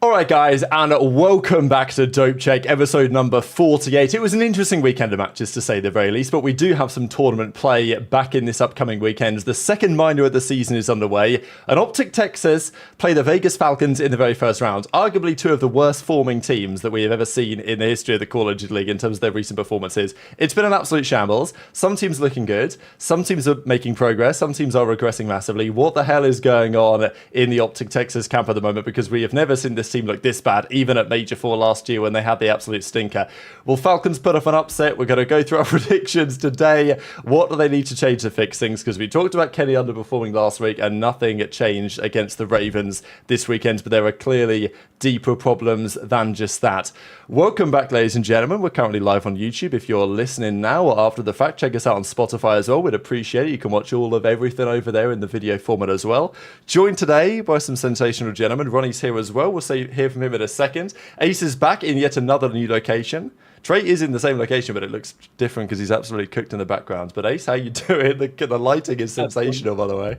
Alright guys, and welcome back to Dope Check, episode number 48. It was an interesting weekend of matches to say the very least, but we do have some tournament play back in this upcoming weekend. The second minor of the season is underway, and OpTic Texas play the Vegas Falcons in the very first round. Arguably two of the worst forming teams that we have ever seen in the history of the Call of Duty League in terms of their recent performances. It's been an absolute shambles. Some teams are looking good, some teams are making progress, some teams are regressing massively. What the hell is going on in the OpTic Texas camp at the moment? Because we have never seen this team look this bad, even at Major 4 last year when they had the absolute stinker. Will Falcons put off an upset? We're going to go through our predictions today. What do they need to change to fix things? Because we talked about Kenny underperforming last week and nothing changed against the Ravens this weekend, but there are clearly deeper problems than just that. Welcome back, ladies and gentlemen. We're currently live on YouTube. If you're listening now or after the fact, check us out on Spotify as well. We'd appreciate it. You can watch all of everything over there in the video format as well. Joined today by some sensational gentlemen. Ronnie's here as well. We'll hear from him in a second. Ace is back in yet another new location. Trey is in the same location, but it looks different because he's absolutely cooked in the background. But Ace, how you doing? The lighting is sensational, by the way.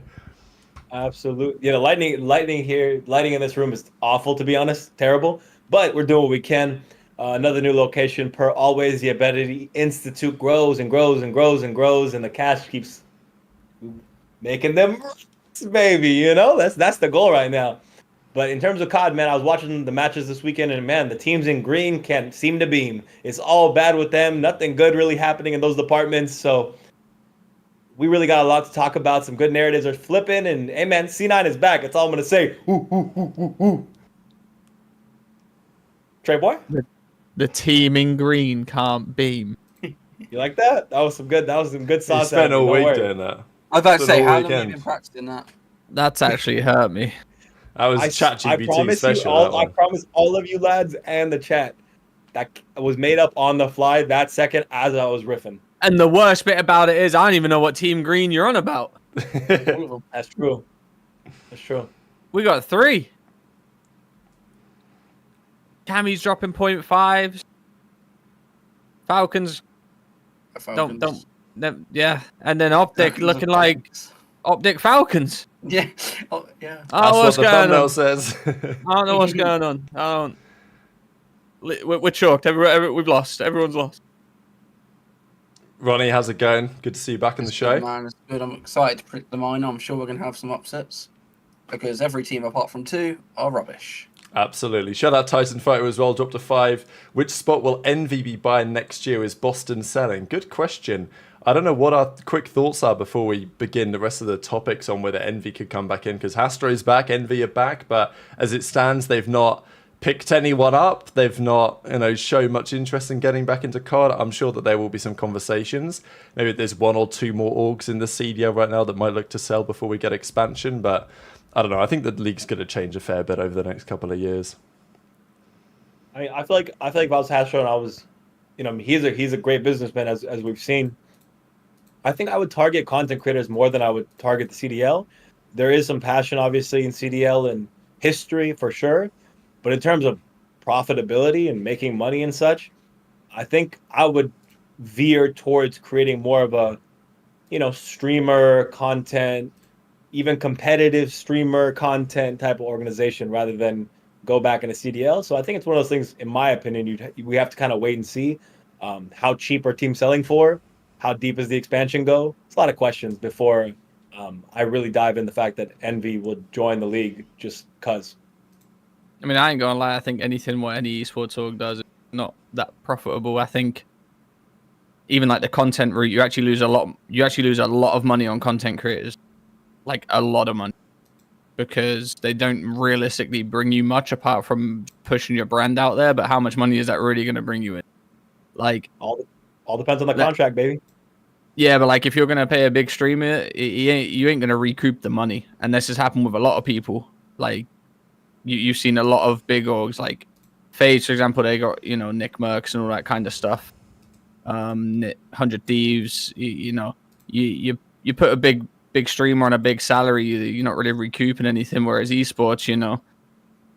Absolutely. Yeah, the lighting in this room is awful, to be honest. Terrible. But we're doing what we can. Another new location. Per always, the Ability Institute grows and grows and grows and grows, and the cash keeps making them baby. You know, that's the goal right now. But in terms of COD, man, I was watching the matches this weekend, and man, the teams in green can't seem to beam. It's all bad with them. Nothing good really happening in those departments. So we really got a lot to talk about. Some good narratives are flipping, and hey, man, C9 is back. That's all I'm gonna say. Trey boy, the team in green can't beam. You like that? That was some good sauce. He spent all week doing that. I was about to say, how long have you been practicing that? That's actually hurt me. That was ChatGPT special. I promise all of you lads and the chat that was made up on the fly that second as I was riffing. And the worst bit about it is I don't even know what team green you're on about. That's true. That's true. We got 3. Cammy's dropping 0.5s. Falcons. Don't. Yeah. And then OpTic looking like OpTic Falcons. Yeah. Oh, yeah. Oh, what's going on? Says. I don't know what's going on. We're chalked. We've lost. Everyone's lost. Ronnie, how's it going? Good to see you back in the show. Good, man. It's good. I'm excited to predict the minor. I'm sure we're going to have some upsets because every team apart from 2 are rubbish. Absolutely. Shout out Tyson Fighter as well. Dropped a 5. Which spot will Envy be buying next year? Is Boston selling? Good question. I don't know what our quick thoughts are before we begin the rest of the topics on whether Envy could come back in, because Hastro's back, Envy are back, but as it stands, they've not picked anyone up. They've not, shown much interest in getting back into COD. I'm sure that there will be some conversations. Maybe there's 1 or 2 more orgs in the CDL right now that might look to sell before we get expansion, but I don't know. I think the league's going to change a fair bit over the next couple of years. I mean, I feel like if I was Hastro and I was, he's a great businessman as we've seen. I think I would target content creators more than I would target the CDL. There is some passion, obviously, in CDL and history for sure. But in terms of profitability and making money and such, I think I would veer towards creating more of a, streamer content, even competitive streamer content type of organization rather than go back into CDL. So I think it's one of those things, in my opinion, we have to kind of wait and see how cheap are teams selling for. How deep is the expansion go? It's a lot of questions before I really dive in the fact that Envy would join the league just because. I mean, I ain't gonna lie. I think anything what any esports org does is not that profitable. I think even like the content route, you actually lose a lot. You actually lose a lot of money on content creators, like a lot of money, because they don't realistically bring you much apart from pushing your brand out there. But how much money is that really gonna bring you in? Like all depends on the contract, baby. Yeah, but like if you're gonna pay a big streamer, you ain't gonna recoup the money, and this has happened with a lot of people. Like you've seen a lot of big orgs, like FaZe, for example. They got Nick Mercs and all that kind of stuff. 100 Thieves. You put a big streamer on a big salary, you're not really recouping anything. Whereas esports,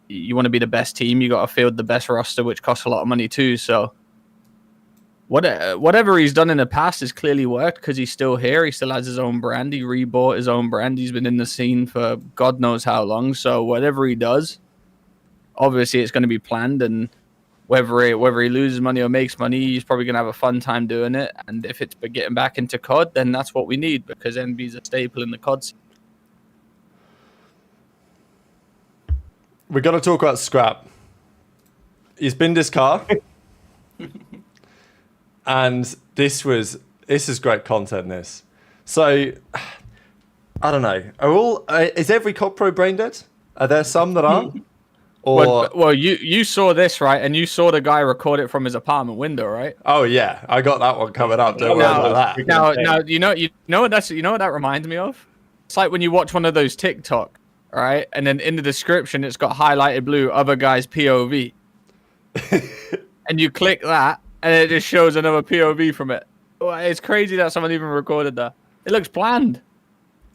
you want to be the best team, you got to field the best roster, which costs a lot of money too. So whatever he's done in the past has clearly worked because he's still here. He still has his own brand. He rebought his own brand. He's been in the scene for God knows how long. So whatever he does, obviously it's going to be planned, and whether he loses money or makes money, he's probably going to have a fun time doing it. And if it's getting back into COD, then that's what we need, because NB's a staple in the COD scene. We're going to talk about Scrap. He's binned his car. And this is great content, this. So, I don't know. Is every COD pro brain dead? Are there some that aren't? Or well, you saw this, right? And you saw the guy record it from his apartment window, right? oh yeah, I got that one coming up. Don't worry about that. Now you know what that reminds me of? It's like when you watch one of those TikTok, right? And then in the description it's got highlighted blue, other guy's POV. And you click that and it just shows another POV from it. It's crazy that someone even recorded that. It looks planned.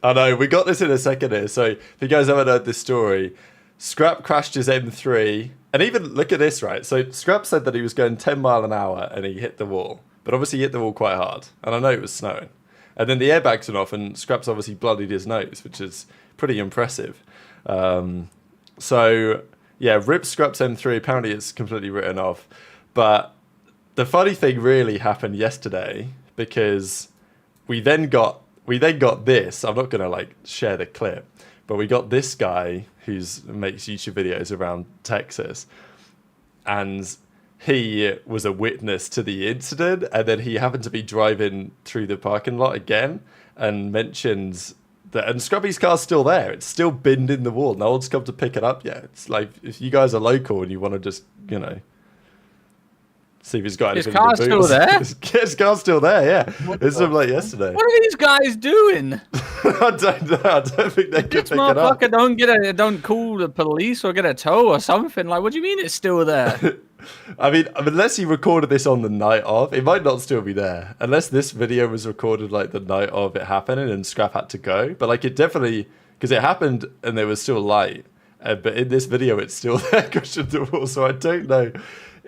I know, we got this in a second here. So if you guys haven't heard this story, Scrap crashed his M3, and even look at this, right? So Scrap said that he was going 10 mile an hour and he hit the wall, but obviously he hit the wall quite hard, and I know it was snowing. And then the airbags went off, and Scrap's obviously bloodied his nose, which is pretty impressive. So yeah, rip Scrap's M3. Apparently it's completely written off. But the funny thing really happened yesterday, because we then got this. I'm not gonna like share the clip. But we got this guy who makes YouTube videos around Texas, and he was a witness to the incident, and then he happened to be driving through the parking lot again and mentions that, and Scrubby's car's still there. It's still binned in the wall. No one's come to pick it up yet. It's like, if you guys are local and you want to just, see if he's got anything. His car's still there? His car's still there, yeah. This was like yesterday. What are these guys doing? I don't know. I don't think they could This pick it up. motherfucker don't call the police or get a tow or something. Like, what do you mean it's still there? I mean, unless he recorded this on the night of, it might not still be there. Unless this video was recorded like the night of it happening and Scrap had to go. But like, it definitely, because it happened and there was still light. But in this video, it's still there, cushioned the wall. So I don't know.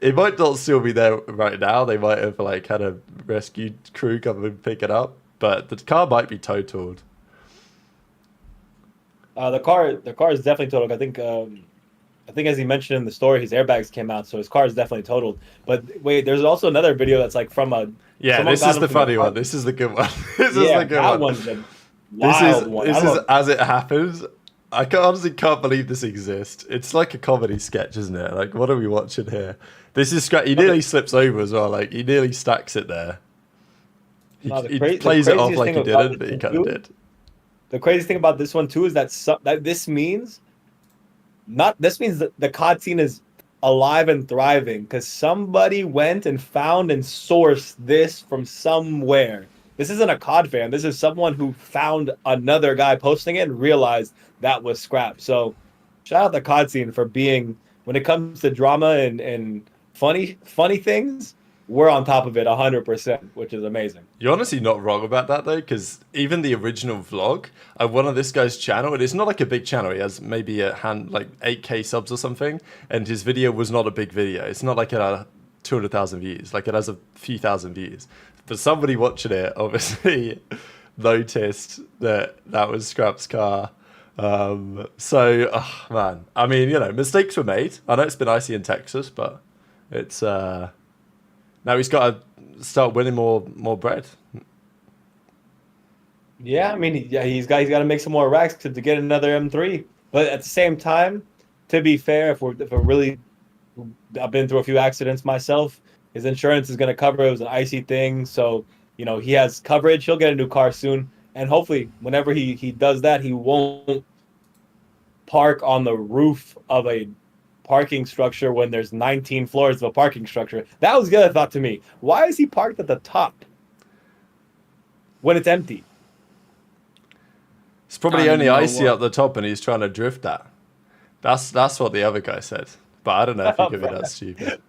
It might not still be there right now. They might have like had a rescue crew come and pick it up. But the car might be totaled. The car is definitely totaled. I think as he mentioned in the story, his airbags came out, so his car is definitely totaled. But wait, there's also another video that's like from a. Yeah, this is the funny one. This is the good one. This is the good one. One's a wild one. This is as it happens. I honestly can't believe this exists. It's like a comedy sketch, isn't it? Like, what are we watching here? This is He nearly slips over as well. Like, he nearly stacks it there. He plays it off like he didn't, but he kind of did. The craziest thing about this one too is that this means that the COD scene is alive and thriving, because somebody went and found and sourced this from somewhere. This isn't a COD fan. This is someone who found another guy posting it and realized that was Scrap. So shout out the COD scene for being, when it comes to drama and funny things, we're on top of it 100%, which is amazing. You're honestly not wrong about that, though, because even the original vlog, I went on this guy's channel, and it's not like a big channel. He has maybe like 8K subs or something, and his video was not a big video. It's not like it had 200,000 views. Like, it has a few thousand views. But somebody watching it obviously noticed that was Scrap's car. So, oh, man. I mean, mistakes were made. I know it's been icy in Texas, but it's... now he's got to start winning more bread. Yeah, I mean, he's got to make some more racks to get another M3. But at the same time, to be fair, if we're really, I've been through a few accidents myself. His insurance is going to cover. It was an icy thing, so he has coverage. He'll get a new car soon, and hopefully, whenever he does that, he won't park on the roof of a parking structure when there's 19 floors of a parking structure. That was the other thought to me. Why is he parked at the top when it's empty? It's probably only icy up the top, and he's trying to drift that. That's what the other guy said. But I don't know if he could be that stupid.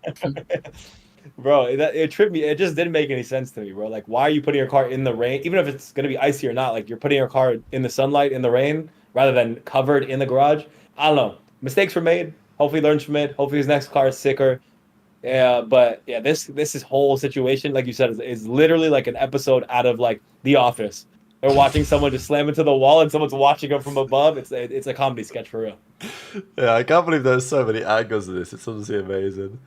Bro, it tripped me. It just didn't make any sense to me, bro. Like, why are you putting your car in the rain? Even if it's going to be icy or not, like, you're putting your car in the sunlight, in the rain, rather than covered in the garage. I don't know. Mistakes were made. Hopefully he learns from it. Hopefully his next car is sicker. Yeah, but this whole situation, like you said, is literally like an episode out of like The Office. Or watching someone just slam into the wall and someone's watching them from above. It's a comedy sketch for real. Yeah, I can't believe there's so many angles of this. It's honestly amazing.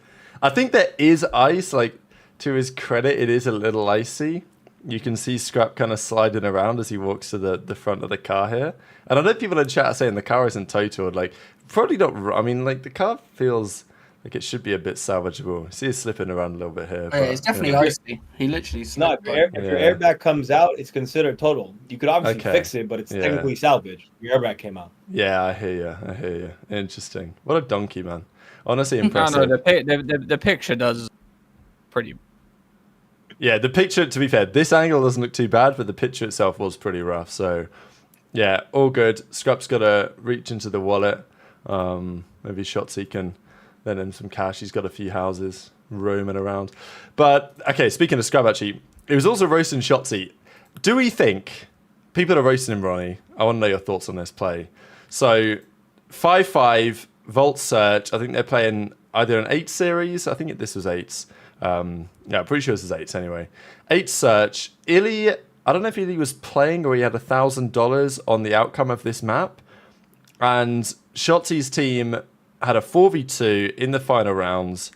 I think there is ice. Like, to his credit, it is a little icy. You can see Scrap kind of sliding around as he walks to the front of the car here. And I know people in chat are saying the car isn't totaled. Like, probably not. I mean, like, the car feels like it should be a bit salvageable. See it slipping around a little bit here. Yeah, it's definitely icy. He literally No, slipped. if your airbag comes out, it's considered total. You could obviously fix it, but it's technically salvage. Your airbag came out. Yeah, I hear you. Interesting. What a donkey, man. Honestly impressive. No, the picture does pretty. Yeah, the picture, to be fair, this angle doesn't look too bad, but the picture itself was pretty rough. So, yeah, all good. Scrap's got to reach into the wallet. Maybe Shotzzy can lend him some cash. He's got a few houses roaming around. But, okay, speaking of Scrap, actually, it was also roasting Shotzzy. Do we think people are roasting him, Ronnie? I want to know your thoughts on this play. So, 5-5, Vault Search. I think they're playing either an 8 series. I think this was 8s. Yeah, I'm pretty sure this is 8s anyway. 8 Search. Illey, I don't know if Illey was playing or he had $1,000 on the outcome of this map. And Shotzi's team had a 4v2 in the final rounds.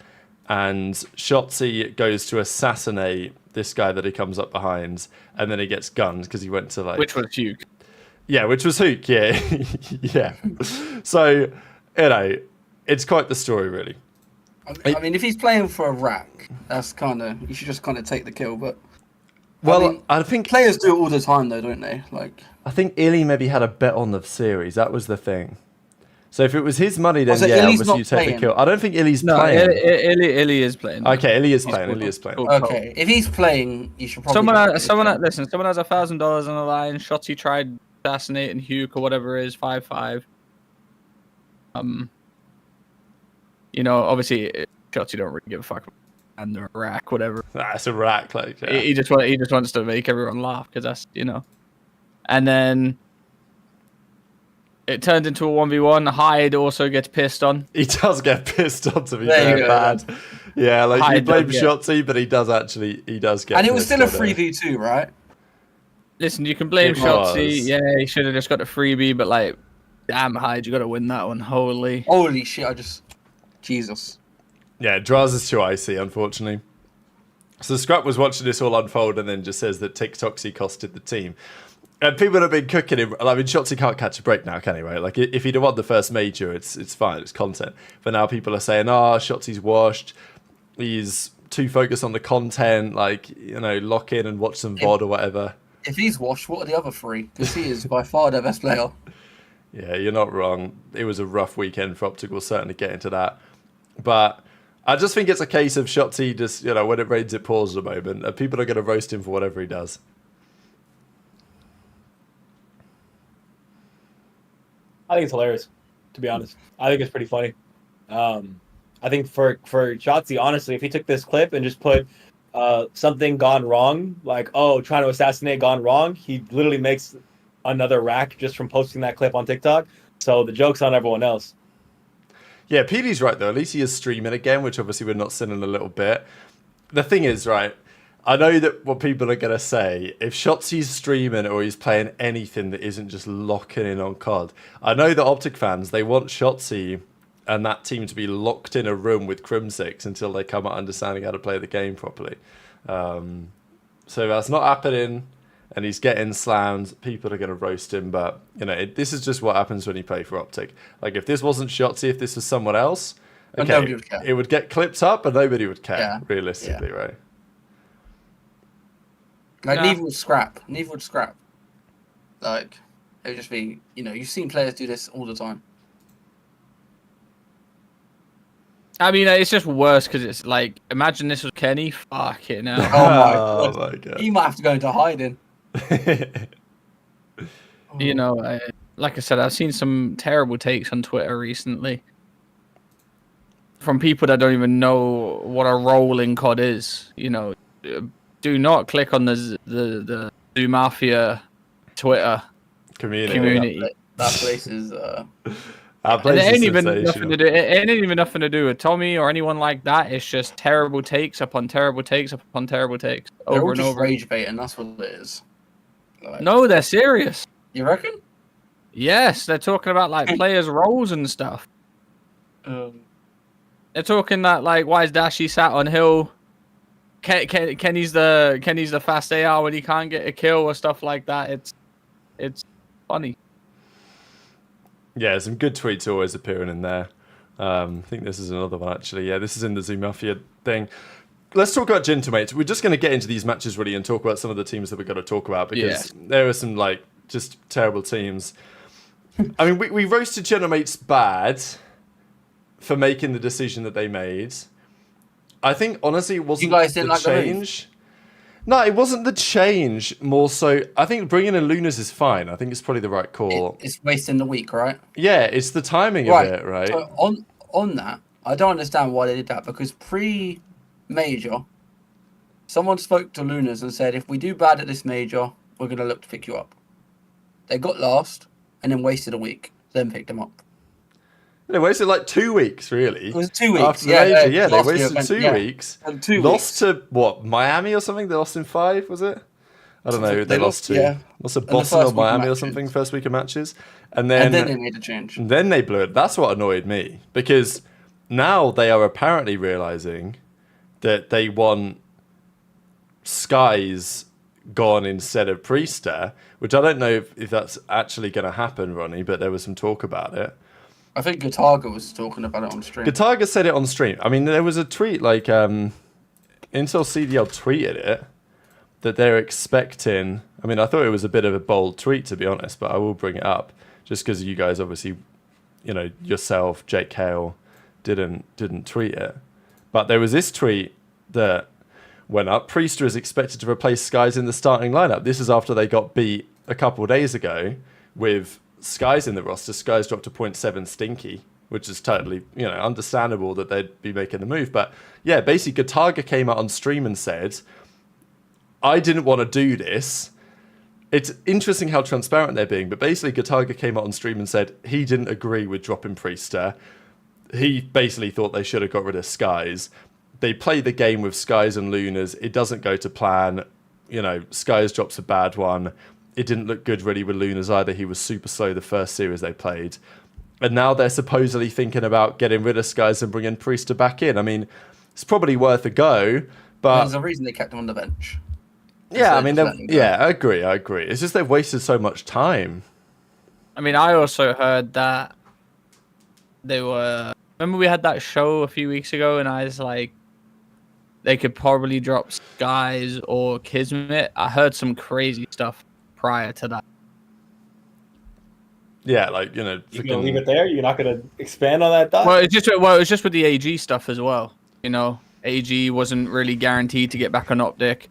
And Shotzzy goes to assassinate this guy that he comes up behind. And then he gets gunned because he went to like... Which was Hugh. Yeah, which was Hook, yeah. Yeah. So, you know, it's quite the story, really. I mean, if he's playing for a rack, that's kind of... You should just kind of take the kill, but... Well, I think... Players do it all the time, though, don't they? Like, I think Illey maybe had a bet on the series. That was the thing. So if it was his money, then so yeah, Illey's obviously you take the kill. I don't think Illey's playing. Illey is playing. Okay, Illey is playing. Illey is playing. okay, if he's playing, you should probably... Someone has $1,000 on the line. Shotzzy tried assassinating Hugh or whatever it is, 5-5. You know, obviously, Shotzzy don't really give a fuck. And a rack, whatever. That's a rack, like yeah. He just wants to make everyone laugh because that's, you know. And then it turns into a 1v1. Hyde also gets pissed on. He does get pissed on, to be fair, bad. Yeah, like Hyde, you blame Shotzzy, but he does get. And it was still a 3v2, right? Listen, you can blame Shotzzy. Yeah, he should have just got a freebie, but like, damn Hyde, you got to win that one. Holy shit! Jesus. Yeah, Draz is too icy, unfortunately. So Scrap was watching this all unfold and then just says that TikToksy costed the team. And people have been cooking him. I mean, Shotzzy can't catch a break now, can he, right? Like, if he'd have won the first major, it's fine, it's content. But now people are saying, Shotzi's washed. He's too focused on the content, like, you know, lock in and watch some VOD or whatever. If he's washed, what are the other three? Because he is by far the best player. Yeah, you're not wrong. It was a rough weekend for OpTic. We'll certainly get into that. But I just think it's a case of Shotzzy just, you know, when it rains, it pours at the moment. And people are going to roast him for whatever he does. I think it's hilarious, to be honest. I think it's pretty funny. I think for Shotzzy, honestly, if he took this clip and just put something gone wrong, like, trying to assassinate gone wrong, he literally makes another rack just from posting that clip on TikTok. So the joke's on everyone else. Yeah, PD's right, though. At least he is streaming again, which obviously we're not seeing in a little bit. The thing is, right, I know that what people are going to say, if Shotzi's streaming or he's playing anything that isn't just locking in on COD, I know that OpTic fans, they want Shotzzy and that team to be locked in a room with Crim6 until they come out understanding how to play the game properly. So that's not happening, and he's getting slammed. People are going to roast him, but you know this is just what happens when you play for OpTic. Like if this wasn't Shotzzy, if this was someone else, okay, it would get clipped up, and nobody would care, realistically, right? Like neither would Scrap. Like it would just be, you know, you've seen players do this all the time. I mean, it's just worse because it's like, imagine this was Kenny. Fuck it now. Oh my god. He might have to go into hiding. You know, like I said, I've seen some terrible takes on Twitter recently from people that don't even know what a role in COD is. You know, do not click on the Zoo Mafia Twitter community. That place is. It ain't even nothing to do with Tommy or anyone like that. It's just terrible takes upon terrible takes upon terrible takes over and over. Rage bait, and that's what it is. Like, No, they're serious. you reckon? Yes, they're talking about like players' roles and stuff. They're talking that like why is Dashi sat on hill? Kenny's the fast AR when he can't get a kill or stuff like that. It's funny. Yeah, some good tweets always appearing in there. I think this is another one actually. Yeah, this is in the Zoo Mafia thing. Let's talk about Gentlemates. We're just going to get into these matches really and talk about some of the teams that we've got to talk about because there are some like just terrible teams. I mean, we roasted Gentlemates bad for making the decision that they made. I think honestly it wasn't You guys didn't the like the move? change. No, it wasn't the change. More so, I think bringing in Lunas is fine. I think it's probably the right call. It's wasting the week, right? Yeah, it's the timing of it, right? So on that, I don't understand why they did that because pre-major, someone spoke to Lunas and said, if we do bad at this major, we're going to look to pick you up. They got last and then wasted a week, then picked them up. They wasted like 2 weeks, really. It was 2 weeks. After the major, they last wasted year, 2 yeah. weeks. And 2 Lost weeks. to, what, Miami or something? They lost in 5, was it? I don't know who they lost to. Yeah. Lost to the Boston first or week of Miami or matches. something, first week of matches. And then they made a change. Then they blew it. That's what annoyed me. Because now they are apparently realizing that they want Skies gone instead of Priester, which I don't know if that's actually going to happen, Ronnie, but there was some talk about it. I think Gataga was talking about it on stream. Gataga said it on stream. I mean, there was a tweet, like, Intel CDL tweeted it, that they're expecting... I mean, I thought it was a bit of a bold tweet, to be honest, but I will bring it up, just because you guys obviously, you know, yourself, Jake Hale, didn't tweet it. But there was this tweet that went up. Priester is expected to replace Skies in the starting lineup. This is after they got beat a couple of days ago with Skies in the roster. Skies dropped to 0.7 stinky, which is totally, you know, understandable that they'd be making the move. But yeah, basically Gataga came out on stream and said, I didn't want to do this. It's interesting how transparent they're being, but basically Gataga came out on stream and said he didn't agree with dropping Priester. He basically thought they should have got rid of Skies. They play the game with Skies and Lunas. It doesn't go to plan. You know, Skies drops a bad one. It didn't look good really with Lunas either. He was super slow the first series they played. And now they're supposedly thinking about getting rid of Skies and bringing Priester back in. I mean, it's probably worth a go, but... There's a reason they kept him on the bench. Yeah, I mean, I agree. It's just they've wasted so much time. I mean, I also heard that they were... Remember we had that show a few weeks ago and I was like, they could probably drop Skies or Kismet. I heard some crazy stuff prior to that. Yeah, like, you know... You gonna leave it there? You're not gonna expand on that thought? Well, it's just with the AG stuff as well. You know, AG wasn't really guaranteed to get back on OpTic.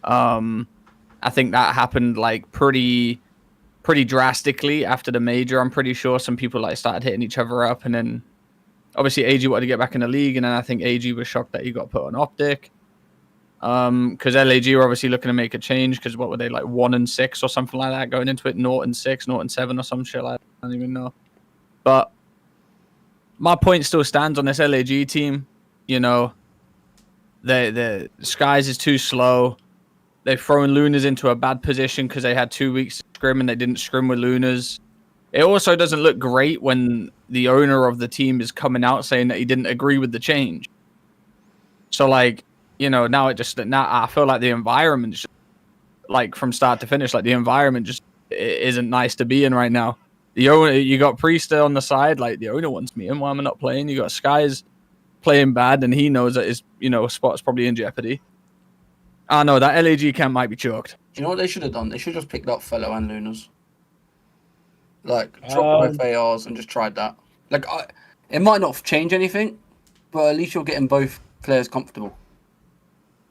I think that happened like pretty drastically after the major. I'm pretty sure some people like started hitting each other up, and then obviously AG wanted to get back in the league, and then I think AG was shocked that he got put on OpTic. Because LAG were obviously looking to make a change, because what were they, like 1-6 or something like that going into it, 0-6, 0-7 or some shit like that. I don't even know. But my point still stands on this LAG team. You know, the Skies is too slow. They've thrown Lunas into a bad position because they had 2 weeks to scrim and they didn't scrim with Lunas. It also doesn't look great when the owner of the team is coming out saying that he didn't agree with the change. So, like, you know, now I feel like the environment, just, like, from start to finish, like, the environment just isn't nice to be in right now. The owner, you got Priester on the side, like, the owner wants me in, why am I not playing? You got Skies playing bad, and he knows that his, you know, spot's probably in jeopardy. I know that LAG camp might be choked. Do you know what they should have done? They should have just picked up Fellow and Lunas. Like, drop both ARs and just tried that. Like, it might not change anything, but at least you're getting both players comfortable.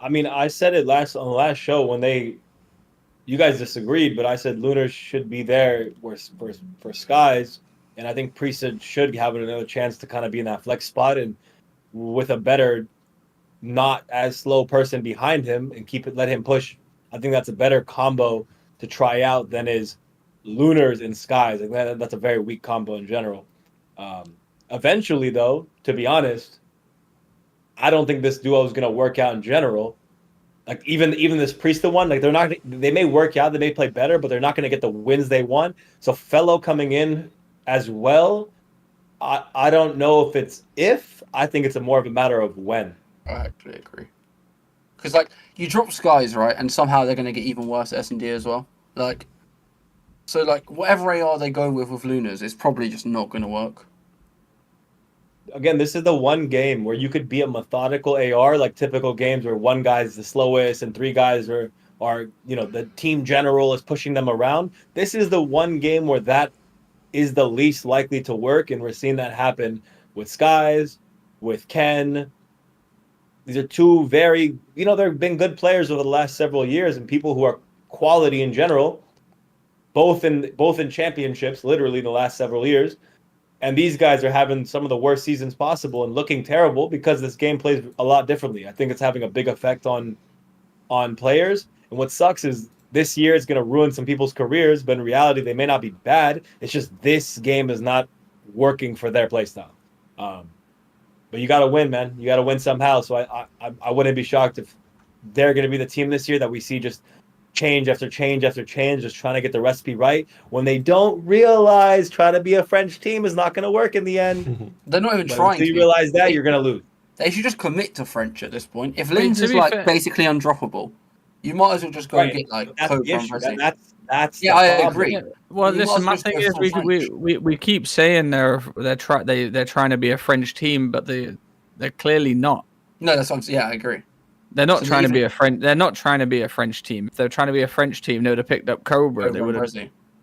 I mean, I said it on the last show when you guys disagreed, but I said Lunar should be there for Skies, and I think Priest should have another chance to kind of be in that flex spot, and with a better, not as slow person behind him and let him push. I think that's a better combo to try out than is Lunars and Skies. Like that's a very weak combo in general. Eventually, though, to be honest, I don't think this duo is going to work out in general. Like even this Priesta one, like they may work out, they may play better, but they're not going to get the wins they want. So Fellow coming in as well, I don't know if it's if. I think it's more of a matter of when. I actually agree. Because like you drop Skies, right, and somehow they're going to get even worse at S&D as well. Like, so like whatever AR they go with Lunas, it's probably just not going to work. Again, this is the one game where you could be a methodical AR, like typical games where one guy's the slowest and three guys are the team general is pushing them around. This is the one game where that is the least likely to work, and we're seeing that happen with Skies, with Ken. These are two very, they've been good players over the last several years, and people who are quality in general, both in championships, literally the last several years. And these guys are having some of the worst seasons possible and looking terrible because this game plays a lot differently. I think it's having a big effect on players. And what sucks is this year it's going to ruin some people's careers, but in reality, they may not be bad. It's just this game is not working for their playstyle. But you got to win, man. You got to win somehow. So I wouldn't be shocked if they're going to be the team this year that we see just change after change after change, just trying to get the recipe right. When they don't realize trying to be a French team is not going to work in the end. They're not even trying. Until you realize that, you're going to lose. They should just commit to French at this point. If Linz is like basically undroppable, you might as well just go and get like Cobra and Resi. That's yeah, I agree. Well, listen, my thing is we keep saying they're trying to be a French team, but they're clearly not. No, that's what I'm saying. Yeah, I agree. They're not trying to be a French. They're not trying to be a French team. If they're trying to be a French team, they would have picked up Cobra. They would have.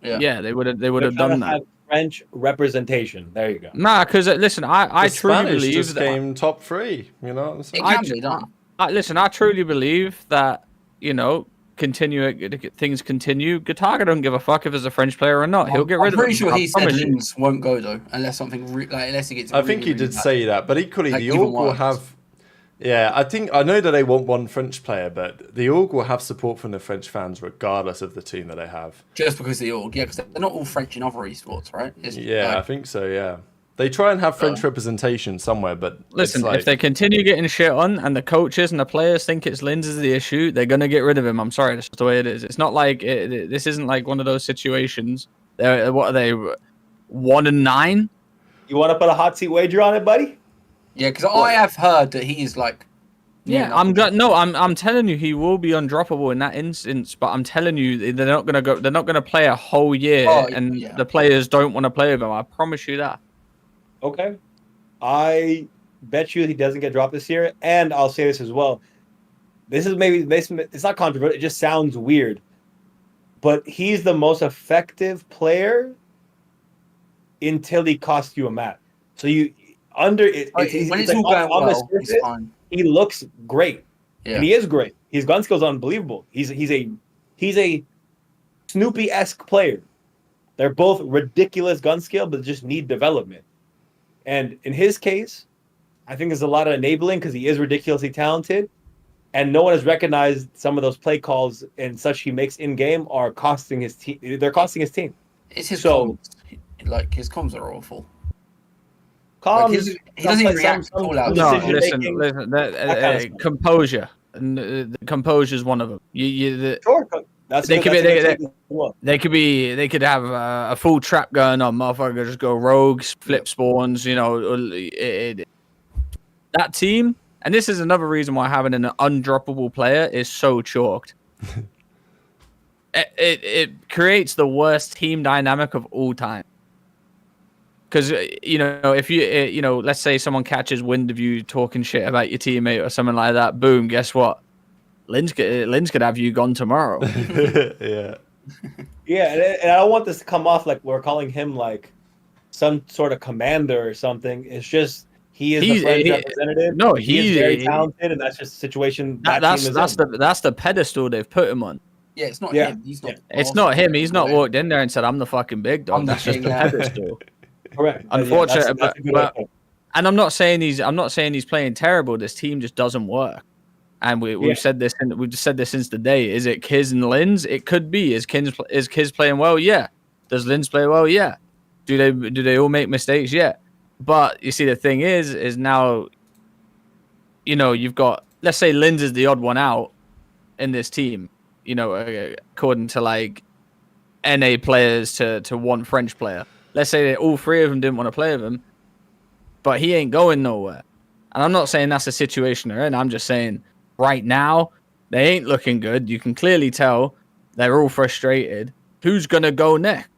Yeah, they would have done that. French representation. There you go. Nah, because listen, I truly Spanish believe just that came top 3. You know what I'm saying? It can be done. Listen, I truly believe that things continue. Gataga don't give a fuck if it's a French player or not. He'll get rid of him. I'm pretty sure he said Linz won't go though, unless something unless he gets. I think he did say that, but equally the Org will have. Yeah, I know that they want one French player, but the Org will have support from the French fans regardless of the team that they have. Just because the Org, yeah, because they're not all French in other esports, right? I think so. Yeah, they try and have French representation somewhere, but listen, if they continue getting shit on and the coaches and the players think it's Linz is the issue, they're gonna get rid of him. I'm sorry, that's just the way it is. It's not like this isn't like one of those situations. What are they? 1-9? You want to put a hot seat wager on it, buddy? Yeah, because I have heard that he's like. Yeah, I'm telling you, he will be undroppable in that instance. But I'm telling you, they're not gonna go. They're not gonna play a whole year, the players don't want to play with him. I promise you that. Okay, I bet you he doesn't get dropped this year. And I'll say this as well. This is maybe it's not controversial. It just sounds weird, but he's the most effective player until he costs you a map. So you. When it's all going well, he's fine. He looks great, and he is great. His gun skills are unbelievable. He's a Snoopy-esque player. They're both ridiculous gun skill, but just need development. And in his case, I think there's a lot of enabling because he is ridiculously talented, and no one has recognized some of those play calls and such he makes in game are costing his team. They're costing his team. It's his comms. Like his comms are awful. Comms. Like he doesn't even react to call-outs. No, listen. Composure. Composure is one of them. Sure. They could have a full trap going on. Motherfucker just go rogues, flip spawns. That team. And this is another reason why having an undroppable player is so chalked. It creates the worst team dynamic of all time. Because, if you, let's say someone catches wind of you talking shit about your teammate or something like that, boom, guess what? Linz could have you gone tomorrow. Yeah. Yeah, and I don't want this to come off like we're calling him like some sort of commander or something. It's just he's the French representative. No, he's very talented, and that's just the situation that's the pedestal they've put him on. Yeah, it's not him. He's not. It's not him. He's not walked in there and said, "I'm the fucking big dog." That's just the pedestal. Correct. Unfortunately, and I'm not saying he's playing terrible. This team just doesn't work, and we've said this, and we've just said this since the day. Is it Kiz and Linz? It could be. Is Kiz playing well? Yeah. Does Linz play well? Yeah. Do they all make mistakes? Yeah. But you see, the thing is now, you've got, let's say Linz is the odd one out. in this team. You know, according to like NA players to one French player. Let's say that all three of them didn't want to play with him, but he ain't going nowhere. And I'm not saying that's the situation they're in. I'm just saying right now they ain't looking good. You can clearly tell they're all frustrated. Who's gonna go next?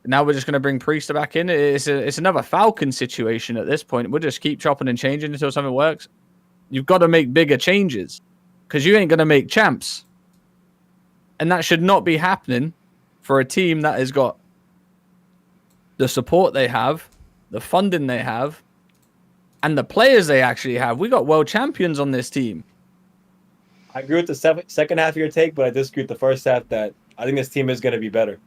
Now we're just gonna bring Priester back in. It's another Falcon situation at this point. We'll just keep chopping and changing until something works. You've got to make bigger changes because you ain't gonna make champs, and that should not be happening for a team that has got the support they have, the funding they have, and the players they actually have. We got world champions on this team. I agree with the second half of your take, but I disagree with the first half that I think this team is going to be better.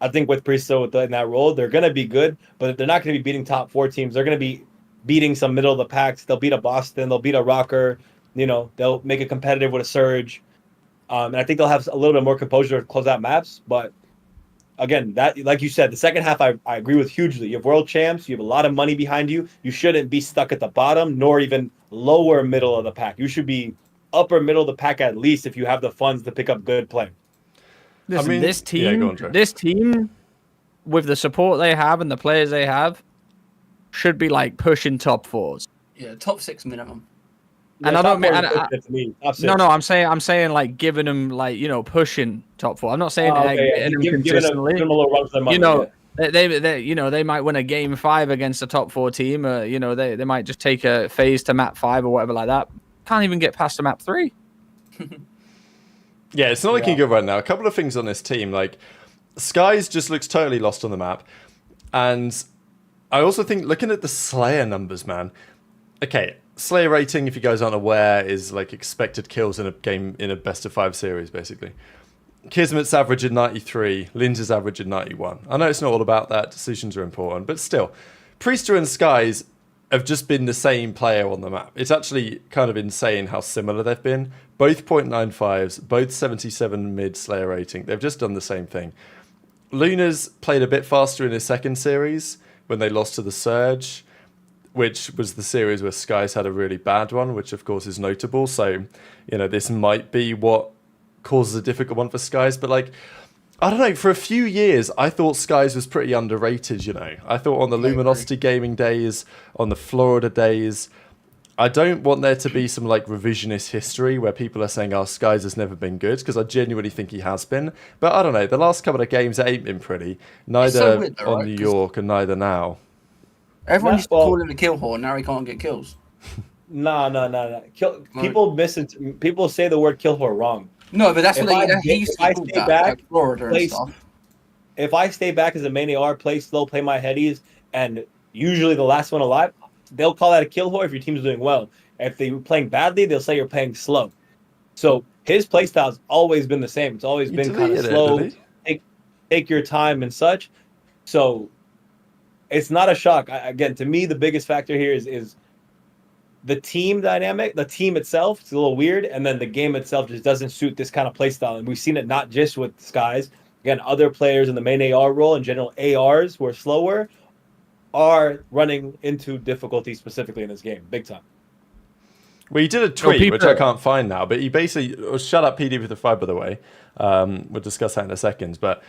I think with Priester in that role, they're going to be good, but they're not going to be beating top 4 teams. They're going to be beating some middle of the packs. They'll beat a Boston. They'll beat a Rocker. You know, they'll make it competitive with a Surge. And I think they'll have a little bit more composure to close out maps. But again, that, like you said, the second half I agree with hugely. You have world champs. You have a lot of money behind you. You shouldn't be stuck at the bottom, nor even lower middle of the pack. You should be upper middle of the pack at least if you have the funds to pick up good play. Listen, I mean, this team, go on, Joe. this team, with the support they have and the players they have, should be like pushing top 4s. Yeah, top 6 minimum. And I don't mean, no, I'm saying like giving them like, you know, pushing top 4. I'm not saying getting them consistently. Give them a little run for their money. You know, they you know, they might win a game 5 against a top 4 team. You know, they might just take a phase to map 5 or whatever like that. Can't even get past the map 3. Yeah, it's not looking good right now. A couple of things on this team, like Skies just looks totally lost on the map, and I also think looking at the Slayer numbers, man. Okay, Slayer rating, if you guys aren't aware, is like expected kills in a game in a best of 5 series, basically. Kismet's average at 93, Linds's average at 91. I know it's not all about that. Decisions are important, but still, Priester and Skies have just been the same player on the map. It's actually kind of insane how similar they've been. Both 0.95s, both 77 mid Slayer rating. They've just done the same thing. Luna's played a bit faster in his second series when they lost to the Surge, which was the series where Skies had a really bad one, which of course is notable. So, you know, this might be what causes a difficult one for Skies. But like, I don't know, for a few years, I thought Skies was pretty underrated, you know. I thought on the Luminosity Gaming days, on the Florida days, I don't want there to be some like revisionist history where people are saying, oh, Skies has never been good, because I genuinely think he has been. But I don't know, the last couple of games ain't been pretty. Neither weird though, on right? New York and neither now. Everyone used to call him the kill whore, now he can't get kills. No. People say the word kill whore wrong. No, but that's what he used to call that, like Florida and stuff. If I stay back as a main AR, play slow, play my headies, and usually the last one alive, they'll call that a kill whore if your team's doing well. If they're playing badly, they'll say you're playing slow. So his playstyle's always been the same. It's always been kind of slow, take your time and such. So it's not a shock. Again, to me, the biggest factor here is the team dynamic. The team itself is a little weird, and then the game itself just doesn't suit this kind of playstyle. And we've seen it not just with Skies. Again, other players in the main AR role, in general, ARs who are slower, are running into difficulty specifically in this game, big time. Well, he did a tweet, which I can't find now, but he basically... Shut up, PD with the 5, by the way. We'll discuss that in a second. But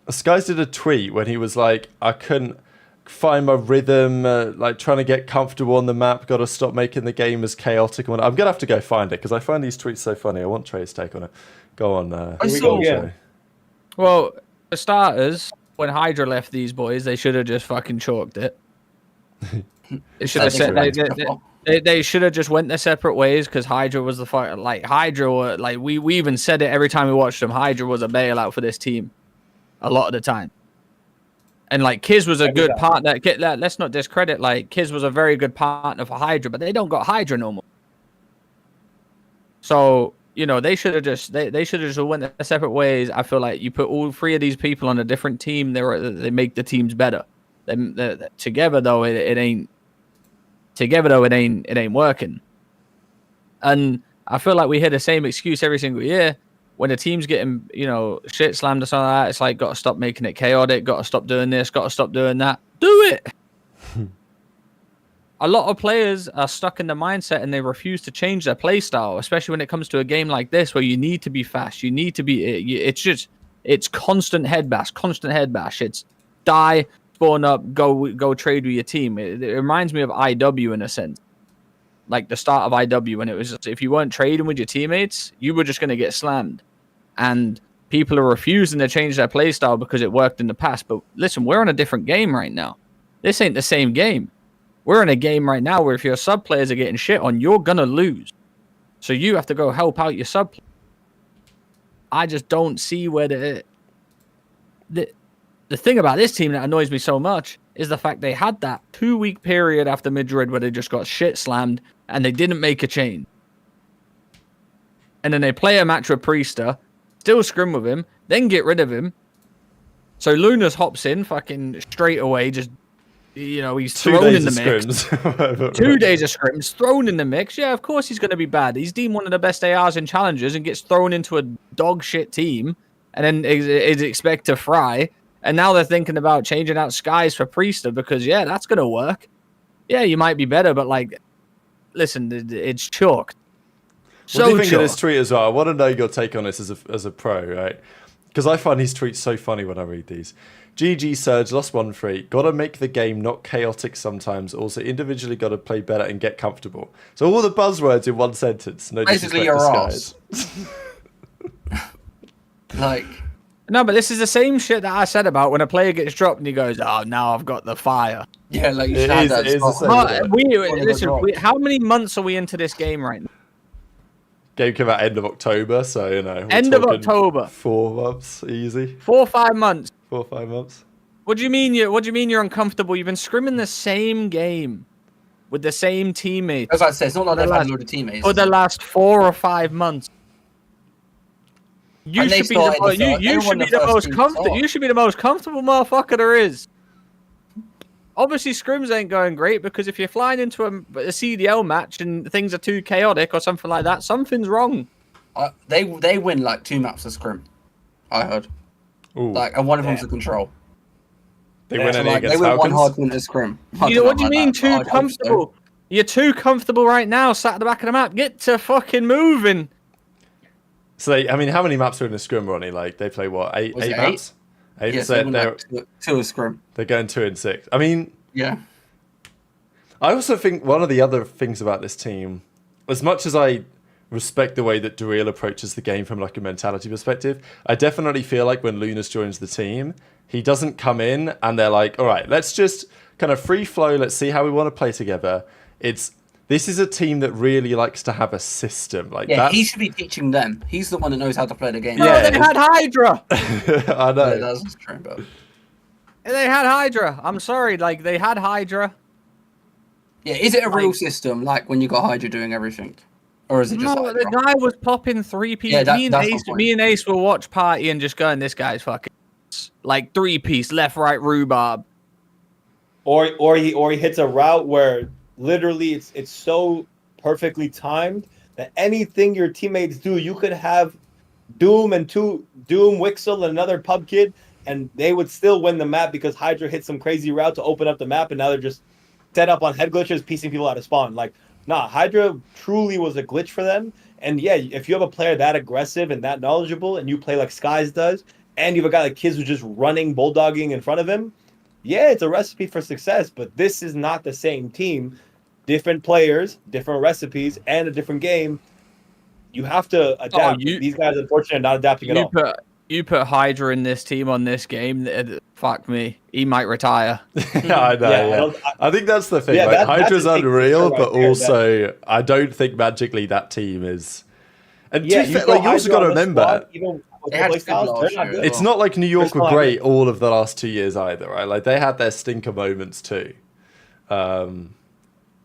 Skies did a tweet when he was like, I couldn't find my rhythm, like trying to get comfortable on the map, got to stop making the game as chaotic. I'm going to have to go find it, because I find these tweets so funny. I want Trey's take on it. Go on. Well, for starters, when Hydra left these boys, they should have just fucking chalked it. They should have said they should have just went their separate ways, because Hydra was the fight. Like Hydra, like we even said it every time we watched them. Hydra was a bailout for this team, a lot of the time. And like Kiz was a good partner. Let's not discredit. Like Kiz was a very good partner for Hydra, but they don't got Hydra no more. So you know they should have just they should have just went their separate ways. I feel like you put all 3 of these people on a different team, they make the teams better. Together though, it ain't. Together though, it ain't working. And I feel like we hear the same excuse every single year. When the team's getting, you know, shit slammed or something like that, it's like, got to stop making it chaotic, got to stop doing this, got to stop doing that. Do it! a lot of players are stuck in the mindset and they refuse to change their play style, especially when it comes to a game like this where you need to be fast. You need to be. It's constant head bash. It's die, spawn up, go trade with your team. It reminds me of IW in a sense. Like the start of IW, when it was just, if you weren't trading with your teammates, you were just going to get slammed. And people are refusing to change their play style because it worked in the past. But listen, we're on a different game right now. This ain't the same game. We're in a game right now where if your sub players are getting shit on, you're going to lose. So you have to go help out your sub players. I just don't see where the thing about this team that annoys me so much is the fact they had that 2-week period after Madrid where they just got shit slammed and they didn't make a change. And then they play a match with Priester, still scrim with him, then get rid of him. So Lunas hops in fucking straight away, just, he's thrown in the mix. 2 days of scrims, thrown in the mix. Yeah, of course he's going to be bad. He's deemed one of the best ARs in challenges and gets thrown into a dog shit team and then is expected to fry. And now they're thinking about changing out Skies for Priester because, yeah, that's going to work. Yeah, you might be better, but, listen, it's chalk. What do you think of this tweet as well? I want to know your take on this as a pro, right? Because I find these tweets so funny when I read these. GG Surge, lost 1-3. Got to make the game not chaotic sometimes. Also, individually got to play better and get comfortable. So all the buzzwords in one sentence. No basically your ass. No, but this is the same shit that I said about when a player gets dropped and he goes, "Oh, now I've got the fire." Yeah, you should have that. How many months are we into this game right now? Game came out end of October, so end of October. 4 months, easy. 4 or 5 months. 4 or 5 months. What do you mean? What do you mean you're uncomfortable? You've been scrimming the same game with the same teammates. I was about to say, it's not like they've had a load of teammates for the last 4 or 5 months. You should be the most comfortable. You should be the most comfortable motherfucker there is. Obviously, scrims ain't going great because if you're flying into a CDL match and things are too chaotic or something like that, something's wrong. They win 2 maps of scrim. I heard. Ooh. And one of them's a control. They win any against They win Falcons? one hard win at scrim. What do you mean too comfortable? You're too comfortable right now, sat at the back of the map. Get to fucking moving. So, how many maps are in a scrim, Ronnie? They play what, 8 maps? 8? Yes, they're 2 of scrim. They're going 2 and 6. Yeah. I also think one of the other things about this team, as much as I respect the way that Dureel approaches the game from a mentality perspective, I definitely feel like when Lunas joins the team, he doesn't come in and they're like, all right, let's just kind of free flow. Let's see how we want to play together. This is a team that really likes to have a system. He should be teaching them. He's the one that knows how to play the game. Yeah, they had Hydra. I know. Yeah, that's true, but... They had Hydra. I'm sorry, they had Hydra. Yeah, is it a real system, when you got Hydra doing everything? Or is it just the guy was popping 3-piece. Yeah, me and Ace will watch party and just going, this guy's fucking 3-piece, left, right, rhubarb. Or he hits a route where literally it's so perfectly timed that anything your teammates do, you could have Doom, Wixel, and another pub kid, and they would still win the map because Hydra hit some crazy route to open up the map, and now they're just set up on head glitches, piecing people out of spawn. Hydra truly was a glitch for them. And yeah, if you have a player that aggressive and that knowledgeable, and you play like Skies does, and you have a guy like Kids who's just running, bulldogging in front of him, yeah, it's a recipe for success. But this is not the same team. Different players, different recipes, and a different game. You have to adapt. These guys, unfortunately, are not adapting at all. You put Hydra in this team on this game, fuck me. He might retire. I know, I think that's the thing. Hydra's unreal, but also I don't think magically that team is... And you also got to remember... It's not like New York were great all of the last 2 years either, right? They had their stinker moments too.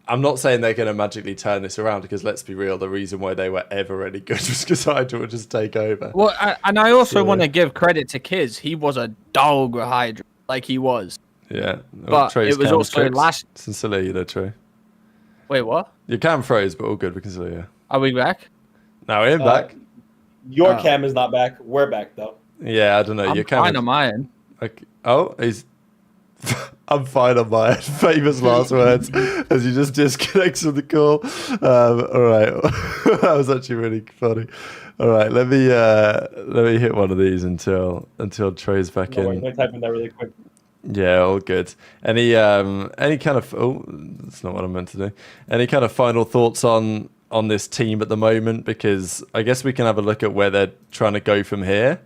I'm not saying they're going to magically turn this around because let's be real, the reason why they were ever any good was because Hydra would just take over. Well, and I also want to give credit to Kiz. He was a dog with Hydra, he was. Yeah. But it was also last... Sincerely, Trey. Wait, what? Your cam froze, but all good. We can still hear. Are we back? No, we're back. Your cam is not back. We're back, though. Yeah, I don't know. Your cam on my end. Oh, he's... I'm fine on my famous last words as he just disconnects from the call. All right, that was actually really funny. All right, let me hit one of these until Trey's back in. I'm gonna type in that really quick. Yeah, all good. Any kind of that's not what I meant to do. Any kind of final thoughts on this team at the moment? Because I guess we can have a look at where they're trying to go from here.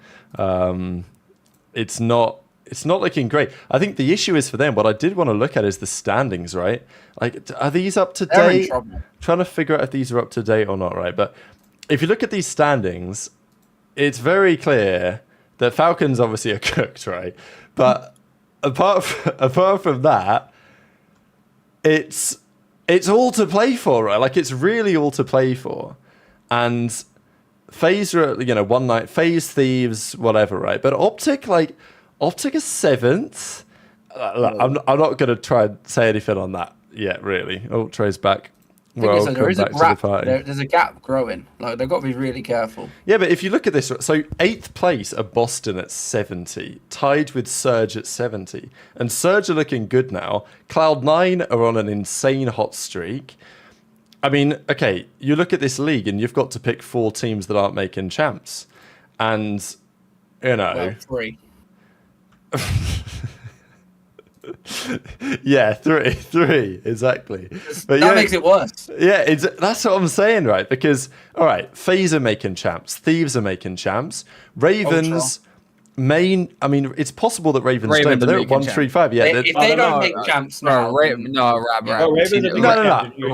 It's not looking great. I think the issue is for them. What I did want to look at is the standings, right? Like, are these up to They're in date? trouble. Trying to figure out if these are up to date or not, right? But if you look at these standings, it's very clear that Falcons obviously are cooked, right? But apart from that, it's all to play for, right? Like, it's really all to play for. And FaZe are, one night, FaZe, Thieves, whatever, right? But OpTic is 7th. Look, I'm not going to try and say anything on that yet, really. Oh, Trey's back. There is a back to the gap. party. There's a gap growing. Like, they've got to be really careful. Yeah, but if you look at this, so 8th place are Boston at 70, tied with Surge at 70. And Surge are looking good now. Cloud9 are on an insane hot streak. I mean, okay, you look at this league and you've got to pick 4 teams that aren't making champs. And, Well, 3. Yeah, three, exactly. But That makes it worse. Yeah, that's what I'm saying, right? Because, all right, FaZe are making champs, Thieves are making champs, Ravens, it's possible that Ravens don't, but they're at 135. Yeah, If they don't make champs now, Ravens Rab. No, you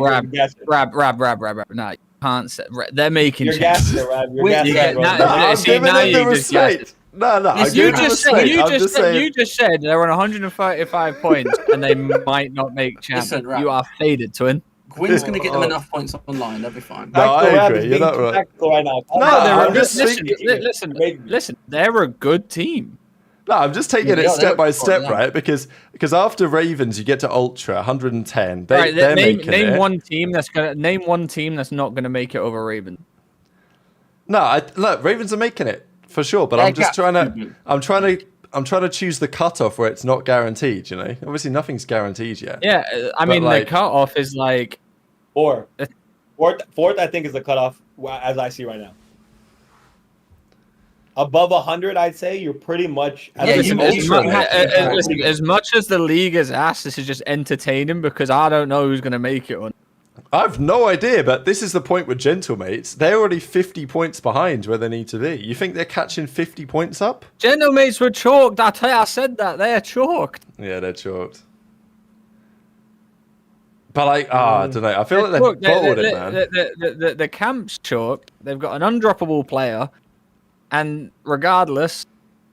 can't say. They're making You're champs. gassing it, Rab. You're gassing it, Nah, Rab. I'm See, giving now them the you just guessed respect. No, You just said they're on 135 points and they might not make champs. Listen, Rab. You are faded, twin. Gwyn's going to get them enough points online. They'll be fine. No, I Rab agree. is You're being not right. tactical right now. I'm just Listen. They're a good team. No, I'm just taking it Yeah, step by they're step, fine, yeah. right? Because after Ravens, you get to Ultra 110. Right, They're name making it. one team that's not gonna make it over Ravens. No, look, Ravens are making it for sure. But I'm just trying to choose the cutoff where it's not guaranteed. Obviously nothing's guaranteed yet. Yeah, I mean the cutoff is like Fourth, I think, is the cutoff as I see right now. Above 100, I'd say you're pretty much. as much as the league is asked, this is just entertaining because I don't know who's gonna make it. I have no idea, but this is the point with Gentlemates. They're already 50 points behind where they need to be. You think they're catching 50 points up? Gentlemates were chalked. I said that they're chalked. Yeah, they're chalked. But I don't know. I feel like they've bottled it, man. The camp's chalked. They've got an undroppable player, and regardless,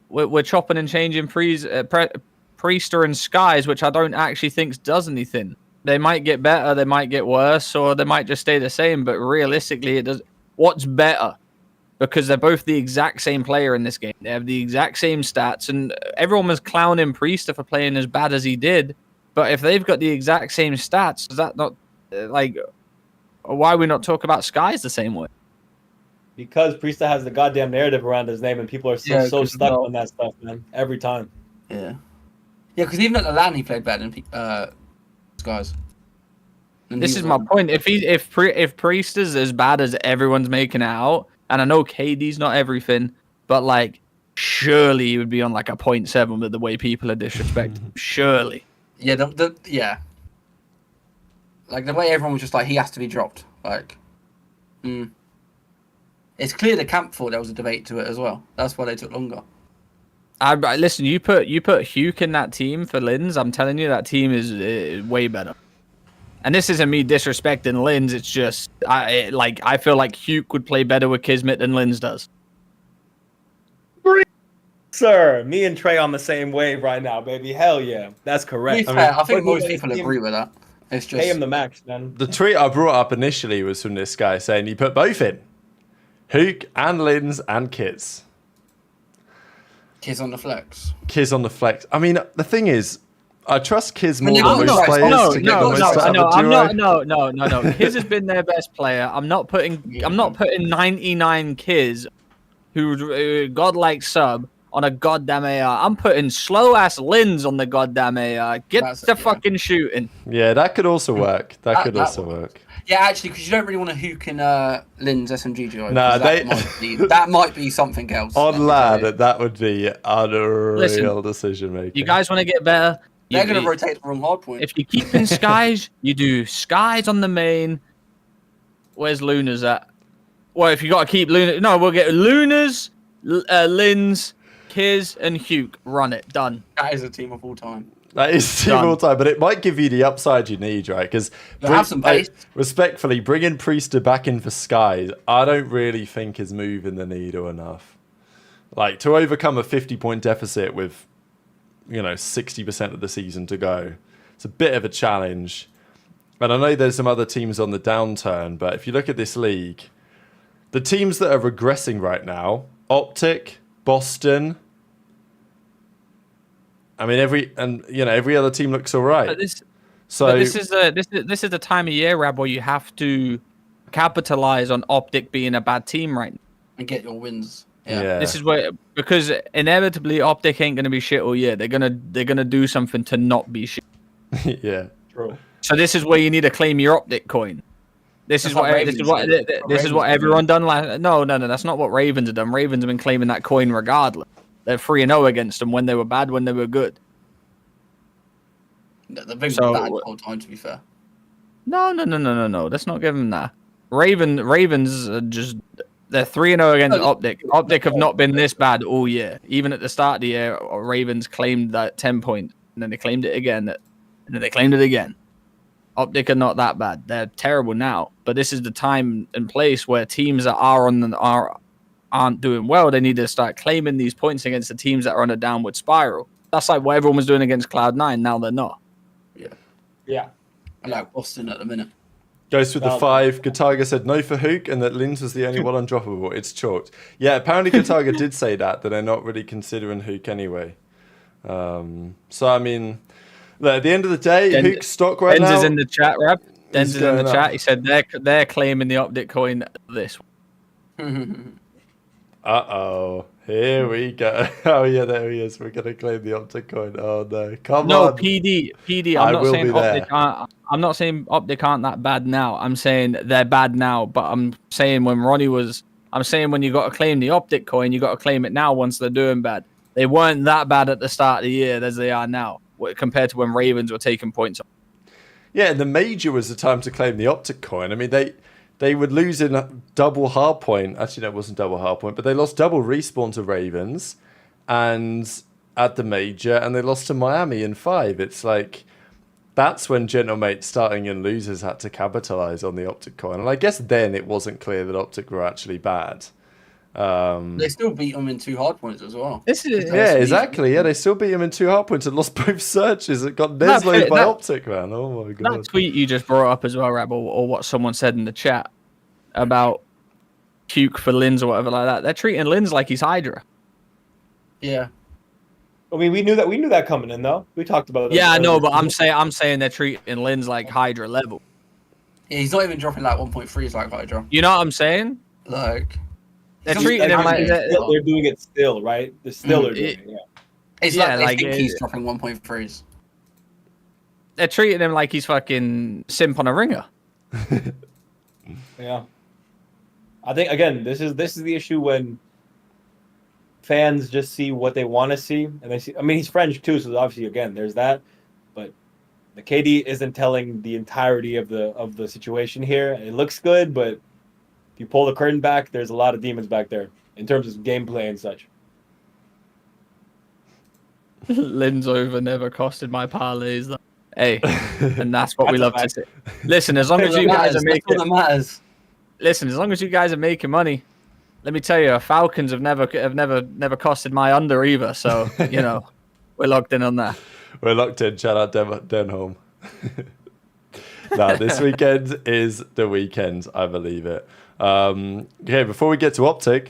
we're chopping and changing Priester and Skies, which I don't actually think does anything. They might get better, they might get worse, or they might just stay the same. But realistically, it does. What's better? Because they're both the exact same player in this game. They have the exact same stats, and everyone was clowning Priester for playing as bad as he did. But if they've got the exact same stats, is that not why we not talk about Skies the same way? Because Priesta has the goddamn narrative around his name, and people are so stuck on that stuff, man. Every time. Yeah, because even at the LAN, he played better than Skies. This is my point. If Priest is as bad as everyone's making it out, and I know KD's not everything, but surely he would be on a 0.7 with the way people are disrespecting him. Surely. Yeah, the way everyone was just he has to be dropped. It's clear the camp thought there was a debate to it as well. That's why they took longer. Listen, you put Huke in that team for Linz. I'm telling you, that team is way better. And this isn't me disrespecting Linz. It's just I feel like Huke would play better with Kismet than Linz does. Sir, me and Trey on the same wave right now, baby. Hell yeah, that's correct. I think most people agree with that. It's just pay him the max, man. The tweet I brought up initially was from this guy saying he put both in, Hook and Linz and Kiz. Kiz on the flex. Kiz on the flex. I mean, the thing is, I trust Kiz more than No. most players to get the most out of the duo. No. Kiz has been their best player. I'm not putting 99 Kiz, who godlike sub, on a goddamn AR. I'm putting slow ass Lins on the goddamn AR. Get fucking shooting. Yeah, that could also work. That could also work. Yeah, actually, because you don't really want to hook in Lynn's SMG duo. Nah, that might be something else. On land, that would be unreal decision making. You guys want to get better? They're going to rotate the wrong hard point. If you keep in skies, you do skies on the main. Where's Luna's at? Well, if you got to keep Luna, no, we'll get Luna's, Lynn's, Kiz, and Hugh. Run it, done. That is a team of all time. That is team all time, but it might give you the upside you need, right? Because have some pace. Respectfully, bringing Priester back in for skies, I don't really think is moving the needle enough. Like to overcome a 50-point deficit with, 60% of the season to go, it's a bit of a challenge. And I know there's some other teams on the downturn, but if you look at this league, the teams that are regressing right now, OpTic, Boston. I mean, every other team looks all right. But this is the time of year, Rab, where you have to capitalize on OpTic being a bad team right now and get your wins. Yeah. This is where, because inevitably OpTic ain't gonna be shit all year. They're gonna do something to not be shit. Yeah, true. So this is where you need to claim your OpTic coin. This is what everyone done last. No, that's not what Ravens have done. Ravens have been claiming that coin regardless. They're 3-0 against them when they were bad, when they were good. They've been bad the whole time, to be fair. No. Let's not give them that. Ravens are just, they're 3-0 against OpTic. OpTic have not been this bad all year. Even at the start of the year, Ravens claimed that 10 points, and then they claimed it again, and then they claimed it again. OpTic are not that bad. They're terrible now, but this is the time and place where teams that aren't doing well, they need to start claiming these points against the teams that are on a downward spiral. That's like what everyone was doing against Cloud9. Now they're not. Yeah. I like Boston at the minute. Goes with the 5. Gataga said no for Hook, and that Linz was the only one undroppable. It's chalked. Yeah, apparently Gataga did say that they're not really considering Hook anyway. So, I mean, look, at the end of the day, Hook's stock right now... Denz is in the chat, Rab. Denz is in the chat. He said they're claiming the OpTic coin this. Uh-oh. Here we go. Oh, yeah, there he is. We're going to claim the OpTic coin. Oh, no. Come on. No, PD. I'm not saying OpTic aren't that bad now. I'm saying they're bad now. But I'm saying when you got to claim the OpTic coin, you got to claim it now once they're doing bad. They weren't that bad at the start of the year as they are now, compared to when Ravens were taking points off. Yeah, and the major was the time to claim the OpTic coin. I mean, they would lose in double hardpoint. Actually, no, it wasn't double hardpoint, but they lost double respawn to Ravens and at the major, and they lost to Miami in 5. It's like, that's when Gentlemates starting and losers had to capitalize on the OpTic coin. And I guess then it wasn't clear that OpTic were actually bad. They still beat them in 2 hardpoints as well. Exactly. Yeah, they still beat them in 2 hardpoints and lost both searches. It got Neslo'd by OpTic, man. Oh my god. That tweet you just brought up as well, Rab, or what someone said in the chat about puke for Linz or whatever like that. They're treating Linz like he's Hydra. Yeah. I mean, we knew that coming in though. We talked about it. Yeah, I know, but I'm saying they're treating Linz like Hydra level. Yeah, he's not even dropping like 1.3s like Hydra. You know what I'm saying? Like, they're treating him like they're doing it still, right? They're still doing it. Yeah. It's like they think he's dropping 1.3s. They're treating him like he's fucking simp on a ringer. Yeah. I think again, this is the issue when fans just see what they want to see, and they see. I mean, he's French too, so obviously, again, there's that. But the KD isn't telling the entirety of the situation here. It looks good, but if you pull the curtain back, there's a lot of demons back there in terms of gameplay and such. Linz over never costed my parlays. Though. Hey, and that's what we love to see. Listen, as long as you guys are making, listen, as long as you guys are making money, let me tell you, Falcons have never costed my under either. So we're locked in on that. We're locked in. Shout out Denholm. Now this weekend is the weekend. I believe it. Okay, before we get to OpTic,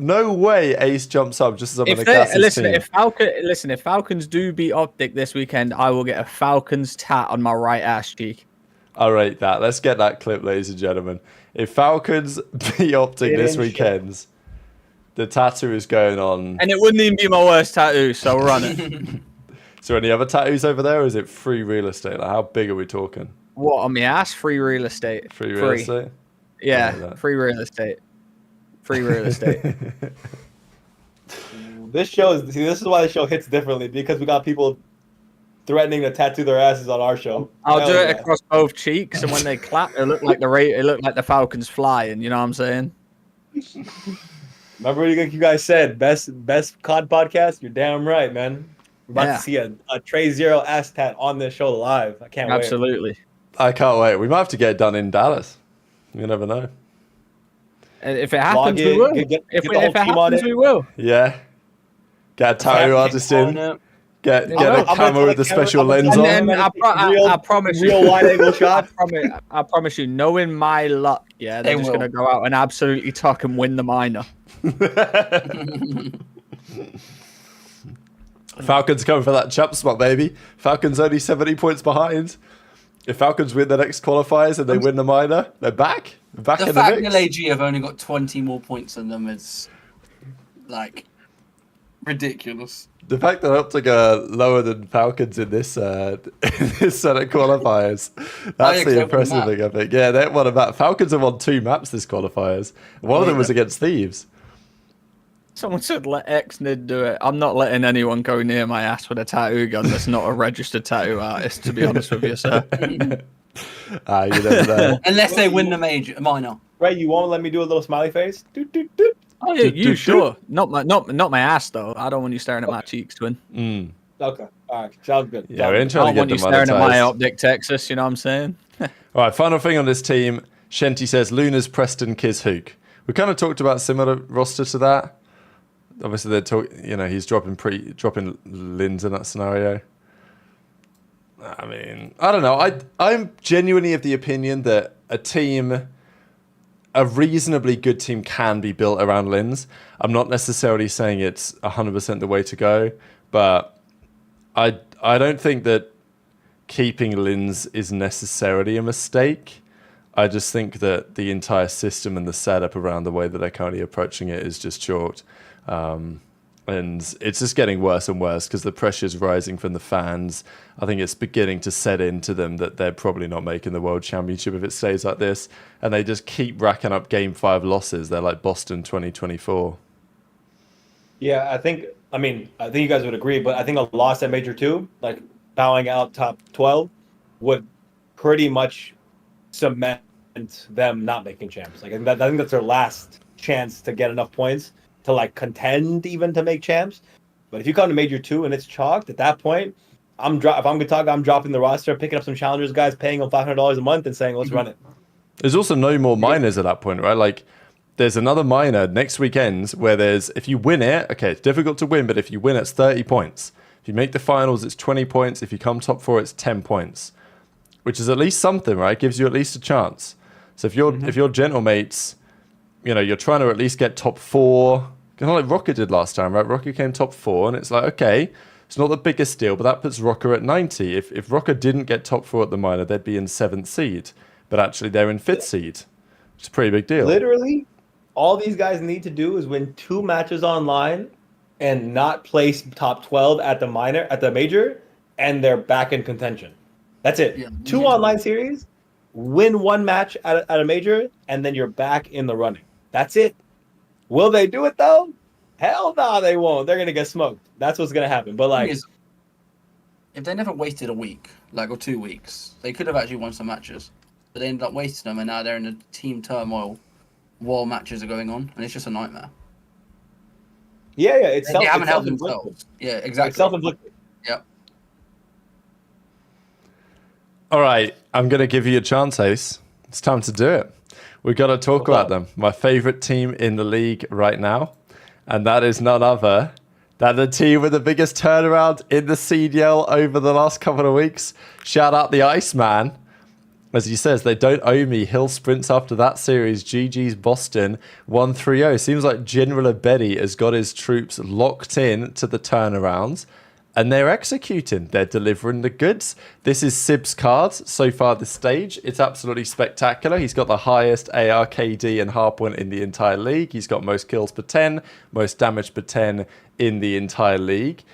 no way Ace jumps up just as I'm going to cast his team. If Falcons do beat OpTic this weekend, I will get a Falcons tat on my right ass cheek. All right, let's get that clip, ladies and gentlemen. If Falcons beat OpTic this weekend, The tattoo is going on. And it wouldn't even be my worst tattoo, so run it. Is there any other tattoos over there, or is it free real estate? Like, how big are we talking? What, on my ass? Free real estate. Free real estate? Yeah, free real estate. Free real estate. This is why the show hits differently, because we got people threatening to tattoo their asses on our show. I'll do it across both cheeks, and when they clap, it look like the Falcons flying. You know what I'm saying? Remember what you guys said? Best COD podcast? You're damn right, man. We're about to see a Trey Zero ass tat on this show live. I can't wait. Absolutely. I can't wait. We might have to get it done in Dallas. You never know. If it happens, we will. If it happens, we will. Yeah. Get a tattoo artist in. Get a camera with the special lens on. And I promise you, real wide angle shot. I promise you, knowing my luck, they're just going to go out and absolutely tuck and win the minor. Falcons coming for that chump spot, baby. Falcons only 70 points behind. If Falcons win the next qualifiers and they win the minor, they're back. Back in the mix. The fact that LAG have only got 20 more points than them is, like, ridiculous. The fact that OpTic are lower than Falcons in this set of qualifiers, that's the impressive thing, I think. Yeah, they won a map. Falcons have won 2 maps this qualifiers. One of them was against Thieves. Someone said let Xnid do it. I'm not letting anyone go near my ass with a tattoo gun that's not a registered tattoo artist, to be honest with you, sir. You never know. Unless they win the minor. Right, you won't let me do a little smiley face? Doot, doot, doot. Oh yeah, you sure? Not my ass though. I don't want you staring at my cheeks, twin. Okay, all right, sounds good. Yeah, we're I don't want you staring at my OpTic Texas. You know what I'm saying? All right, final thing on this team. Shenty says Luna's Preston Kiz Hook. We kind of talked about similar roster to that. Obviously, they're talking. You know, he's dropping Lins in that scenario. I mean, I don't know. I'm genuinely of the opinion that a reasonably good team can be built around Lins. I'm not necessarily saying it's 100% the way to go, but I don't think that keeping Lins is necessarily a mistake. I just think that the entire system and the setup around the way that they're currently approaching it is just chalked. And it's just getting worse and worse because the pressure's rising from the fans. I think it's beginning to set into them that they're probably not making the World Championship if it stays like this. And they just keep racking up Game 5 losses. They're like Boston 2024. Yeah, I think you guys would agree, but I think a loss at Major 2, like bowing out top 12, would pretty much cement them not making champs. Like, I think that's their last chance to get enough points to like contend even to make champs. But if you come to Major 2 and it's chalked, at that point, if I'm Gataga, I'm dropping the roster, picking up some challengers guys, paying them $500 a month and saying, let's run it. There's also no more minors at that point, right? Like, there's another minor next weekend where if you win it, okay, it's difficult to win, but if you win, it's 30 points. If you make the finals, it's 20 points. If you come top 4, it's 10 points, which is at least something, right? It gives you at least a chance. So if you're Gentlemates, you know, you're trying to at least get top 4, kind of like Rocket did last time, right? Rocket came top 4, and it's like, okay, it's not the biggest deal, but that puts Rocker at 90. If Rocker didn't get top 4 at the minor, they'd be in 7th seed, but actually they're in 5th seed. It's a pretty big deal. Literally, all these guys need to do is win 2 matches online and not place top 12 at the major, and they're back in contention. That's it. Yeah. 2 online series, win 1 match at a major, and then you're back in the running. That's it. Will they do it though? Hell no, they won't. They're gonna get smoked. That's what's gonna happen. But like, if they never wasted a week, like, or 2 weeks, they could have actually won some matches. But they ended up wasting them, and now they're in a team turmoil while matches are going on, and it's just a nightmare. Yeah, it's they haven't helped themselves. Yeah, exactly. It's self-inflicted. Yep. All right, I'm gonna give you a chance, Ace. It's time to do it. We got to talk about them. My favorite team in the league right now, and that is none other than the team with the biggest turnaround in the CDL over the last couple of weeks. Shout out the Iceman. As he says, they don't owe me. Hill sprints after that series. GG's Boston 1-3-0. Seems like General Abedi has got his troops locked in to the turnarounds. and they're executing. They're delivering the goods. This is Sib's card so far this stage. It's absolutely spectacular. He's got the highest ARKD and hardpoint in the entire league. He's got most kills per 10, most damage per 10 in the entire league.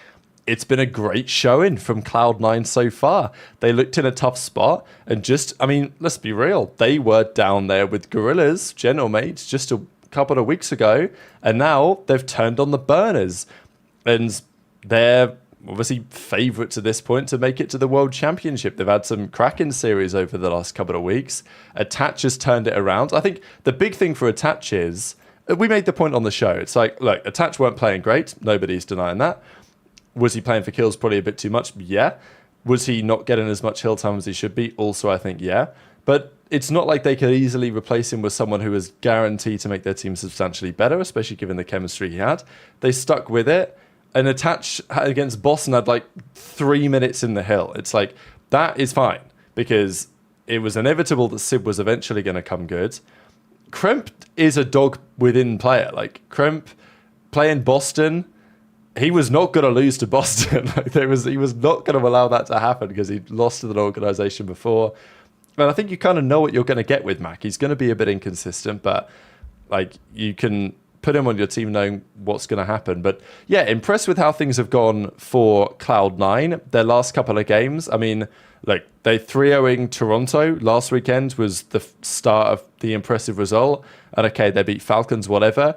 It's been a great showing from Cloud9 so far. They looked in a tough spot and let's be real. They were down there with Gorillas, Gentlemates, just a couple of weeks ago, and now they've turned on the burners. And they're obviously favourites at this point to make it to the World Championship. They've had some cracking series over the last couple of weeks. Attach has turned it around. I think the big thing for Attach is, we made the point on the show, it's like, look, Attach weren't playing great. Nobody's denying that. Was he playing for kills probably a bit too much? Yeah. Was he not getting as much hill time as he should be? Also, I think, yeah. But it's not like they could easily replace him with someone who was guaranteed to make their team substantially better, especially given the chemistry he had. They stuck with it. And Attach against Boston had like 3 minutes in the hill. It's like, that is fine, because it was inevitable that Sib was eventually going to come good. Kremp is a dog within player. Like, Kremp playing Boston, he was not going to lose to Boston. He was not going to allow that to happen because he lost to an organization before. And I think you kind of know what you're going to get with Mac. He's going to be a bit inconsistent, but like, you can put him on your team knowing what's going to happen. But yeah, impressed with how things have gone for Cloud9. Their last couple of games, I mean, like, they 3-0ing Toronto last weekend was the start of the impressive result. And okay, they beat Falcons, whatever.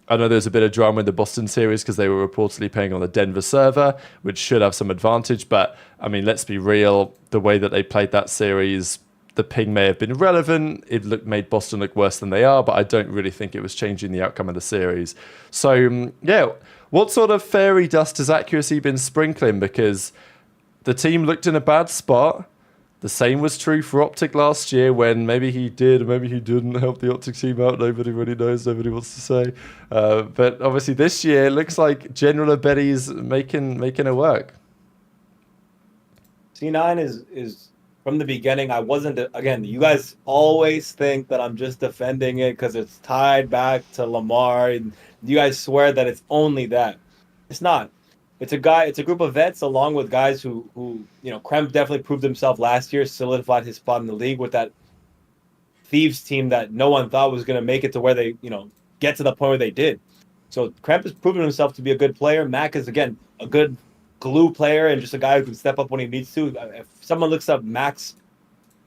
I know there's a bit of drama in the Boston series because they were reportedly playing on the Denver server, which should have some advantage. But I mean, let's be real, the way that they played that series, the ping may have been relevant. It made Boston look worse than they are, but I don't really think it was changing the outcome of the series. So, yeah, what sort of fairy dust has accuracy been sprinkling? Because the team looked in a bad spot. The same was true for OpTic last year when maybe he did, maybe he didn't help the OpTic team out. Nobody really knows. Nobody wants to say. But obviously this year, it looks like General Betty's making it work. C9 is from the beginning. I wasn't, again, you guys always think that I'm just defending it because it's tied back to Lamar. And you guys swear that it's only that. It's not. It's a group of vets along with guys who Kremp definitely proved himself last year, solidified his spot in the league with that Thieves team that no one thought was going to make it to where they, get to the point where they did. So Kremp has proven himself to be a good player. Mac is, again, a good glue player and just a guy who can step up when he needs to. If someone looks up Mac's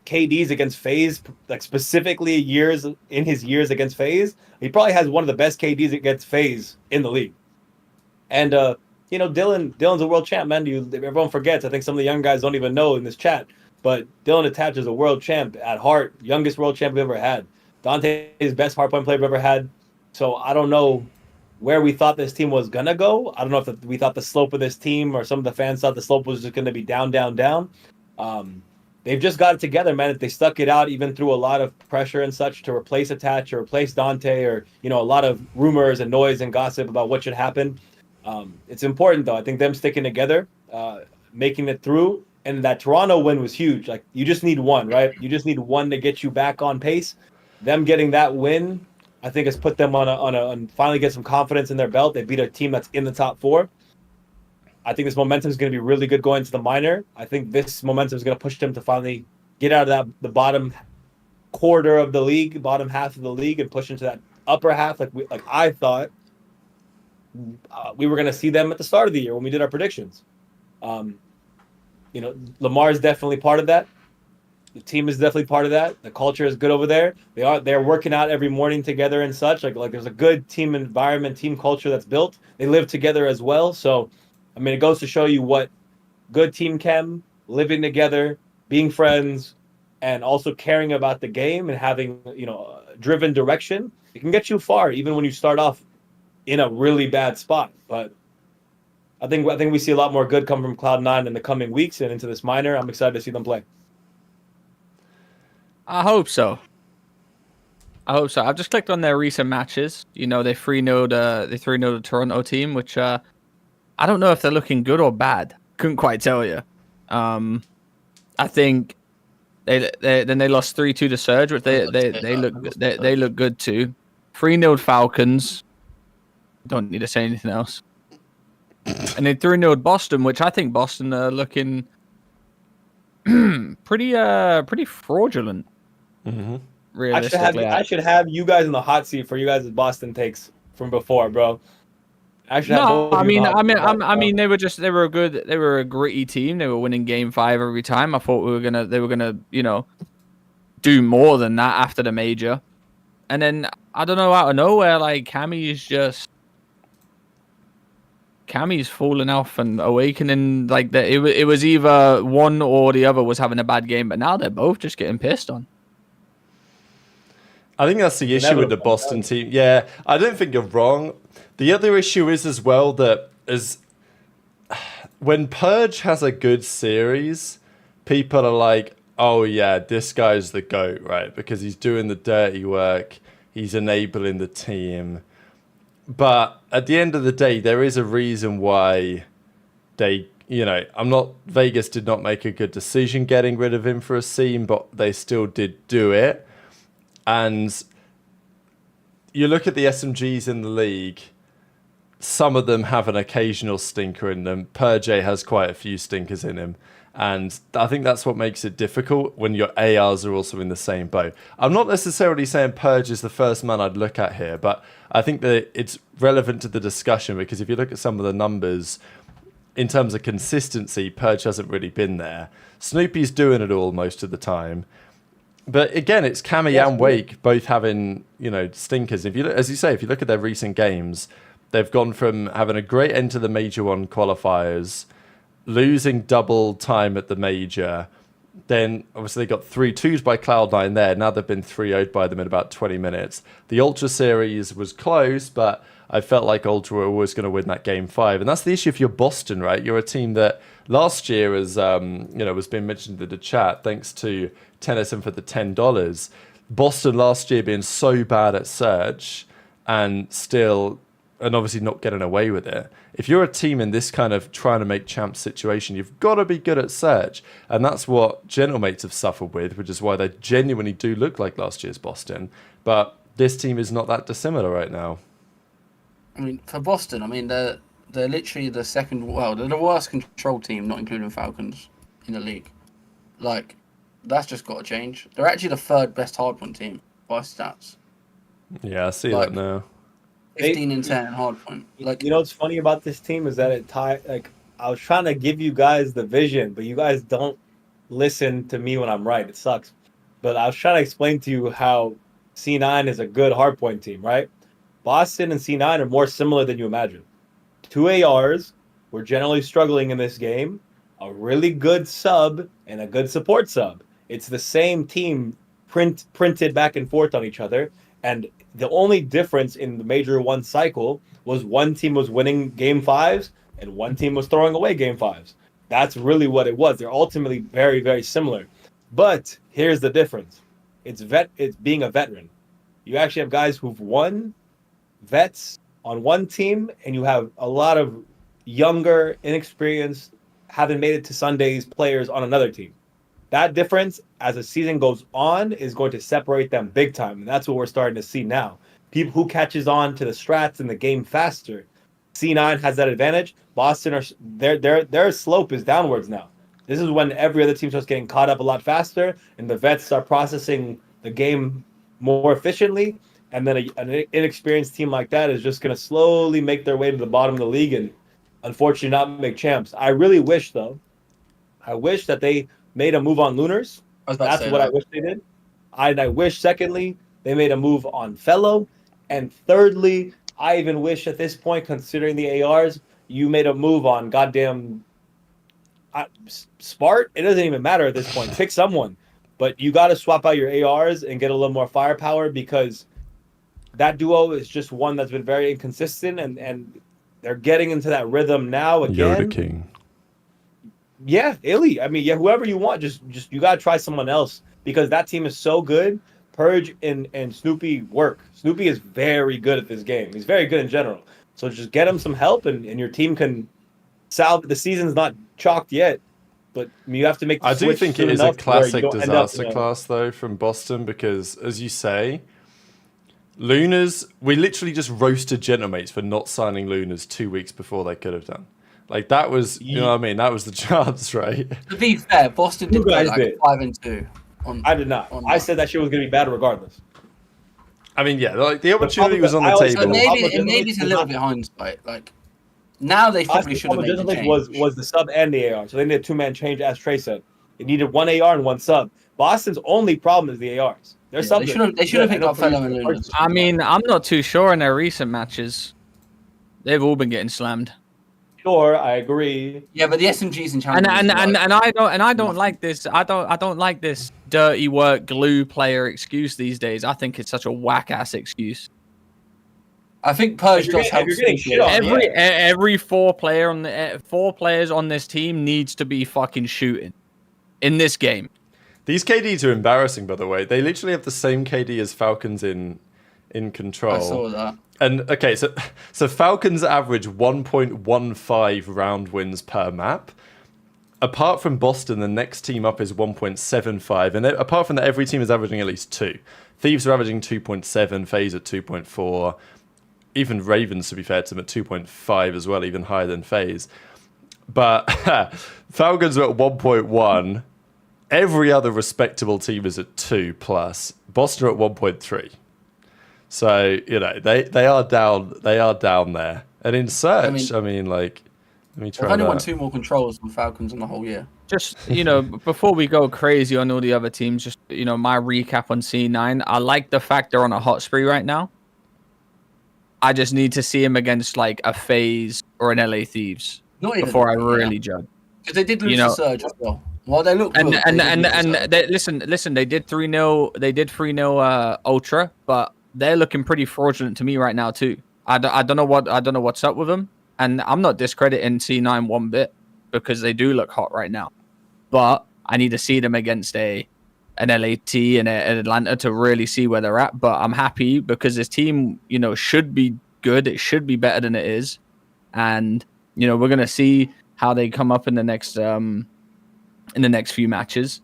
KDs against FaZe, like specifically in his years against FaZe, he probably has one of the best KDs against FaZe in the league. And Dylan's a world champ, man. Everyone forgets. I think some of the young guys don't even know in this chat, but Dylan Attach is a world champ at heart, youngest world champ we've ever had. Dante is best hardpoint player we've ever had. So I don't know where we thought this team was gonna go. I don't know if we thought the slope of this team or some of the fans thought the slope was just gonna be down, down, down. They've just got it together, man. They stuck it out even through a lot of pressure and such to replace Attach or replace Dante or a lot of rumors and noise and gossip about what should happen. It's important, though. I think them sticking together, making it through, and that Toronto win was huge. Like, you just need one, right? You just need one to get you back on pace. Them getting that win, I think, has put them on finally get some confidence in their belt. They beat a team that's in the top 4. I think this momentum is going to be really good going to the minor. I think this momentum is going to push them to finally get out of the bottom quarter of the league, bottom half of the league, and push into that upper half. Like I thought. We were going to see them at the start of the year when we did our predictions. Lamar is definitely part of that. The team is definitely part of that. The culture is good over there. They're working out every morning together and such. Like there's a good team environment, team culture that's built. They live together as well. So, I mean, it goes to show you what good team chem, living together, being friends, and also caring about the game and having driven direction. It can get you far, even when you start off in a really bad spot. But I think we see a lot more good come from Cloud9 in the coming weeks and into this minor. I'm excited to see them play. I hope so. I've just clicked on their recent matches. They 3-0'd the Toronto team, which I don't know if they're looking good or bad. Couldn't quite tell you. I think they lost 3-2 to Surge, but they look good too. 3-0'd Falcons. Don't need to say anything else. and they 3-0'd Boston, which I think Boston are looking pretty fraudulent. Realistically, I should have you guys in the hot seat for you guys' Boston takes from before, bro. I should have no, both of you in the hot seat. I mean, they were a gritty team. They were winning Game 5 every time. I thought they were gonna, do more than that after the major, and then I don't know, out of nowhere, like Cammy's falling off and awakening. Like that, it was either one or the other was having a bad game, but now they're both just getting pissed on. I think that's the issue with the Boston team. Yeah, I don't think you're wrong. The other issue is as well that when Purge has a good series, people are like, oh yeah, this guy's the GOAT, right? Because he's doing the dirty work. He's enabling the team. But at the end of the day, there is a reason why Vegas did not make a good decision getting rid of him for a scene, but they still did do it. And you look at the SMGs in the league, some of them have an occasional stinker in them. Purge has quite a few stinkers in him. And I think that's what makes it difficult when your ARs are also in the same boat. I'm not necessarily saying Purge is the first man I'd look at here, but I think that it's relevant to the discussion because if you look at some of the numbers, in terms of consistency, Purge hasn't really been there. Snoopy's doing it all most of the time. But again, it's Cammy and Wake both having, stinkers. If you look, as you say, if you look at their recent games, they've gone from having a great end to the Major 1 qualifiers, losing double time at the Major. Then, obviously, they got 3-2s by Cloud9 there. Now they've been 3-0'd by them in about 20 minutes. The Ultra Series was close, but I felt like Ultra were always going to win that Game 5. And that's the issue if you're Boston, right? You're a team that last year, as was being mentioned in the chat, thanks to Tennyson for the $10. Boston last year being so bad at search and obviously not getting away with it. If you're a team in this kind of trying to make champs situation, you've got to be good at search. And that's what Gentlemates have suffered with, which is why they genuinely do look like last year's Boston. But this team is not that dissimilar right now. I mean, for Boston, they're literally they're the worst control team, not including Falcons, in the league. Like, that's just got to change. They're actually the third best hardpoint team by stats. Yeah, I see that now. 15 and 10 in hardpoint. Like, what's funny about this team is that I was trying to give you guys the vision, but you guys don't listen to me when I'm right. It sucks. But I was trying to explain to you how C9 is a good hardpoint team, right? Boston and C9 are more similar than you imagine. 2 ARs, we're generally struggling in this game. A really good sub and a good support sub. It's the same team printed back and forth on each other. And the only difference in the Major 1 cycle was one team was winning Game 5s and one team was throwing away Game 5s. That's really what it was. They're ultimately very, very similar. But here's the difference. It's being a veteran. You actually have guys who've won vets on one team, and you have a lot of younger, inexperienced, haven't made it to Sundays players on another team. That difference, as the season goes on, is going to separate them big time, and that's what we're starting to see now. People who catches on to the strats in the game faster. C9 has that advantage. Boston their slope is downwards now. This is when every other team starts getting caught up a lot faster, and the vets start processing the game more efficiently. And then an inexperienced team like that is just going to slowly make their way to the bottom of the league and unfortunately not make champs. I really wish, though, that they made a move on Lunars. That's what I wish they did. I wish, secondly, they made a move on Fellow. And thirdly, I even wish at this point, considering the ARs, you made a move on goddamn Spart. It doesn't even matter at this point. Pick someone. But you got to swap out your ARs and get a little more firepower because that duo is just one that's been very inconsistent, and they're getting into that rhythm now again. Yoda King. Yeah, Illey. Whoever you want, just you gotta try someone else because that team is so good. Purge and Snoopy work. Snoopy is very good at this game. He's very good in general. So just get him some help, and your team can salve. The season's not chalked yet, but you have to make the I do switch think soon it is a enough to where you classic don't end disaster up, class, though, from Boston because, as you say, Lunars, we literally just roasted Gentlemates for not signing Lunars 2 weeks before they could have done. Like that was, you know what I mean? That was the chance, right? To be fair, Boston did You go guys like did. 5-2. I did not. I said that shit was going to be bad regardless. I mean, yeah, like the opportunity was on the I table. So maybe Legitimately it's a little bit hindsight. Like now they probably should have made the change. was the sub and the AR. So they needed a 2-man change, as Trey said. They needed one AR and one sub. Boston's only problem is the ARs. Their subs they should have picked up Fellow and Lunas. I mean, I'm not too sure in their recent matches. They've all been getting slammed. Sure, I agree. Yeah, but the SMGs in And Champions. I don't like this. I don't like this dirty work glue player excuse these days. I think it's such a whack ass excuse. I think Purge does help. Every four players on this team needs to be fucking shooting in this game. These KDs are embarrassing, by the way. They literally have the same KD as Falcons in control. I saw that. And okay, so Falcons average 1.15 round wins per map. Apart from Boston, the next team up is 1.75, and apart from that, every team is averaging at least 2. Thieves are averaging 2.7, FaZe at 2.4. Even Ravens, to be fair to them, at 2.5 as well, even higher than FaZe. But Falcons are at 1.1. Every other respectable team is at 2+. Boston are at 1.3. So, you know, they are down there. And in search, I mean like, let me try. I've only won 2 more controls than Falcons in the whole year. Just, you know, before we go crazy on all the other teams, just, you know, my recap on C9. I like the fact they're on a hot spree right now. I just need to see him against like a FaZe or an LA Thieves before I really judge. Because they did lose to Surge as well. Well, they look and good. they, listen, they did 3-0. They did 3-0 Ultra, but they're looking pretty fraudulent to me right now too. I don't know what's up with them, and I'm not discrediting C9 one bit because they do look hot right now. But I need to see them against an LAT and an Atlanta to really see where they're at. But I'm happy because this team, you know, should be good. It should be better than it is, and you know we're gonna see how they come up in the next few matches.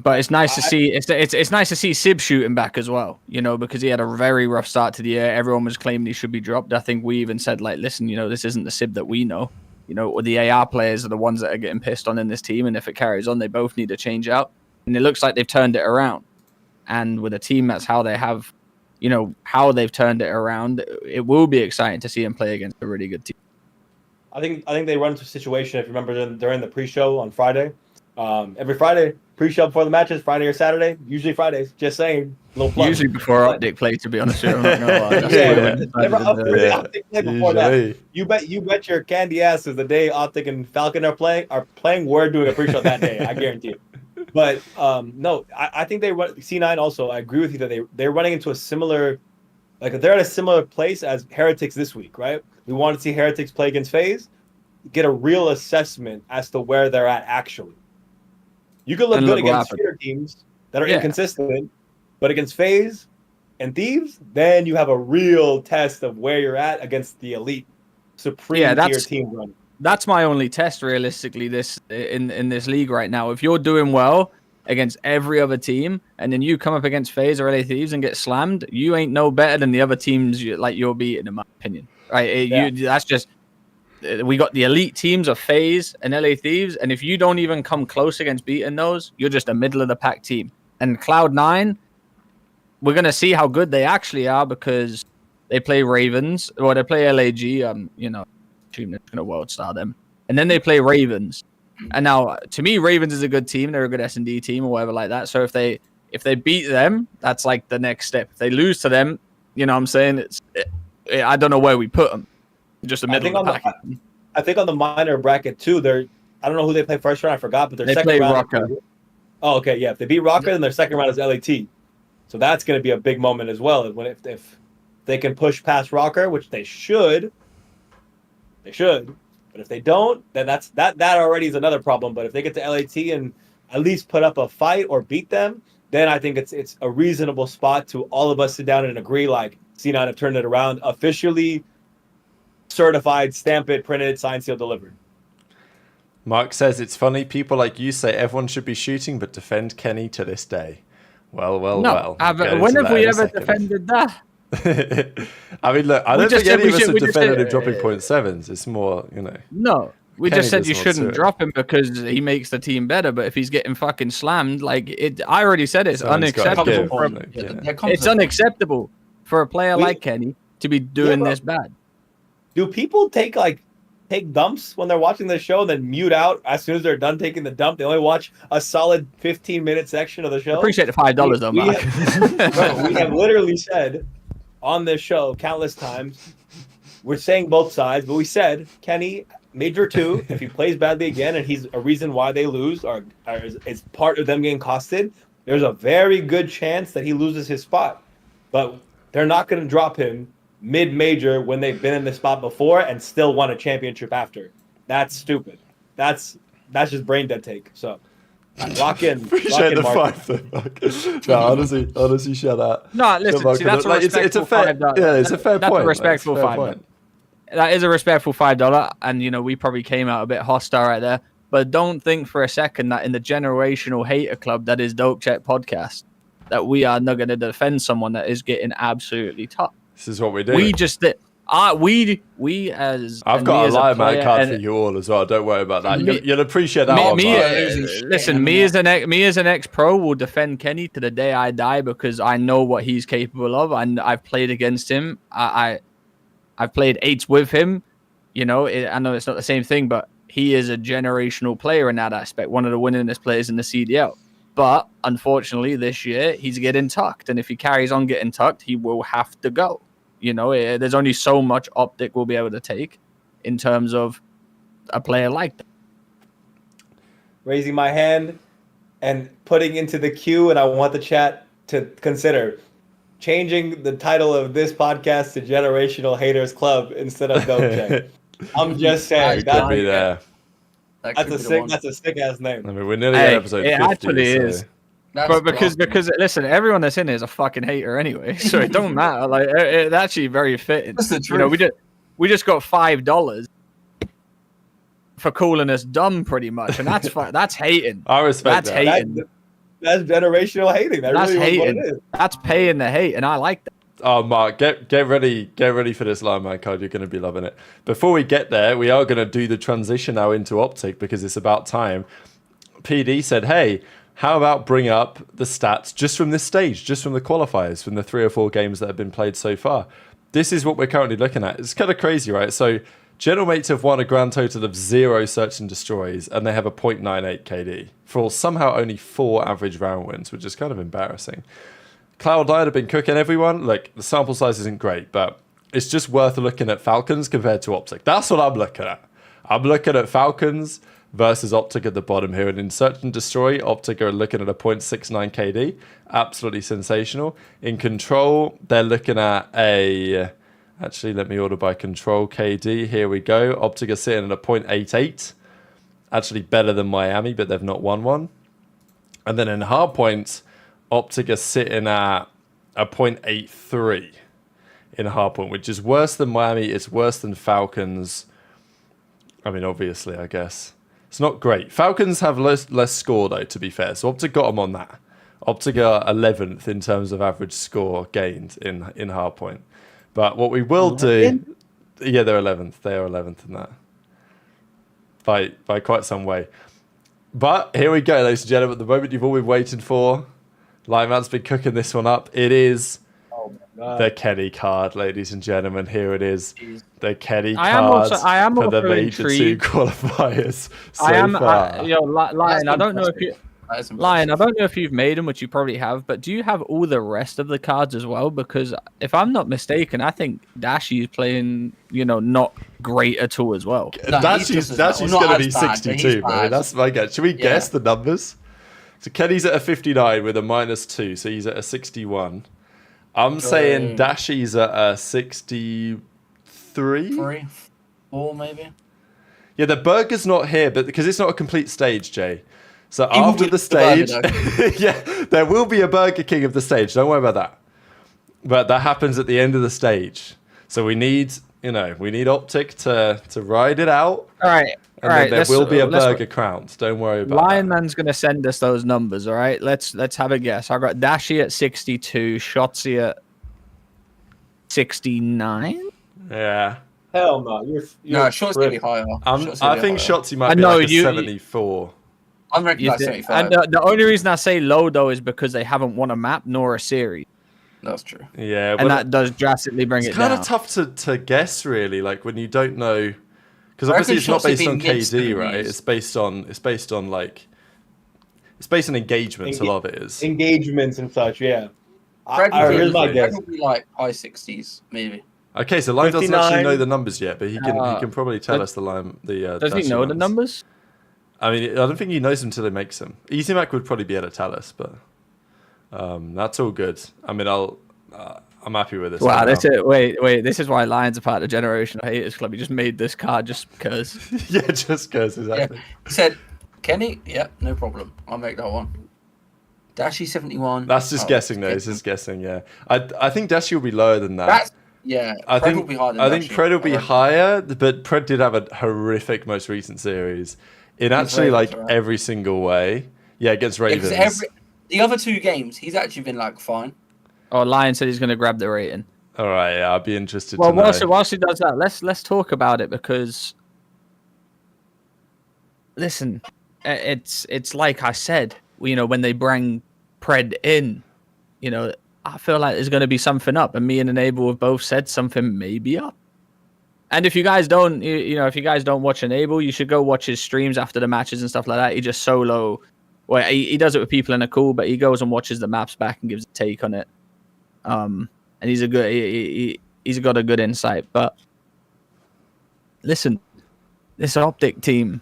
But it's nice to see it's nice to see Sib shooting back as well, you know, because he had a very rough start to the year. Everyone was claiming he should be dropped. I think we even said, like, listen, you know, this isn't the Sib that we know. You know, the AR players are the ones that are getting pissed on in this team, and if it carries on, they both need to change out. And it looks like they've turned it around. And with a team that's how they have, you know, how they've turned it around, it will be exciting to see them play against a really good team. I think they run into a situation, if you remember during the pre-show on Friday. Every Friday, pre-show before the matches, Friday or Saturday, usually Fridays, just saying. Usually before OpTic play, to be honest with you. I'm not gonna lie. OpTic play before that. You bet your candy ass is the day OpTic and Falcon are playing, we're doing a pre-show that day, I guarantee you. But no, I think they run C9 also. I agree with you that they're running into a similar, like they're at a similar place as Heretics this week, right? We want to see Heretics play against FaZe, get a real assessment as to where they're at actually. You could look good against cheater teams that are inconsistent, but against FaZe and Thieves, then you have a real test of where you're at against the elite supreme tier team running. That's my only test realistically in this league right now. If you're doing well against every other team and then you come up against FaZe or LA Thieves and get slammed, you ain't no better than the other teams you're beating, in my opinion. Right? That's just, we got the elite teams of FaZe and LA Thieves, and if you don't even come close against beating those, you're just a middle of the pack team. And Cloud9, we're gonna see how good they actually are because they play Ravens or they play LAG. You know, team that's gonna world star them, and then they play Ravens. And now, to me, Ravens is a good team. They're a good S&D team or whatever like that. So if they beat them, that's like the next step. If they lose to them, you know what I'm saying? I don't know where we put them. Just a middle of the pack. I think on the minor bracket too, I don't know who they play first round, I forgot, but their second play round. Rocker. Oh, okay, yeah. If they beat Rocker, then their second round is LAT. So that's going to be a big moment as well. If they can push past Rocker, which they should. But if they don't, then that already is another problem. But if they get to LAT and at least put up a fight or beat them, then I think it's a reasonable spot to all of us sit down and agree, like, C9 have turned it around, officially certified, stamp it, printed, signed, sealed, delivered. Mark says, it's funny people like you say everyone should be shooting but defend Kenny to this day. Well. When have we ever defended that? I mean, look, I We don't just think said any we of us should- are we just defending said- him dropping 0.7s. It's more, you know. No, we Kenny just said does you not shouldn't suit. drop him because he makes the team better. But if he's getting fucking slammed, like it, I already said it's Someone's gotta unacceptable. give, For a, like, Yeah, yeah. there comes it's a- unacceptable for a player We- like Kenny to be doing but- this bad. Do people take dumps when they're watching the show and then mute out as soon as they're done taking the dump? They only watch a solid 15-minute section of the show. Appreciate the $5 though, We Mark. Bro, we have literally said on this show countless times, we're saying both sides, but we said Kenny, Major 2, if he plays badly again and he's a reason why they lose or is part of them getting costed, there's a very good chance that he loses his spot. But they're not going to drop him mid-major when they've been in this spot before and still won a championship after. That's stupid. That's just brain dead take. So lock in. Appreciate the Mark. 5 though, Mark. No, honestly, shut up. No, listen, see, that's a Like, respectful it's a fair, $5. yeah, it's a fair That's point. a respectful like, it's a fair $5. point. That is a respectful $5, and you know we probably came out a bit hostile right there. But don't think for a second that in the generational hater club that is Dope Check Podcast, that we are not going to defend someone that is getting absolutely tough. This is what we do. We just did. We as I've and got me a as Lion Man player card and- for you all as well. Don't worry about that. Me- You'll appreciate that one, me, Mark. listen, me as an ex-pro will defend Kenny to the day I die because I know what he's capable of, and I've played against him. I've played 8s with him. You know, I know it's not the same thing, but he is a generational player in that aspect. One of the winningest players in the CDL. But unfortunately, this year he's getting tucked, and if he carries on getting tucked, he will have to go. You know, there's only so much OpTic will be able to take in terms of a player like that. Raising my hand and putting into the queue, and I want the chat to consider changing the title of this podcast to Generational Haters Club instead of Dope Check. I'm just saying Could be there. that's a sick ass name. I mean, we're nearly Hey, at episode it 50. actually so- is. But because listen, everyone that's in here is a fucking hater anyway, so it don't matter. Like it's actually very fitting. That's the You know, truth. we just got $5 for calling us dumb, pretty much, and that's hating. I respect That's that. hating. That's generational hating. That That's really is what it hating. is. That's paying the hate, and I like that. Oh, Mark, get ready for this Lion Man card. You're going to be loving it. Before we get there, we are going to do the transition now into OpTic because it's about time. PD said, hey, how about bring up the stats just from this stage, just from the qualifiers, from the 3 or 4 games that have been played so far? This is what we're currently looking at. It's kind of crazy, right? So Gentlemates have won a grand total of 0 search and destroys, and they have a 0.98 KD for somehow only 4 average round wins, which is kind of embarrassing. Cloud9 have been cooking everyone. Like, the sample size isn't great, but it's just worth looking at Falcons compared to OpTic. That's what I'm looking at. I'm looking at Falcons versus OpTic at the bottom here. And in Search and Destroy, OpTic are looking at a 0.69 KD. Absolutely sensational. In Control, they're looking at a... Actually, let me order by Control KD. Here we go. OpTic are sitting at a 0.88. Actually better than Miami, but they've not won one. And then in Hardpoint, OpTic are sitting at a 0.83 in Hardpoint, which is worse than Miami. It's worse than Falcons. I mean, obviously, I guess. It's not great. Falcons have less score, though, to be fair. So OpTic got them on that. OpTic are 11th in terms of average score gained in Hardpoint. But what we will do... Yeah, they're 11th. They are 11th in that. By quite some way. But here we go, ladies and gentlemen. The moment you've all been waiting for. Lightman's been cooking this one up. It is the Kenny card, ladies and gentlemen. Here it is. The Kenny card for the Major 2 qualifiers so far. Lion, I don't know if you... That is impressive. Lion, I don't know if you've made them, which you probably have, but do you have all the rest of the cards as well? Because if I'm not mistaken, I think Dashy is playing, not great at all as well. No, Dashy's not going to as be bad, but 62, he's bro. bad. That's my guess. Should we guess the numbers? So Kenny's at a 59 with a -2, so he's at a 61. I'm saying Dashy's at a 63. 3, 4 maybe. Yeah, the burger's not here, but because it's not a complete stage, Jay. So He will after be the the burger, stage, yeah, there will be a Burger King of the stage. Don't worry about that. But that happens at the end of the stage. So we need OpTic to ride it out. All right. And then there will be a burger crowned. Don't worry about Lion that. Man's gonna send us those numbers. All right, let's have a guess. I got Dashy at 62, Shotzzy at 69. Yeah. Hell no. No, Shot's gonna be tripping. higher. I think Shotzzy might I be know, like a you- 74. I'm ranking You like think- 75. and the only reason I say low though is because they haven't won a map nor a series, That's true. Yeah, and well, that does drastically bring it's it kind down. of tough to guess, really. Like when you don't know, because I obviously reckon it's not Shots would based be on KD, mid-70s. right? It's based on like it's based on engagements. A lot of it is. Engagements and such, yeah. Fred would Here's my be, guess. Fred would be like high 60s, maybe. Okay, so Lime doesn't actually 59. know the numbers yet, but he can probably tell does- us the Lime the. Does he Dashi know the ones. numbers? I mean, I don't think he knows them until he makes them. Easy Mac would probably be able to tell us, but that's all good. I mean, I'm happy with this. Wow, for this now. is, wait. This is why Lions are part of the Generation of Haters Club. He just made this card just because. Yeah, just because exactly. Yeah. He said, Kenny, yeah, no problem. I'll make that one. Dashy 71. That's just Oh, guessing, though. It's just guessing. Yeah, I think Dashi will be lower than that. That's, yeah, I Pred think will be higher than I think Dashy, Pred will be I reckon. higher, but Pred did have a horrific most recent series in actually Ravens, like right? every single way. Yeah, against Yeah, Ravens. 'cause the other two games, he's actually been like fine. Oh, Lion said he's going to grab the rating. All right, yeah, I'd be interested Well, to know. whilst he does that, let's talk about it because listen, it's like I said, when they bring Pred in, I feel like there's going to be something up, and me and Enable have both said something may be up. And if you guys don't, if you guys don't watch Enable, you should go watch his streams after the matches and stuff like that. He just solo, well, he does it with people in a call, but he goes and watches the maps back and gives a take on it. And he's he's got a good insight. But listen, this OpTic team,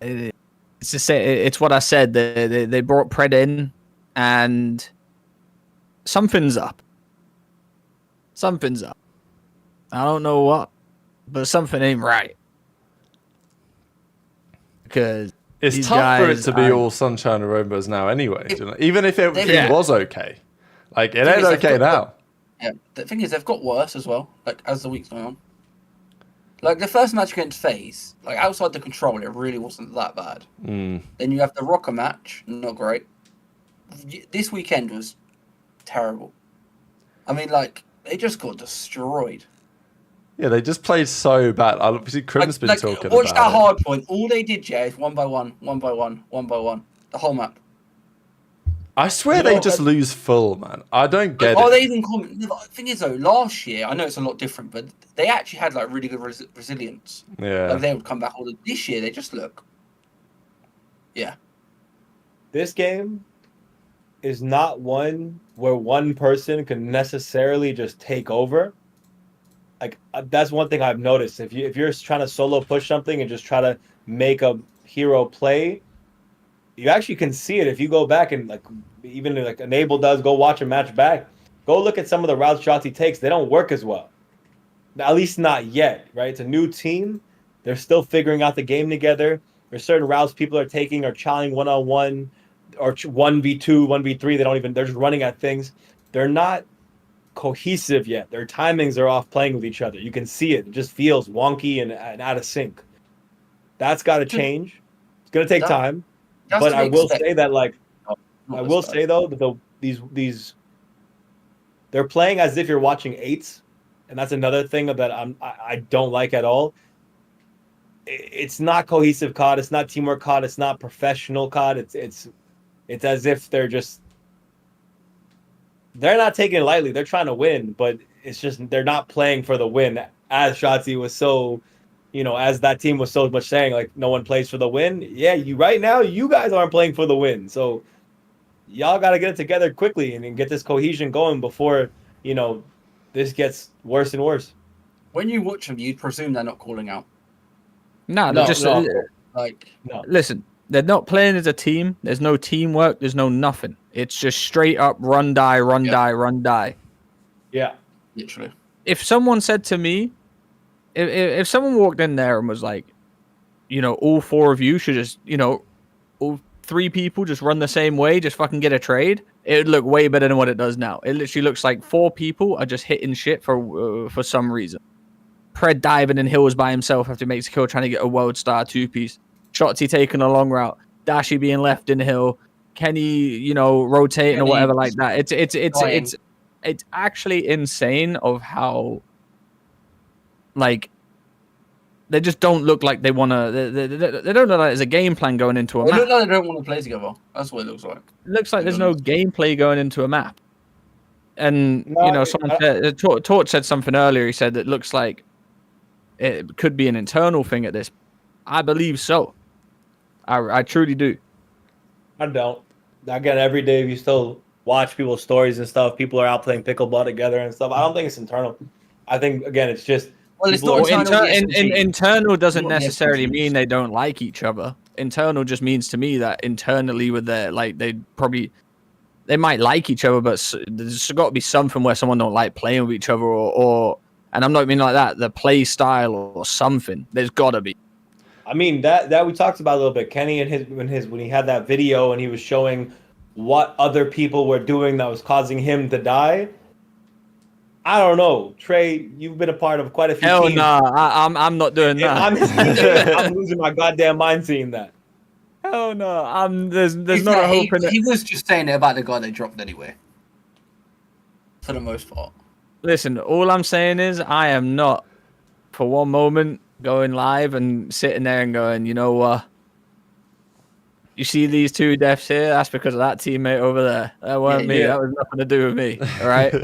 it's what I said. They brought Pred in, and something's up. Something's up. I don't know what, but something ain't right. Because It's these tough for it guys to be are- all sunshine and rainbows now, anyway. do you know? Even if everything Yeah. was okay, like it Thing ain't is, they've okay got- now. Yeah, the thing is, they've got worse as well, like, as the week's going on. Like, the first match against FaZe, like, outside the control, it really wasn't that bad. Mm. Then you have the Rocker match, not great. This weekend was terrible. I mean, like, they just got destroyed. Yeah, they just played so bad. Obviously, Crim's been talking watch about that it. hard point. All they did, yeah, is one by one, one by one, one by one. The whole map. I swear You they know, just lose full, man. I don't get Are it. they even the thing is though, last year I know it's a lot different, but they actually had like really good resilience. Yeah. Like they would come back. All this year they just look. Yeah. This game is not one where one person can necessarily just take over. Like that's one thing I've noticed. If you're trying to solo push something and just try to make a hero play, you actually can see it if you go back and like even like Enable does, go watch a match back. Go look at some of the routes Shotzzy takes. They don't work as well. At least not yet, right? It's a new team. They're still figuring out the game together. There's certain routes people are taking or challenging 1-on-1 or 1v2, 1v3. They're just running at things. They're not cohesive yet. Their timings are off playing with each other. You can see it. It just feels wonky and out of sync. That's got to change. It's going to take time. That's But to I be will expected. say that, like, Not I this will bad. say though that these they're playing as if you're watching eights, and that's another thing that I don't like at all. It's not cohesive COD. It's not teamwork COD. It's not professional COD. It's as if they're not taking it lightly. They're trying to win, but it's just they're not playing for the win. As Shotzzy was so, as that team was so much saying like no one plays for the win. Yeah, right now you guys aren't playing for the win, so y'all got to get it together quickly and get this cohesion going before this gets worse and worse. When you watch them, you'd presume they're not calling out. No, No, just no. Like No, listen. They're not playing as a team. There's no teamwork. There's no nothing. It's just straight up run, die, run, Yeah. die, run, die. yeah, literally. If someone said to me, if someone walked in there and was like, all four of you should just, all three people just run the same way, just fucking get a trade, it would look way better than what it does now. It literally looks like four people are just hitting shit for some reason. Pred diving in hills by himself after he makes a kill trying to get a world star two-piece. Shotzzy taking a long route. Dashi being left in hill. Kenny, rotating or Kenny whatever like that. It's it's actually insane of how, like, they just don't look like they want to. They don't look like there's a game plan going into a They map. look like they don't want to play together. That's what it looks like. It looks like there's no gameplay going into a map. And No, someone said, Torch said something earlier. He said it looks like it could be an internal thing at this. I believe so. I truly do. I don't. Again, every day you still watch people's stories and stuff. People are out playing pickleball together and stuff. I don't think it's internal. I think again, it's just. Well, it's people not are- Internal doesn't Not the necessarily SMGs. mean they don't like each other. Internal just means to me that internally with their they might like each other, but there's got to be something where someone don't like playing with each other, or and I'm not meaning like that, the play style or something. There's got to be. I mean that we talked about a little bit. Kenny and when he had that video and he was showing what other people were doing that was causing him to die. I don't know, Trey. You've been a part of quite a few Hell teams. nah, I'm not doing If that. I'm losing my goddamn mind seeing that. Hell no, there's He's not a not- hope in it. he was just saying it about the guy they dropped anyway. For the most part. Listen, all I'm saying is I am not for one moment going live and sitting there and going, you know what? You see these two deaths here? That's because of that teammate over there. That wasn't me. Yeah. That was nothing to do with me. All right.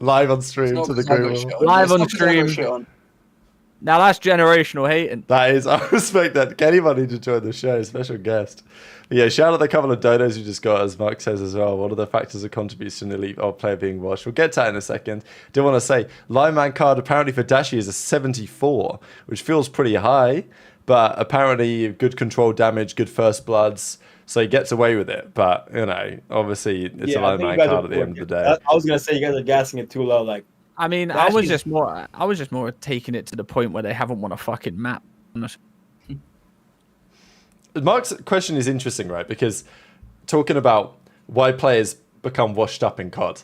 Live on stream It's to not the 'cause I got group. shit on. Live It's on not 'cause I got stream. shit on. Now that's generational hating. That is, I respect that. Kenny might need to join the show, special guest. But yeah, shout out the couple of donos you just got, as Mark says as well. What are the factors that contribute to an elite player being watched? We'll get to that in a second. Do want to say, lineman card apparently for Dashi is a 74, which feels pretty high, but apparently good control damage, good first bloods, so he gets away with it. But, obviously it's a I think you lineman guys card are- at the end of the day. I was gonna say you guys are gassing it too low. Like I mean, I was just more taking it to the point where they haven't won a fucking map. Mark's question is interesting, right? Because talking about why players become washed up in COD.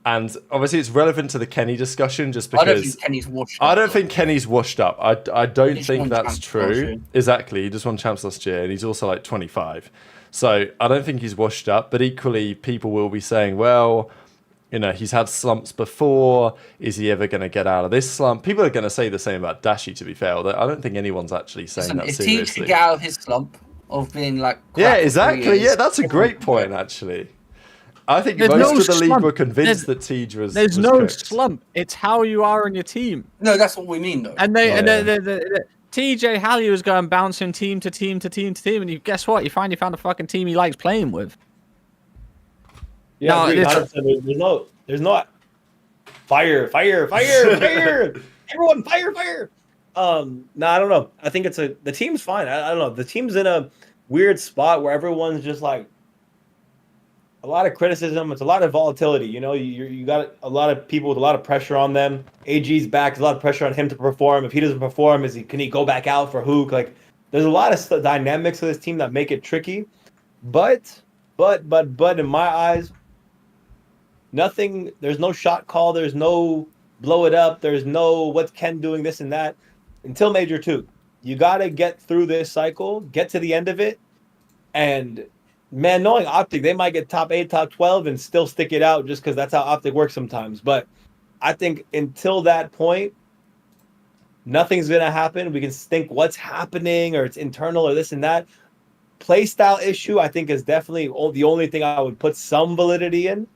And obviously it's relevant to the Kenny discussion just I don't because think Kenny's washed I up, don't though. think Kenny's washed up. I don't He's think won that's champs last true. year. Exactly. He just won champs last year and he's also like 25. So I don't think he's washed up, but equally people will be saying, well, he's had slumps before. Is he ever going to get out of this slump? People are going to say the same about Dashi, to be fair. Although I don't think anyone's actually saying Listen, that if Teach could seriously. get out of his slump of being like... Yeah, crap for exactly. 3 years, Yeah, that's a great point, actually. I think There's most no of the league slump. were convinced There's- that Tej was There's was no cooked. slump. It's how you are on your team. No, that's what we mean, though. And they, Oh, and yeah. the TJ Halley was going bouncing team to team to team to team, and guess what? You found a fucking team he likes playing with. yeah, No, agreed, it's- 100%. There's no fire. Everyone fire. No, I don't know. I think the team's fine. I don't know. The team's in a weird spot where everyone's just like a lot of criticism. It's a lot of volatility. You got a lot of people with a lot of pressure on them. AG's back. There's a lot of pressure on him to perform. If he doesn't perform, can he go back out for Hook? Like, there's a lot of dynamics of this team that make it tricky. But in my eyes, nothing. There's no shot call. There's no blow it up. There's no what's Ken doing this and that until Major 2. You got to get through this cycle, get to the end of it, and man, knowing OpTic, they might get top 8, top 12 and still stick it out just because that's how OpTic works sometimes. But I think until that point, nothing's going to happen. We can think what's happening or it's internal or this and that. Playstyle issue, I think, is definitely the only thing I would put some validity in.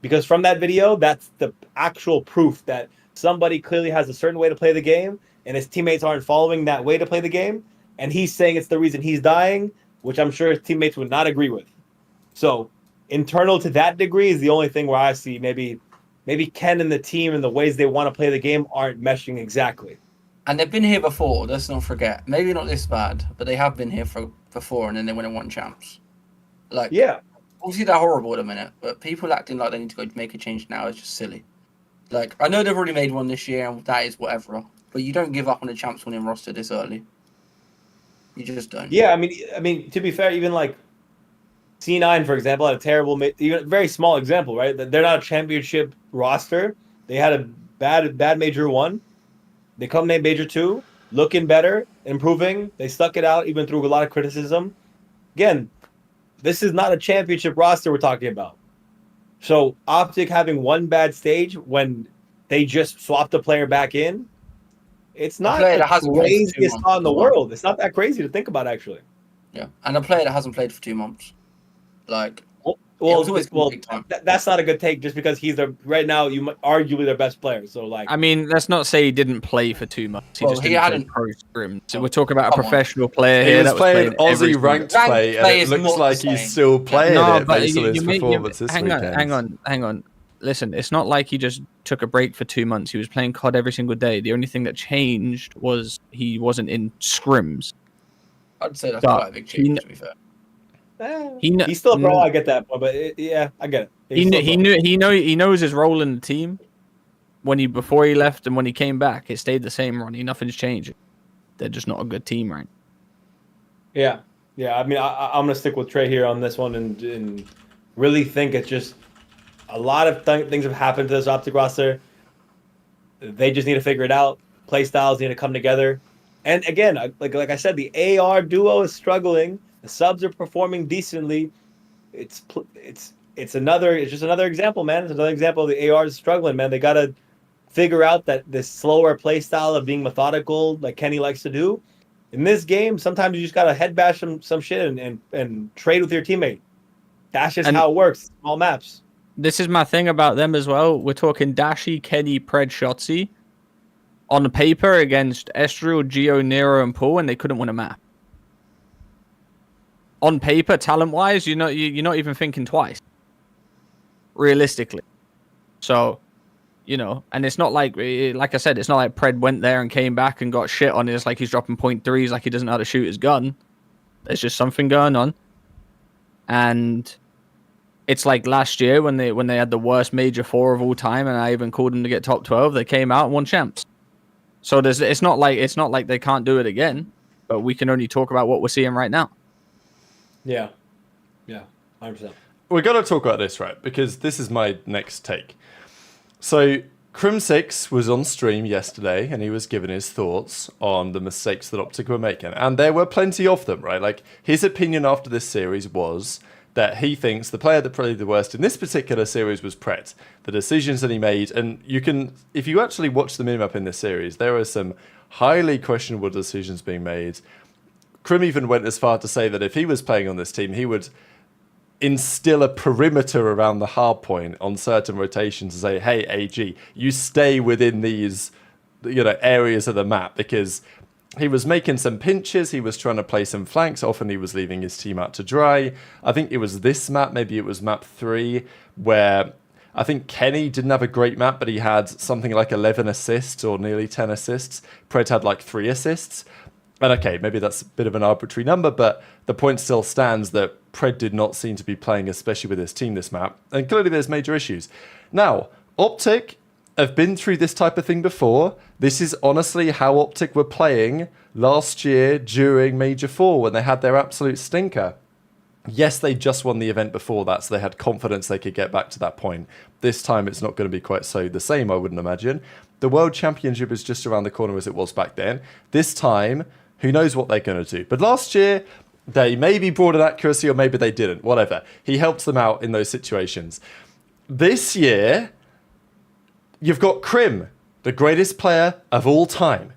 Because from that video, that's the actual proof that somebody clearly has a certain way to play the game and his teammates aren't following that way to play the game. And he's saying it's the reason he's dying, which I'm sure his teammates would not agree with. So internal to that degree is the only thing where I see maybe Ken and the team and the ways they want to play the game aren't meshing exactly. And they've been here before, let's not forget. Maybe not this bad, but they have been here before and then they went and won champs. Like, Yeah. obviously they're horrible at the minute, but people acting like they need to go make a change now is just silly. Like, I know they've already made one this year and that is whatever, but you don't give up on the champs winning roster this early. You just don't. Yeah, I mean, to be fair, even like C9, for example, had a terrible, even very small example, right? They're not a championship roster. They had a bad Major 1. They come named Major 2, looking better, improving. They stuck it out even through a lot of criticism. Again, this is not a championship roster we're talking about. So OpTic having one bad stage when they just swapped a player back in, it's not player the that hasn't played for 2 craziest months thought in the as well. world. It's not that crazy to think about, actually. Yeah, and a player that hasn't played for 2 months, like Well, it was always gonna take time. that's not a good take just because he's right now arguably their best player. So like, I mean, let's not say he didn't play for 2 months. He Well, just he didn't play hadn't- pro scrim. So Oh, we're talking about a come on. professional player He here was that was playing playing every Aussie single- ranked Ranked play, and play it is looks not the like he's same. still playing No, it but based on his you performance this hang weekend. hang on. Listen, it's not like he just took a break for 2 months. He was playing COD every single day. The only thing that changed was he wasn't in scrims. I'd say that's But quite a big change, to be fair. he's still a pro. I get that, but yeah, I get it. He's still a pro. He knows his role in the team. Before he left and when he came back, it stayed the same, Ronnie. Nothing's changed. They're just not a good team, right? Yeah. I mean, I'm gonna stick with Trey here on this one, and really think it's just a lot of things have happened to this OpTic roster. They just need to figure it out. Play styles need to come together. And again, like I said, the AR duo is struggling. The subs are performing decently. It's just another example, man. It's another example of the AR is struggling, man. They gotta figure out that this slower play style of being methodical, like Kenny likes to do. In this game, sometimes you just gotta head bash some shit and trade with your teammate. That's just how it works. Small maps. This is my thing about them as well. We're talking Dashi, Kenny, Pred, Shotzzy on the paper against Estriel, Geo, Nero, and Paul, and they couldn't win a map. On paper, talent-wise, you're not even thinking twice. Realistically. So, and it's not like I said, it's not like Pred went there and came back and got shit on it. It's like he's dropping .3s, like he doesn't know how to shoot his gun. There's just something going on. And it's like last year when they had the worst major 4 of all time, and I even called them to get top 12. They came out and won champs. So it's not like they can't do it again, but we can only talk about what we're seeing right now. Yeah, 100%. We've got to talk about this, right? Because this is my next take. So Crim6 was on stream yesterday, and he was giving his thoughts on the mistakes that OpTic were making, and there were plenty of them, right? Like his opinion after this series was that he thinks the player that played the worst in this particular series was Pret. The decisions that he made, and you can, if you actually watch the minimap in this series, there are some highly questionable decisions being made. Crim even went as far to say that if he was playing on this team, he would instill a perimeter around the hard point on certain rotations and say, hey, AG, you stay within these areas of the map, because he was making some pinches, he was trying to play some flanks, often he was leaving his team out to dry. I think it was this map, maybe it was map 3, where I think Kenny didn't have a great map, but he had something like 11 assists or nearly 10 assists. Pred had like 3 assists. And okay, maybe that's a bit of an arbitrary number, but the point still stands that Pred did not seem to be playing, especially with his team, this map. And clearly there's major issues. Now, OpTic have been through this type of thing before. This is honestly how OpTic were playing last year during Major 4 when they had their absolute stinker. Yes, they just won the event before that, so they had confidence they could get back to that point. This time it's not going to be quite so the same, I wouldn't imagine. The World Championship is just around the corner as it was back then. This time, who knows what they're going to do. But last year, they maybe brought an accuracy or maybe they didn't, whatever. He helped them out in those situations. This year, you've got Crim, the greatest player of all time.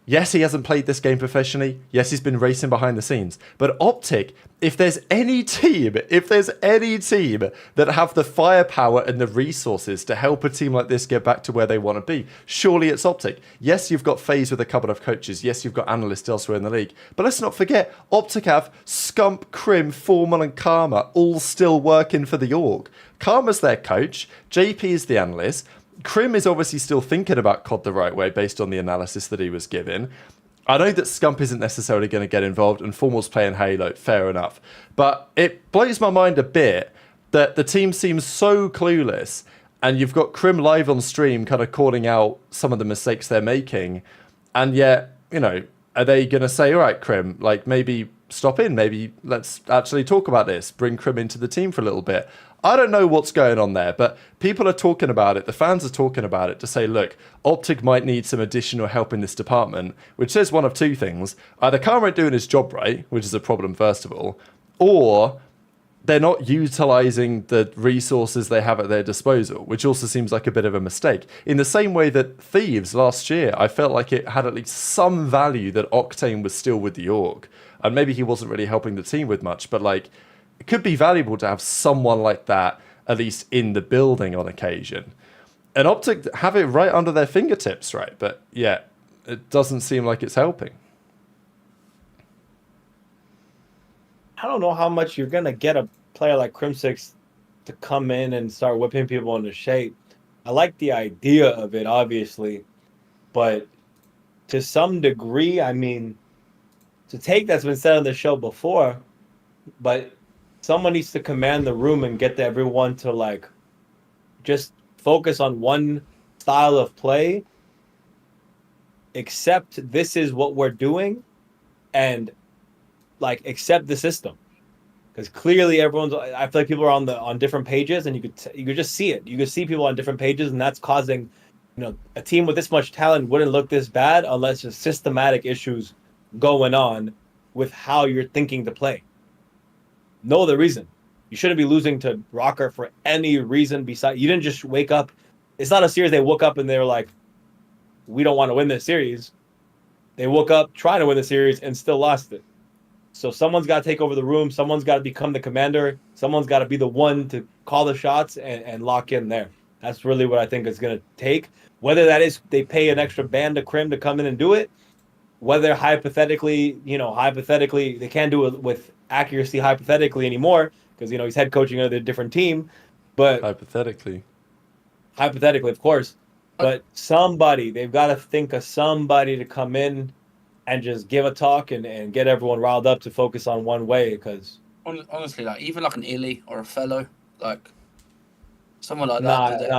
Yes, he hasn't played this game professionally. Yes, he's been racing behind the scenes. But OpTic, if there's any team that have the firepower and the resources to help a team like this get back to where they want to be, surely it's OpTic. Yes, you've got FaZe with a couple of coaches. Yes, you've got analysts elsewhere in the league. But let's not forget, OpTic have Scump, Crim, Formal and Karma all still working for the org. Karma's their coach. JP is the analyst. Crim is obviously still thinking about COD the right way based on the analysis that he was given. I know that Scump isn't necessarily going to get involved and Formal's playing Halo, fair enough. But it blows my mind a bit that the team seems so clueless and you've got Crim live on stream kind of calling out some of the mistakes they're making. And yet, are they going to say, all right, Crim, like maybe stop in, maybe let's actually talk about this, bring Crim into the team for a little bit. I don't know what's going on there, but people are talking about it. The fans are talking about it to say, look, OpTic might need some additional help in this department, which says one of two things. Either Karma ain't doing his job right, which is a problem, first of all, or they're not utilizing the resources they have at their disposal, which also seems like a bit of a mistake. In the same way that Thieves last year, I felt like it had at least some value that Octane was still with the org. And maybe he wasn't really helping the team with much, but like it could be valuable to have someone like that at least in the building on occasion. And OpTic have it right under their fingertips, right? But yeah, it doesn't seem like it's helping. I don't know how much you're gonna get a player like Crimsix to come in and start whipping people into shape. I like the idea of it, obviously, but to some degree, I mean, to take that's been said on the show before, but someone needs to command the room and get everyone to like just focus on one style of play, accept this is what we're doing, and like accept the system, because clearly everyone's. I feel like people are on different pages, and you could just see it. You could see people on different pages, and that's causing, a team with this much talent wouldn't look this bad unless there's systematic issues going on with how you're thinking to play. No other reason. You shouldn't be losing to Rocker for any reason besides you didn't just wake up. It's not a series they woke up and they were like, we don't want to win this series. They woke up trying to win the series and still lost it. So someone's got to take over the room. Someone's got to become the commander. Someone's got to be the one to call the shots and lock in there. That's really what I think it's going to take. Whether that is they pay an extra band to Crim to come in and do it, whether hypothetically they can't do it with accuracy hypothetically anymore because, he's head coaching another different team. But hypothetically, of course. But they've got to think of somebody to come in and just give a talk and get everyone riled up to focus on one way. Because honestly, like even like an Illey or a fellow, like someone like that. They're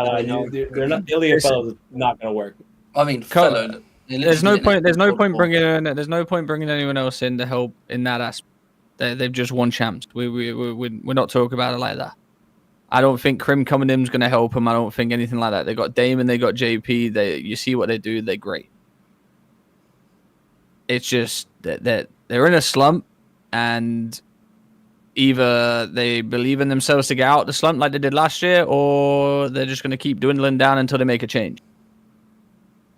not. Illey and fellow is not going to work. I mean, fellow. There's no point bringing anyone else in to help in that aspect. They've just won champs. We're not talking about it like that. I don't think Crim coming in is going to help them. I don't think anything like that. They got Damon, they got JP. You see what they do. They're great. It's just that they're in a slump, and either they believe in themselves to get out the slump like they did last year, or they're just going to keep dwindling down until they make a change.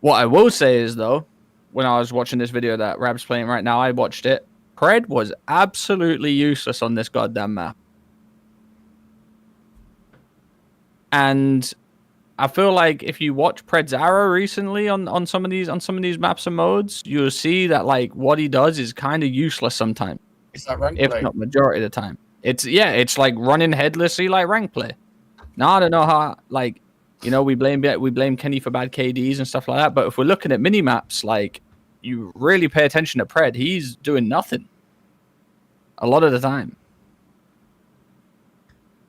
What I will say is, though, when I was watching this video that Rab's playing right now, I watched it. Pred was absolutely useless on this goddamn map. And I feel like if you watch Pred's arrow recently on some of these maps and modes, you'll see that like what he does is kind of useless sometimes. It's like rank if play. Not majority of the time. It's like running headlessly like rank play. Now I don't know how like we blame Kenny for bad KDs and stuff like that, but if we're looking at mini maps, like you really pay attention to Pred, he's doing nothing a lot of the time.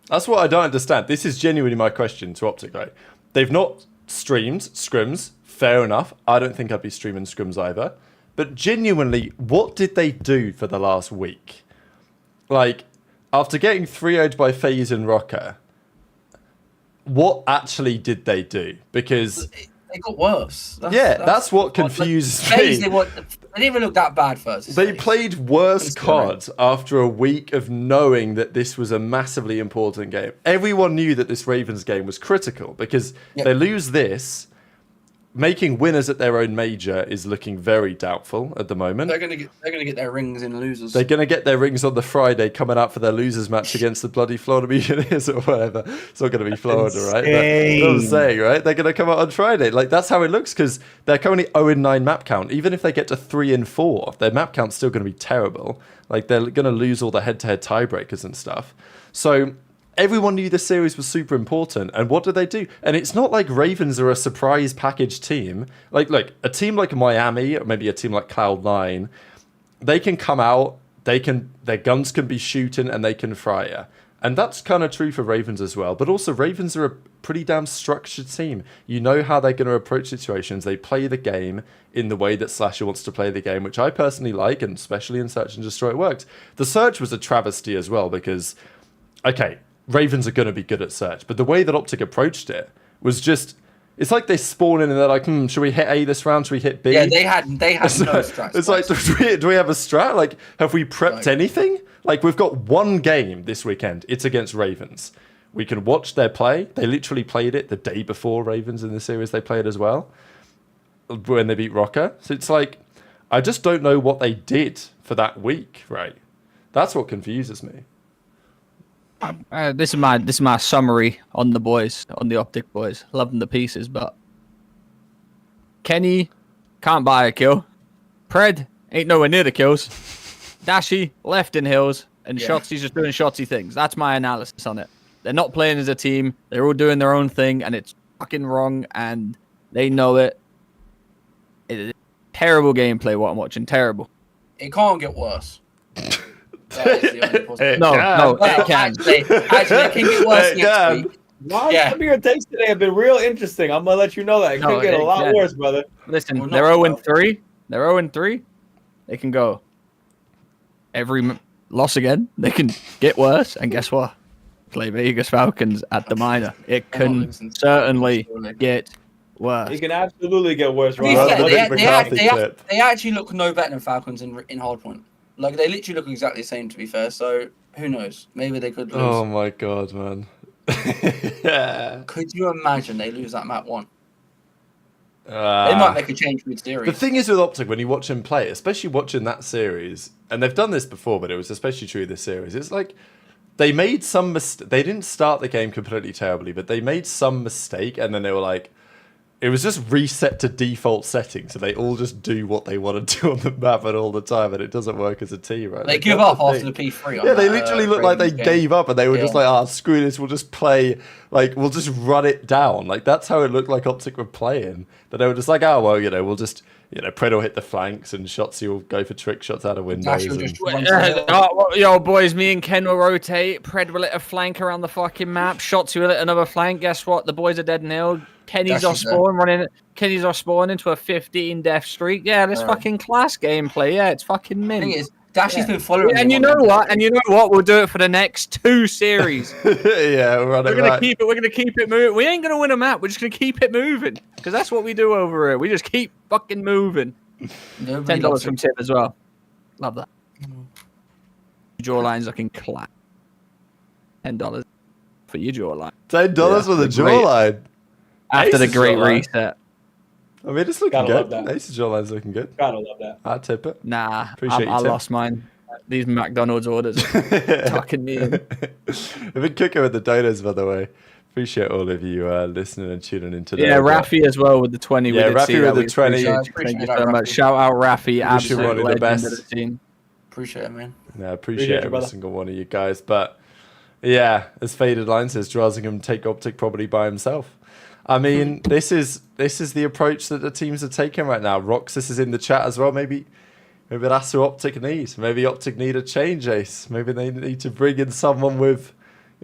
That's what I don't understand. This is genuinely my question to OpTic, right? They've not streamed scrims, fair enough. I don't think I'd be streaming scrims either. But genuinely, what did they do for the last week? Like, after getting 3-0'd by FaZe and Rocker, what actually did they do? Because they got worse. That's what confuses me. They didn't even look that bad first. They played worse COD after a week of knowing that this was a massively important game. Everyone knew that this Ravens game was critical because they lose this. Making winners at their own major is looking very doubtful at the moment. They're gonna get their rings in losers. They're gonna get their rings on the Friday, coming out for their losers match against the bloody Florida Mutineers or whatever. It's not gonna be Florida, right? But I'm saying, right? They're gonna come out on Friday. Like that's how it looks because they're currently 0-9 map count. Even if they get to 3-4, their map count's still gonna be terrible. Like they're gonna lose all the head-to-head tiebreakers and stuff. So everyone knew this series was super important, and what did they do? And it's not like Ravens are a surprise package team. Like a team like Miami, or maybe a team like Cloud9, they can come out, their guns can be shooting, and they can fry you. And that's kind of true for Ravens as well. But also, Ravens are a pretty damn structured team. You know how they're going to approach situations. They play the game in the way that Slasher wants to play the game, which I personally like, and especially in Search and Destroy it worked. The Search was a travesty as well, because, okay, Ravens are going to be good at Search, but the way that OpTic approached it was just, it's like they spawn in and they're like, should we hit A this round? Should we hit B? Yeah, they had no strats. It's like, do we have a strat? Like, have we prepped anything? Like, we've got one game this weekend. It's against Ravens. We can watch their play. They literally played it the day before Ravens in the series they played as well, when they beat Rocker. So it's like, I just don't know what they did for that week, right? That's what confuses me. This is my summary on the boys, on the OpTic boys. Love them to pieces, but Kenny can't buy a kill. Pred ain't nowhere near the kills. Dashy left in hills, and Shotzy's just doing Shotzzy things. That's my analysis on it. They're not playing as a team. They're all doing their own thing, and it's fucking wrong, and they know it. It's terrible gameplay, what I'm watching. Terrible. It can't get worse. That is the only positive. No, it can. Actually, it can get worse next week. Wow, some of your takes today have been real interesting. I'm gonna let you know that it could get a lot worse, brother. Listen, Well, they're 0-3. They're 0-3. They can go every loss again. They can get worse, and guess what? Play Vegas Falcons at the minor. It can certainly get worse. It can absolutely get worse, To be right? fair, they actually look no better than Falcons in hardpoint. Like, they literally look exactly the same, to be fair. So, who knows? Maybe they could lose. Oh my god, man. Could you imagine they lose that map 1? They might make a change mid-series. The thing is with OpTic, when you watch him play, especially watching that series, and they've done this before, but it was especially true this series, it's like they made some mistake. They didn't start the game completely terribly, but they made some mistake, and then they were like, it was just reset to default settings, so they all just do what they want to do on the map at all the time, and it doesn't work as a team, right? They give up after the P3. Yeah, they literally looked like they gave up, and they were just like, screw this, we'll just play, like, we'll just run it down. Like, that's how it looked like OpTic were playing. But they were just like, we'll just, Pred will hit the flanks, and Shotzzy will go for trick shots out of windows. Yo, boys, me and Ken will rotate. Pred will hit a flank around the fucking map. Shotzzy will hit another flank. Guess what? The boys are dead nil. Kenny's off spawn into a 15 death streak. Yeah, this fucking class gameplay. Yeah, it's fucking mint. The thing is, Dashy's been following. And you know what? We'll do it for the next 2 series. Yeah, we're gonna keep it. We're gonna keep it moving. We ain't gonna win a map. We're just gonna keep it moving because that's what we do over here. We just keep fucking moving. $10 from Tip as well. Love that. Jawline's looking clap. $10 for your jawline. $10 for the jawline. After the great reset. I mean, it's looking Gotta love good. that. Ace's jawline's looking good. Gotta love that. I'd tip it. Nah, Appreciate I you, Tim. lost mine. These McDonald's orders are tucking me in. I've been cooking with the donuts, by the way. Appreciate all of you listening and tuning in today. Yeah, Rafi as well with the 20. Yeah, Rafi with the 20. Thank you so much. Shout out Rafi, absolute legend best. of the team. Appreciate it, man. Yeah, appreciate every single one of you guys. But yeah, as Faded Line says, Drazingham take OpTic probably by himself. I mean, this is the approach that the teams are taking right now. Roxas is in the chat as well. Maybe that's who OpTic needs. Maybe OpTic need a change, Ace. Maybe they need to bring in someone with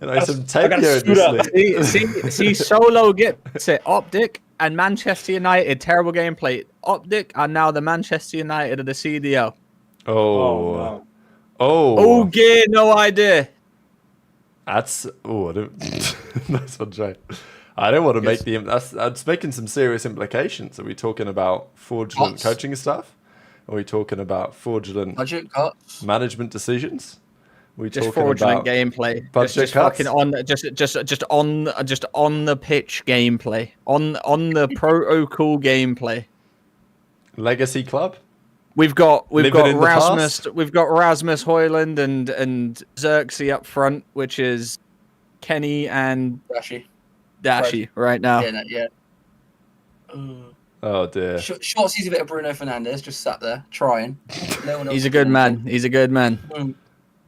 some tenure in this league. See, Solo gets it. OpTic and Manchester United, terrible gameplay. OpTic are now the Manchester United of the CDL. No. Okay, no idea. That's that's one joke. I don't want to make that's making some serious implications. Are we talking about fraudulent coaching staff? Are we talking about fraudulent budget cuts, management decisions? Are we just talking fraudulent about gameplay, budget just cuts? fucking on the pitch gameplay, on the protocol gameplay. Legacy club. We've got Rasmus Hoyland and Xerxes up front, which is Kenny and Dashy right now. Yeah. Oh dear. Shotzy's a bit of Bruno Fernandes, just sat there trying. He's a good man.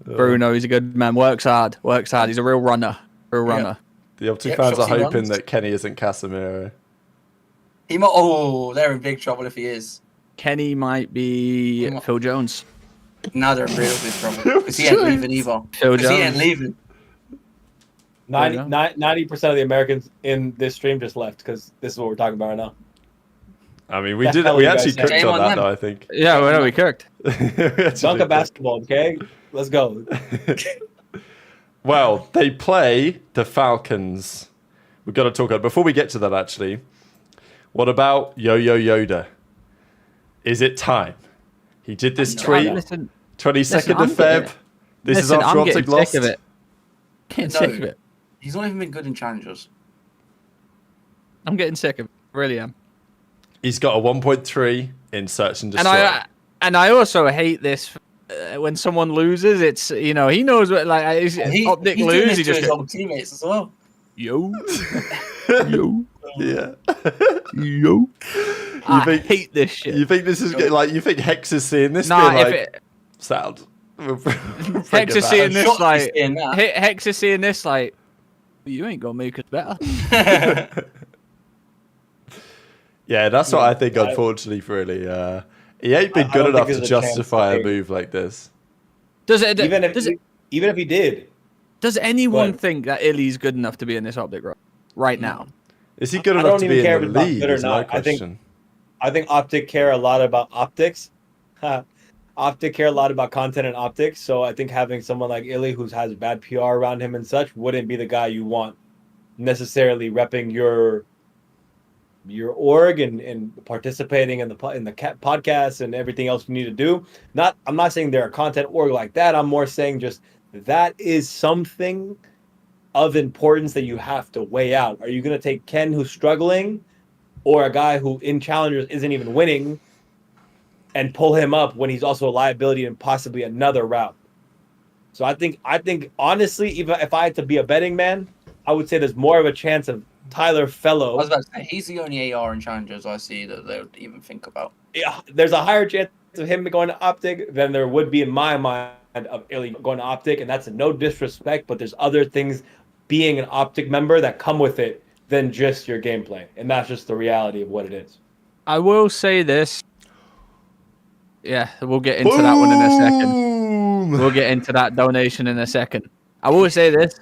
Bruno, he's a good man. Works hard. He's a real runner. The OpTic fans are hoping that Kenny isn't Casemiro. They're in big trouble if he is. Kenny might be Phil Jones. Now they're in real big trouble because he ain't leaving either. Phil Jones. He ain't leaving. 90% of the Americans in this stream just left because this is what we're talking about right now. I mean, we actually cooked on that, though, I think. Yeah, we cooked. Dunk a basketball, okay? Let's go. Well, they play the Falcons. We've got to talk about it. Before we get to that, actually, what about Yo-Yo Yoda? Is it time? He did this tweet, 22nd of Feb. This is Listen, after I'm getting OpTic lost. sick of it. Getting sick of it. He's not even been good in challengers. I'm getting sick of it. Really am. He's got a 1.3 in search and destroy. And I also hate this when someone loses. It's he knows what He's OpTic doing lose. this He to just his old teammates as well. yo yo Yeah. yo. I hate this shit. You think this is good? Like, you think Hex is seeing this? Nah, being if like, sound. Hex is seeing this Shotzzy's like seeing that. Hex is seeing this like you ain't gonna make us better. Yeah, that's what I think. Unfortunately, for Illey, he ain't been good don't enough think to there's a chance justify a that move like this. Even if he did, does anyone think that Illey's good enough to be in this OpTic right now? Is he good I enough don't to even be care in if the he's not league? good or Is my not. question. I think OpTic care a lot about optics. OpTic care a lot about content and optics. So I think having someone like Illey who has bad PR around him and such wouldn't be the guy you want necessarily repping your org and participating in the podcast and everything else you need to do. I'm not saying they're a content org like that. I'm more saying just that is something of importance that you have to weigh out. Are you going to take Ken who's struggling or a guy who in challengers isn't even winning and pull him up when he's also a liability in possibly another route? So I think honestly, even if I had to be a betting man, I would say there's more of a chance of Tyler Fellow. I was about to say, he's the only AR in challengers I see that they would even think about. Yeah, there's a higher chance of him going to OpTic than there would be in my mind of Illey going to OpTic, and that's no disrespect, but there's other things being an OpTic member that come with it than just your gameplay, and that's just the reality of what it is. I will say this. Yeah, we'll get into that one in a second. Boom! We'll get into that donation in a second. I will say this.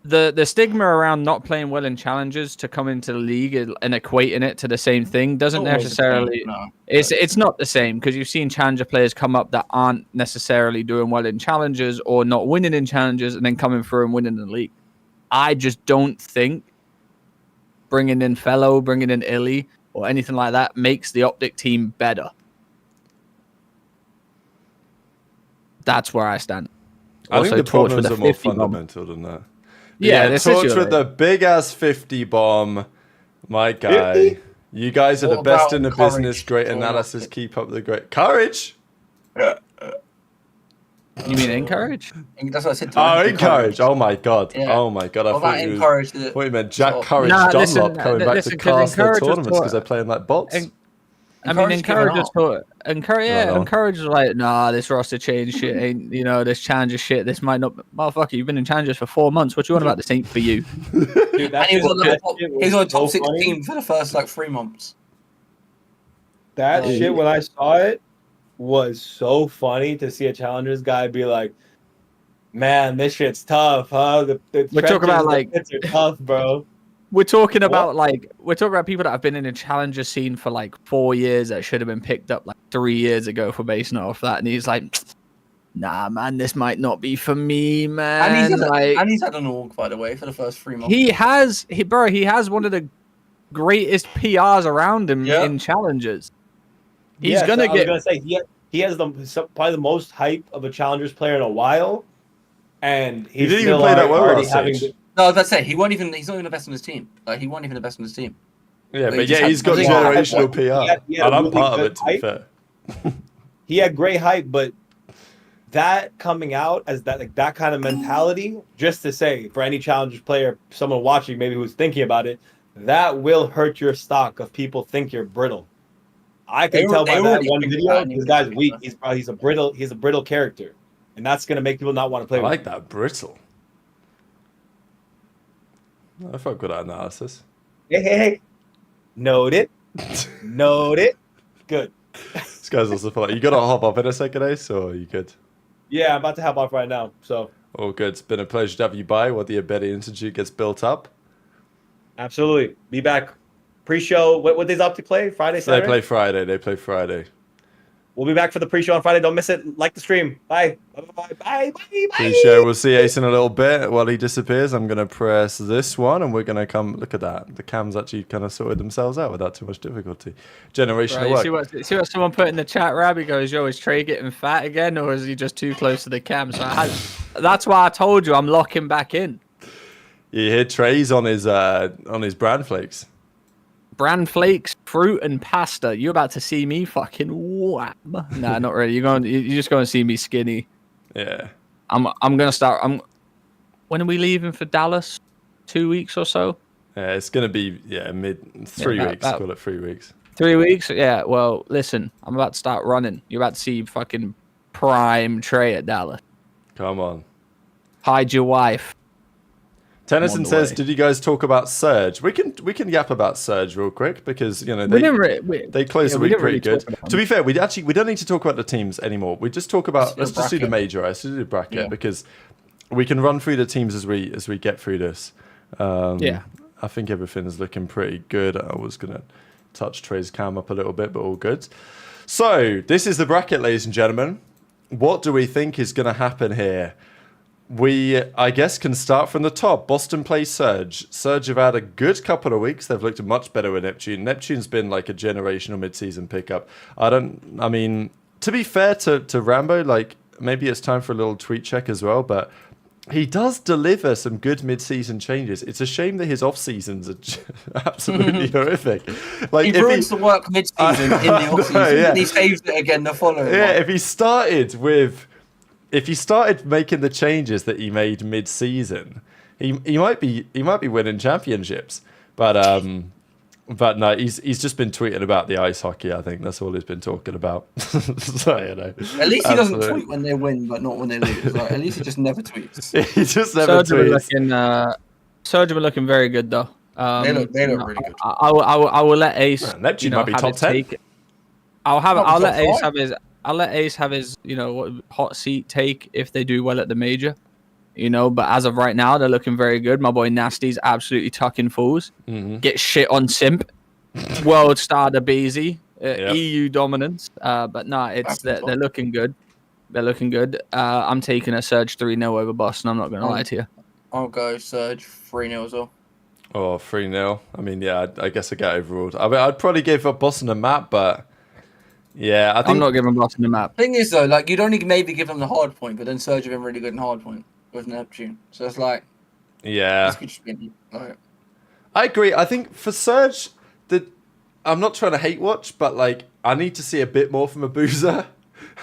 The stigma around not playing well in challenges to come into the league and equating it to the same thing doesn't necessarily. No. It's not the same because you've seen challenger players come up that aren't necessarily doing well in challenges or not winning in challenges and then coming through and winning the league. I just don't think bringing in Fellow, bringing in Illey, or anything like that makes the OpTic team better. That's where I stand. I think the Torch problems with are a more 50 bomb. fundamental than that. Yeah, this Torch is with the big ass 50 bomb. My guy. 50? You guys are What the best about in the courage business. Great or analysis. not? Keep up the great courage. You mean encourage? That's what I said. Oh, encourage. Oh my god. Yeah. Oh my god. I What thought about you encourage? thought you meant Jack sort of- Courage Nah, Dunlop listen, coming back listen, to 'cause cast their Encourage is tournaments what- because they're playing like bots. I mean, encourage giving us to encourage. Yeah, No, no. encourage is like, nah, this roster change shit ain't. This challenger shit. This might not. Motherfucker, you've been in challengers for 4 months. What you want about this ain't for you? Dude, And he was on that the shit he was on so top funny. 16 for the first 3 months. That Oh, shit, when I saw it, was so funny to see a challengers guy be like, "Man, this shit's tough, huh? The We're talking about, like- it's tough, bro." We're talking about people that have been in a challenger scene for 4 years that should have been picked up 3 years ago for basing it off that, and he's like, nah, man, this might not be for me, man. And he's had an org, by the way, for the first 3 months. He has one of the greatest PRs around him Yeah. in challengers. He's Yeah, gonna so I was get. gonna say he has probably the most hype of a challengers player in a while, and he's didn't even still play that well already last having. stage. No, I was about to say he's not even the best on his team. He wasn't even the best on his team. Yeah, He but just yeah, he's got had- generational PR. he had And a I'm really part of good it, to be hype. fair. He had great hype, but that coming out as that kind of mentality, just to say for any challengers player, someone watching maybe who's thinking about it, that will hurt your stock if people think you're brittle. I can tell by that already one think video that this guy's anyway. weak. He's a brittle character, and that's gonna make people not want to play I with like that brittle. I fuck with that analysis. him. Hey. Noted. Good. This guy's also fun. You gotta hop up in a second, Ace, or are you good? Yeah, I'm about to hop off right now. So All good. It's been a pleasure to have you by while the Embedded Institute gets built up. absolutely, be back. Pre-show. What days up to play? Friday, So they Saturday. play Friday. We'll be back for the pre-show on Friday. Don't miss it. Like the stream. Bye. Bye. Pre-show. We'll see Ace in a little bit. While he disappears, I'm going to press this one, and we're going to come. Look at that. The cams actually kind of sorted themselves out without too much difficulty. Generational work. See what someone put in the chat, Rab? He goes, yo, is Trey getting fat again, or is he just too close to the cam? So that's why I told you I'm locking back in. You hear Trey's on his bran flakes. Bran flakes, fruit, and pasta. You're about to see me fucking wham. Nah, not really. You're just going to see me skinny. Yeah. I'm gonna start. When are we leaving for Dallas? 2 weeks or so. Yeah, it's gonna be 3 weeks. Call it 3 weeks. 3 weeks. Yeah. Well, listen, I'm about to start running. You're about to see fucking prime Trey at Dallas. Come on. Hide your wife. Tennyson says, "Did you guys talk about Surge? We can yap about Surge real quick because they closed the week pretty good. To be fair, we don't need to talk about the teams anymore. We just talk about let's just do the major. Let's do the bracket because we can run through the teams as we get through this. I think everything's looking pretty good. I was gonna touch Trey's cam up a little bit, but all good. So this is the bracket, ladies and gentlemen. What do we think is going to happen here? We, I guess, can start from the top. Boston plays Surge. Surge have had a good couple of weeks. They've looked much better with Neptune. Neptune's been like a generational mid-season pickup. I mean, to be fair to Rambo, like maybe it's time for a little tweet check as well, but he does deliver some good mid-season changes. It's a shame that his off-seasons are absolutely horrific. Like he ruins the work mid-season in the off-season, and he saves it again the following one. If he started making the changes that he made mid-season, he might be winning championships. But no, he's just been tweeting about the ice hockey. I think that's all he's been talking about. So, at least he doesn't tweet when they win, but not when they lose. Like, at least he just never tweets. He just never tweets. Surge were looking very good though. They look really good. I will let Ace. Neptune might be top 10. I'll let Ace have his hot seat take if they do well at the major. But as of right now, they're looking very good. My boy Nasty's absolutely tucking fools. Mm-hmm. Get shit on Simp. World star to Beezy. EU dominance. But no, they're looking good. They're looking good. I'm taking a Surge 3-0 over Boston. I'm not going to lie to you. I'll go Surge 3-0 as well. Oh, 3-0. I mean, I guess I get overruled. I mean, I'd probably give up Boston a map, but yeah, I think I'm not giving Boston a map. Thing is, though, like you'd only maybe give them the hard point, but then Surge have been really good in hard point with Neptune. So it's like, yeah, I agree. I think for Surge, I'm not trying to hate watch, but like I need to see a bit more from Abuza.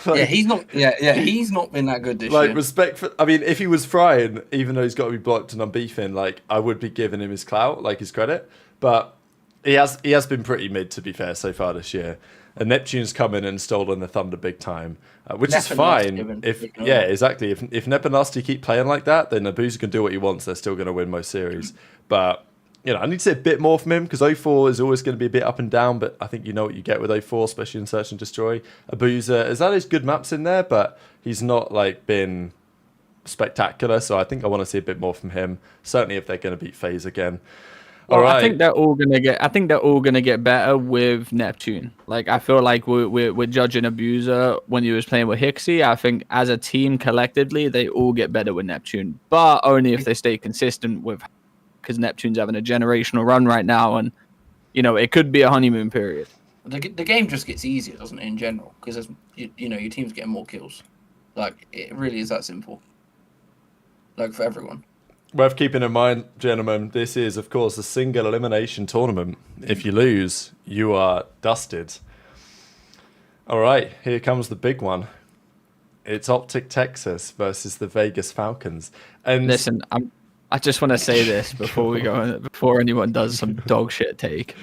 He's not. He's not been that good this year. Like respect for. I mean, if he was frying, even though he's got to be blocked and unbeefing, like I would be giving him his clout, like his credit. But he has been pretty mid, to be fair, so far this year. And Neptune's come in and stolen the thunder big time, which is fine. Exactly. If Nep and Nasty keep playing like that, then Abuza can do what he wants. They're still going to win most series. But I need to see a bit more from him because 04 is always going to be a bit up and down. But I think you know what you get with 04, especially in Search and Destroy. Abuza has had his good maps in there, but he's not like been spectacular. So I think I want to see a bit more from him. Certainly if they're going to beat FaZe again. Well, I think they're all gonna get better with Neptune. Like I feel like we're judging Abuser when he was playing with Hixie. I think as a team collectively, they all get better with Neptune, but only if they stay consistent with. Because Neptune's having a generational run right now, and it could be a honeymoon period. The game just gets easier, doesn't it, in general? Because your team's getting more kills. Like it really is that simple. Like for everyone. Worth keeping in mind, gentlemen, this is, of course, a single elimination tournament. If you lose, you are dusted. All right, here comes the big one. It's OpTic Texas versus the Vegas Falcons. And listen, I just want to say this before we go, before anyone does some dog shit take.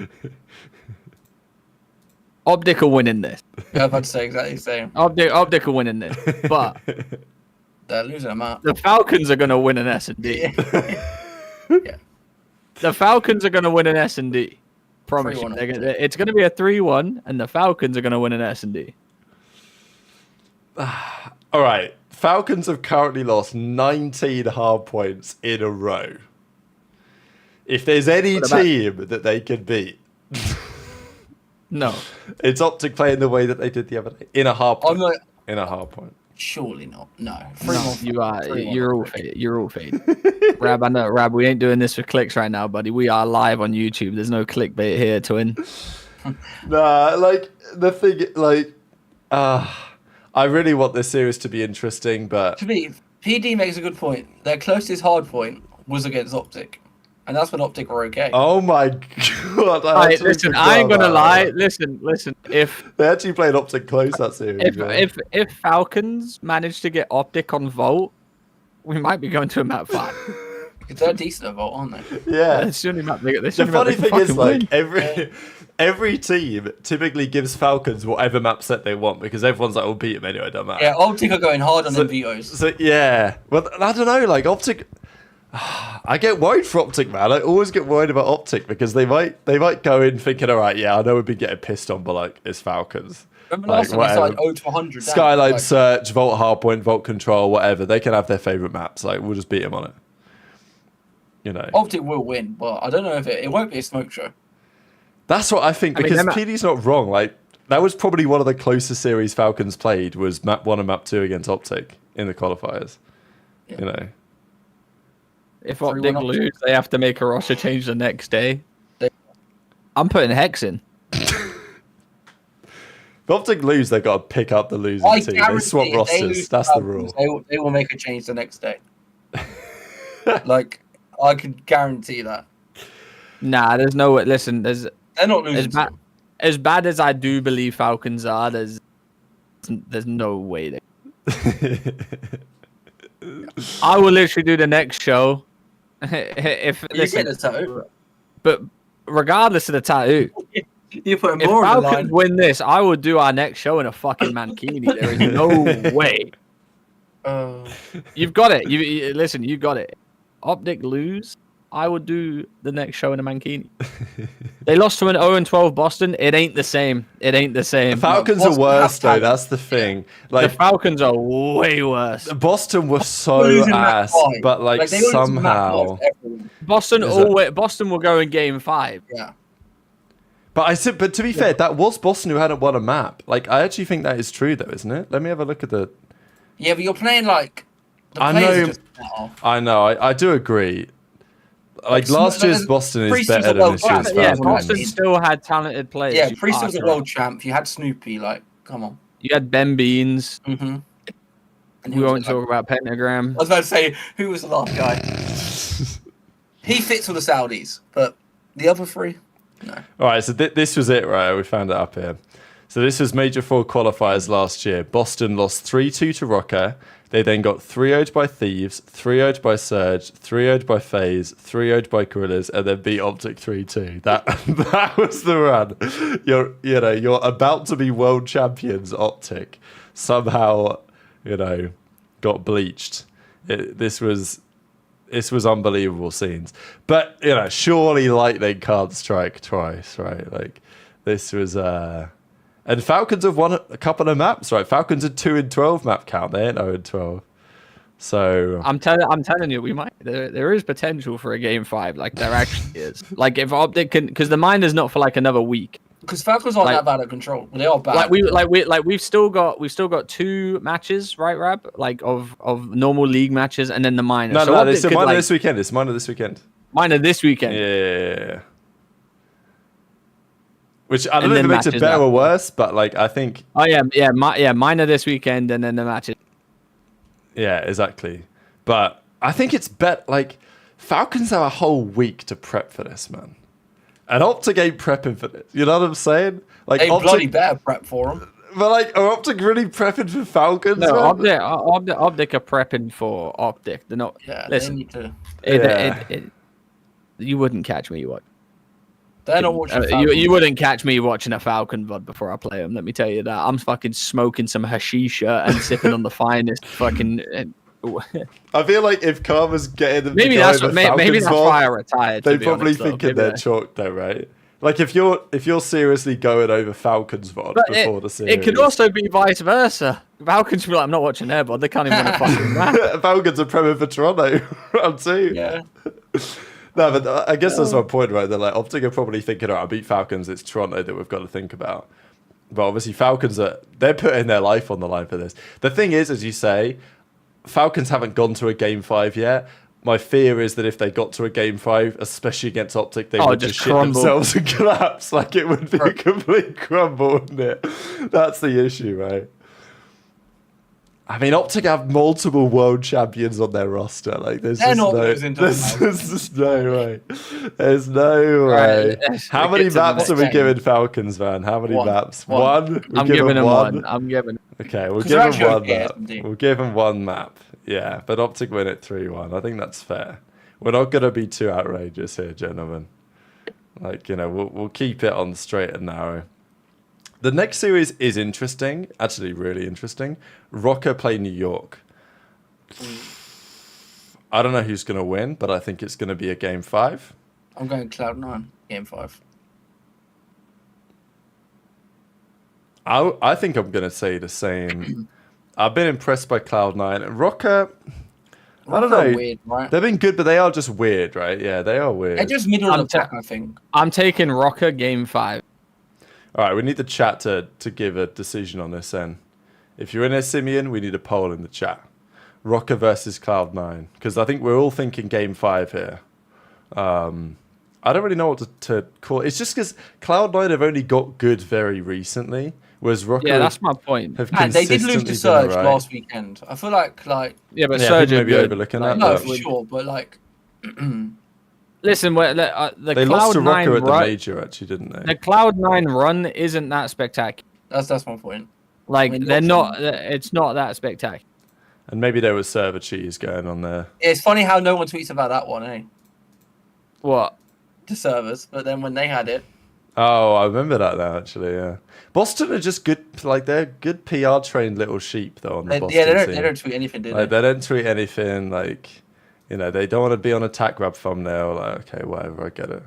OpTic are winning this. Yeah, I'm about to say exactly the same. OpTic are winning this, but they're losing a map. The Falcons are going to win an S&D. Yeah. The Falcons are going to win an S&D. Promise you. It's going to be a 3-1, and the Falcons are going to win an S&D. All right. Falcons have currently lost 19 hard points in a row. If there's any team that they could beat. No. It's OpTic playing the way that they did the other day in a hard point. I'm like, In a hard point. surely not. No. No, you're all faded. You're all faded. Rab, I know, Rab, we ain't doing this for clicks right now, buddy. We are live on YouTube. There's no clickbait here, twin. Nah, like the thing, like, I really want this series to be interesting, but To me, PD makes a good point. Their closest hard point was against OpTic. And that's when OpTic were okay. oh my god! Right, listen, I ain't gonna lie. Listen. If They actually played OpTic close that series. if Falcons manage to get OpTic on Volt, we might be going to a map 5. Because they're decent at Volt, aren't they? yeah. It's the only map they The funny thing is, like, every team typically gives Falcons whatever map set they want because everyone's like, "We'll beat them anyway, don't matter." Yeah, OpTic are going hard on them vetoes. So yeah, well, I don't know. Like OpTic, I get worried for OpTic, man. I always get worried about OpTic because they might go in thinking, "All right, yeah, I know we'd be getting pissed on, but like it's Falcons." Remember last time they started 0 to 100 down? Skyline Like, Search, Vault Hardpoint, Vault Control, whatever. They can have their favorite maps. Like we'll just beat them on it. You know. OpTic will win, but I don't know if it won't be a smoke show. That's what I think because PD's not wrong. Like that was probably one of the closest series Falcons played was map 1 and map 2 against OpTic in the qualifiers. Yeah. You know. If 3-1 OpTic OpTic. lose, they have to make a roster change the next day. I'm putting Hex in. If OpTic lose, they've got to pick up the losing I team. They guarantee swap if they rosters. lose That's to the rule. Falcons, They will make a change the next day. Like, I could guarantee that. Nah, there's no way. Listen, They're not losing. as bad as I do believe Falcons are, there's no way they. I will literally do the next show. If You get a tattoo. but regardless of the tattoo, You put if more on the Falcons line. win this, I will do our next show in a fucking mankini. There is no way. You've got it. Listen, you got it. OpTic lose, I would do the next show in a mankini. They lost to an 0-12 Boston. It ain't the same. It ain't the same. The Falcons are Boston worse have though. talent. That's the thing. The Like Falcons are way worse. Boston was so Losing map ass, 5. but like they lose map somehow. 5 everyone. Boston will go in game 5. Yeah. But I said, but to be fair, that was Boston who hadn't won a map. Like I actually think that is true though, isn't it? Let me have a look at the. Yeah, but you're playing like. The I players know- are just off. I know. I do agree. Like Like, last some- year's like, Boston is Priest was better a than world this year's champ. Yeah, Falcons. Boston still had talented players. Yeah, You Priest can't was a argue. world champ. You had Snoopy. Like, come on. You had Ben Beans. Mm-hmm. And he We was won't like- talk about Pentagram. I was about to say, who was the last guy? He fits with the Saudis, but the other three, no. All right, so this was it, right? We found it up here. So this was Major 4 qualifiers last year. Boston lost 3-2 to Rocker. They then got 3-0'd by Thieves, 3-0'd by Surge, 3-0'd by FaZe, 3-0'd by Gorillas, and then beat OpTic 3-2. That was the run. You're about to be world champions, OpTic. Somehow, got bleached. This was unbelievable scenes. But surely lightning can't strike twice, right? Like this was and Falcons have won a couple of maps, right? Falcons are 2-12 map count. They ain't 0-12. So I'm telling you, we might. There is potential for a game 5. Like there actually is. Like if OpTic can, because the miner's not for like another week. Because Falcons aren't Like- that bad at control. Well, they are bad. We've still got 2 matches, right, Rab? Like of normal league matches, and then the minor. no, OpTic it's could, minor like, this weekend. It's minor this weekend. minor this weekend. Yeah. Which I don't And know if then it makes it matches better or after. worse, but like I think Oh yeah, minor this weekend, and then the matches. yeah, exactly. But I think it's like Falcons have a whole week to prep for this, man. And OpTic ain't prepping for this. You know what I'm saying? Like they bloody OpTic, better prep for them. but like are OpTic really prepping for Falcons? No, man? OpTic are prepping for OpTic. They're not. Yeah, Listen, they need to. you wouldn't catch me watching. They're not watching. You wouldn't catch me watching a Falcon VOD before I play them. Let me tell you that. I'm fucking smoking some hashisha and sipping on the finest fucking. I feel like if Karma's getting them, Maybe to go that's over maybe Falcons that's VOD, why I retired. they to be probably honest, though. thinking Maybe they're that- chalked though, right? Like if you're seriously going over Falcons VOD But before the series, it could also be vice versa. Falcons be like, I'm not watching their VOD. They can't even win a fucking match. Falcons are prepping for Toronto round 2. Yeah. No, but I guess that's my point, right? They're like, OpTic are probably thinking, all right, I beat Falcons, it's Toronto that we've got to think about. But obviously Falcons, they're putting their life on the line for this. The thing is, as you say, Falcons haven't gone to a Game 5 yet. My fear is that if they got to a Game 5, especially against OpTic, they would just shit themselves and collapse. Like, it would be a complete crumble, wouldn't it? That's the issue, right? I mean, OpTic have multiple world champions on their roster. Like, there's just no way. There's no way. How many maps are we giving Falcons, man? How many maps? One? I'm giving them one. I'm giving. Okay, we'll give them one map. We'll give them one map. Yeah, but OpTic win it 3-1. I think that's fair. We're not going to be too outrageous here, gentlemen. Like, you know, we'll keep it on the straight and narrow. The next series is interesting, actually really interesting. Rocker play New York. I don't know who's going to win, but I think it's going to be a Game 5. I'm going Cloud9, Game 5. I think I'm going to say the same. I've been impressed by Cloud9. Rocker, I don't know. Weird, right? They've been good, but they are just weird, right? Yeah, they are weird. They're just middle of the pack, I think. I'm taking Rocker Game 5. All right, we need the chat to give a decision on this then. If you're in there, Simeon, we need a poll in the chat. Rocker versus Cloud9. Because I think we're all thinking Game 5 here. I don't really know what to call it. It's just because Cloud9 have only got good very recently. Whereas Rocker, yeah, that's my point. They did lose to Surge last weekend. I feel like yeah, but Surge maybe overlooking that. No, for sure, but like. Listen, they lost to Rocker at the major, actually, didn't they? The Cloud9 run isn't that spectacular. That's my point. Like, they're not. It's not that spectacular. And maybe there was server cheese going on there. It's funny how no one tweets about that one, eh? What? The servers, but then when they had it. Oh, I remember that now, actually, yeah. Boston are just good, like, they're good PR trained little sheep, though, on the Boston team. They don't tweet anything, do they? Like, they don't tweet anything, like, you know, they don't want to be on a tack grab thumbnail, like, okay, whatever, I get it.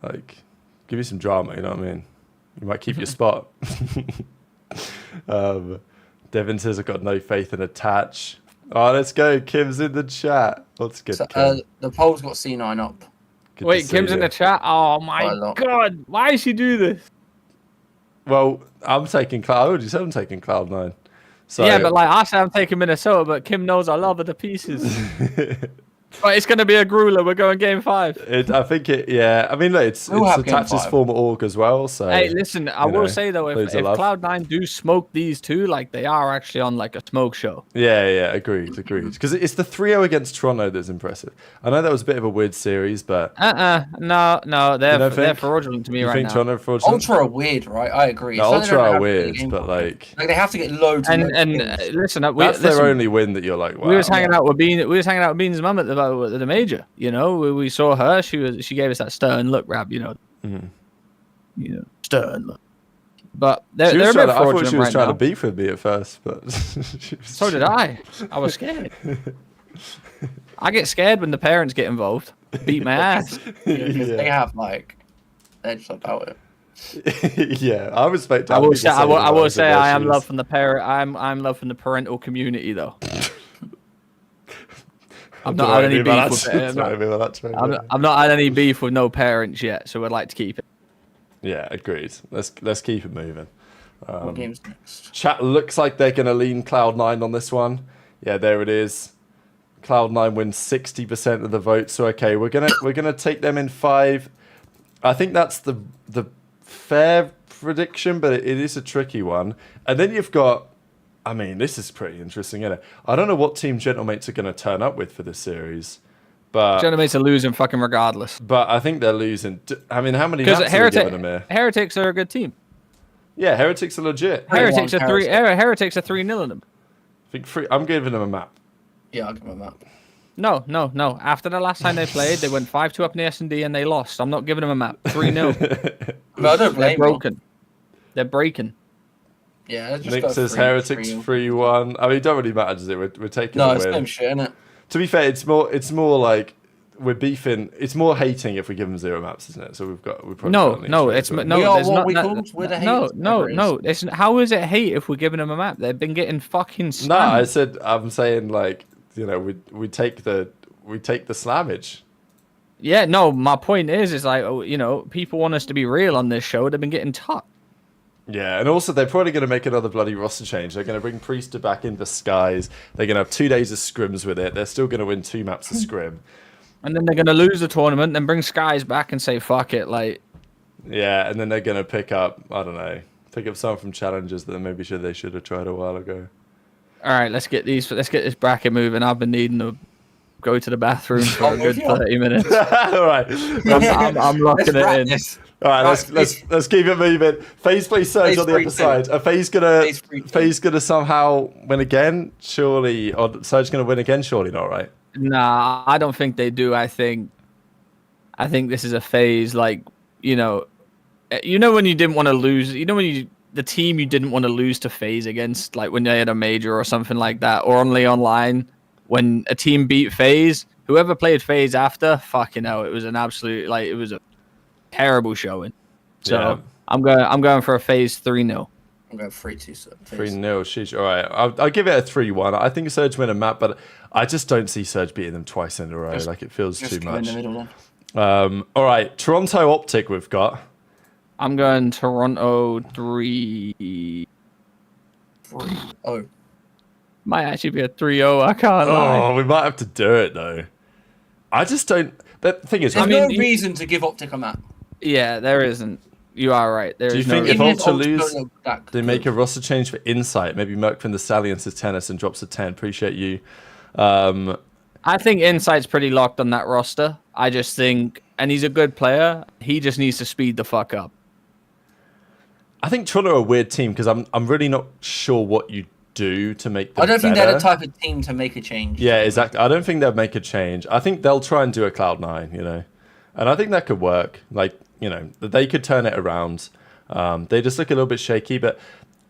Like, give me some drama, you know what I mean? You might keep your spot. Devin says, I've got no faith in attach. Oh, let's go. Kim's in the chat. What's good, Kim? The poll's got C9 up. Good Wait, Kim's in the chat? Oh, my God. Why does she do this? Well, I'm taking Cloud. I already said I'm taking Cloud9. So, yeah, but like I said, I'm taking Minnesota, but Kim knows I love her to pieces. But it's going to be a grueler. We're going Game 5. I think it, yeah. I mean, look, it's Attach's former org as well. So hey, listen, I will say though, if Cloud9 do smoke these two, like they are actually on like a smoke show. Yeah, agreed. Because it's the 3-0 against Toronto that's impressive. I know that was a bit of a weird series, but no, they're fraudulent to me right now. Toronto fraudulent? Ultra are weird, right? I agree. No, Ultra are weird, but like they have to get loads. And listen, that's their only win that you're like, wow. We was hanging out with Bean's mum at the major. You know, we saw her. She gave us that stern look, Rab. You know, you know, stern look. But they're a bit fraudulent right now. I thought she was trying to beef with me at first, but so did I. I was scared. I get scared when the parents get involved. Beat my ass. They have like, they're just about it. Yeah, I respect. I will say I am love from the parent. I'm love from the parental community though. I've not had any beef with I've not had any beef with no parents yet, so I'd like to keep it. Yeah, agreed. Let's keep it moving. What game's next? Chat looks like they're going to lean Cloud9 on this one. Yeah, there it is. Cloud9 wins 60% of the vote. So okay, we're gonna take them in 5. I think that's the fair prediction, but it is a tricky one. And then you've got. I mean, this is pretty interesting, isn't it? I don't know what team Gentlemates are going to turn up with for this series, but Gentlemates are losing fucking regardless. But I think they're losing. I mean, how many maps are they giving them here? Heretics are a good team. Yeah, Heretics are legit. Heretics are 3-0 in them. I think I'm giving them a map. Yeah, I'll give them a map. No. After the last time they played, they went 5-2 up in the S&D and they lost. I'm not giving them a map. 3-0. But I don't blame They're broken. They're breaking. Yeah, just Nick says Heretics 3-1. I mean, it don't really matter, does it? We're taking the win. No, it's no shit, innit? To be fair, it's more like we're beefing. It's more hating if we give them 0 maps, isn't it? So we've probably no. It's no. There's No. It's how is it hate if we're giving them a map? They've been getting fucking slammed. No, I'm saying like, you know, we take the slammage. Yeah, no, my point is like, people want us to be real on this show. They've been getting tough. Yeah, and also they're probably going to make another bloody roster change. They're going to bring Priester back in disguise. They're going to have 2 days of scrims with it. They're still going to win 2 maps of scrim. And then they're going to lose the tournament, then bring Skies back and say, fuck it. Like, yeah, and then they're going to pick up some from challenges that maybe they should have tried a while ago. All right, let's get this bracket moving. I've been needing to go to the bathroom for a good 30 minutes. All right. I'm locking it in. All right, let's keep it moving. FaZe plays Surge on the other side. Are FaZe gonna somehow win again? Surely, or Surge gonna win again? Surely not, right? Nah, I don't think they do. I think this is a FaZe, like, when you didn't want to lose, the team you didn't want to lose to FaZe against, like when they had a major or something like that, or only online, when a team beat FaZe, whoever played FaZe after, fucking hell, it was an absolute, like, it was a terrible showing. So yeah. I'm going for a FaZe 3-0. I'm going 3-2. 3-0. Sheesh. All right, I'll give it a 3-1. I think Surge win a map, but I just don't see Surge beating them twice in a row. It feels too much. In the middle, then. All right, Toronto OpTic we've got. I'm going Toronto 3-0. Might actually be a 3-0. I can't lie. Oh, we might have to do it though. I just don't. The thing is, there's no reason to give OpTic a map. Yeah, there isn't. You are right. Do you think if Ultra lose, they make a roster change for Insight? Maybe Merc from the Stallions to tennis and drops a 10. Appreciate you. I think Insight's pretty locked on that roster. I just think, and he's a good player. He just needs to speed the fuck up. I think Toronto are a weird team because I'm really not sure what you do to make them I don't think better. they're the type of team to make a change. Yeah, exactly. I don't think they'll make a change. I think they'll try and do a Cloud9, and I think that could work. Like, they could turn it around. They just look a little bit shaky. But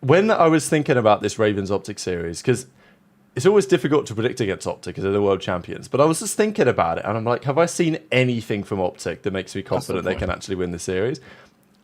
when I was thinking about this Ravens OpTic series, because it's always difficult to predict against OpTic because they're the world champions, but I was just thinking about it and I'm like, have I seen anything from OpTic that makes me confident they can actually win the series?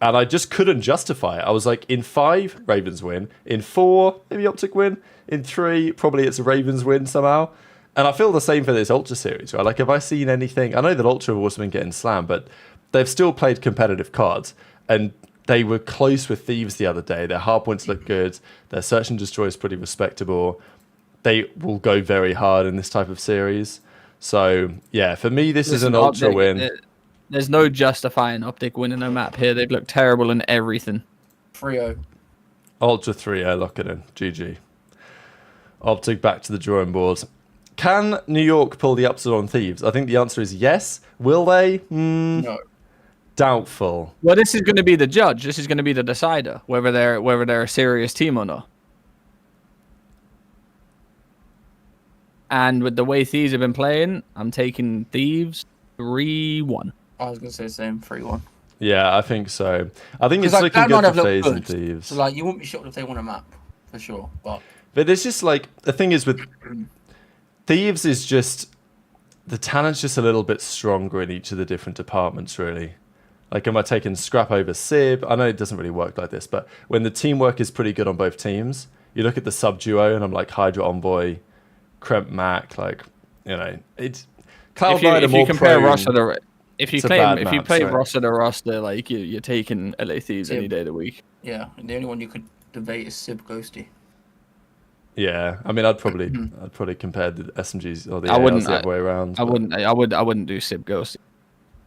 And I just couldn't justify it. I was like, in 5, Ravens win. In 4, maybe OpTic win. In 3, probably it's a Ravens win somehow. And I feel the same for this Ultra series, right? Like, have I seen anything? I know that Ultra have also been getting slammed, but they've still played competitive cards. And they were close with Thieves the other day. Their hard points look good. Their Search and Destroy is pretty respectable. They will go very hard in this type of series. So, yeah, for me, this is an Ultra win. There's no justifying OpTic winning a map here. They've looked terrible in everything. 3-0. Ultra 3-0, lock it in. GG. OpTic back to the drawing board. Can New York pull the upset on Thieves? I think the answer is yes. Will they? No. Doubtful. Well, this is going to be the judge. This is going to be the decider, whether they're a serious team or not. And with the way Thieves have been playing, I'm taking Thieves 3-1. I was going to say the same, 3-1. Yeah, I think so. I think it's looking good for FaZe and Thieves. So, like, you wouldn't be shocked if they won a map, for sure. But there's just, like, the thing is with Thieves is just, the talent's just a little bit stronger in each of the different departments, really. Like, am I taking Scrap over Sib? I know it doesn't really work like this, but when the teamwork is pretty good on both teams, you look at the sub-duo, and I'm like, Hydra Envoy, Kremp Mac, like, it's... Cloud9 are more prone. If you play roster to roster, like you're taking LA Thieves any day of the week. Yeah, and the only one you could debate is Sib Ghosty. Yeah, I mean, I'd probably compare the SMGs or the ALs the other way around. I wouldn't do Sib Ghosty.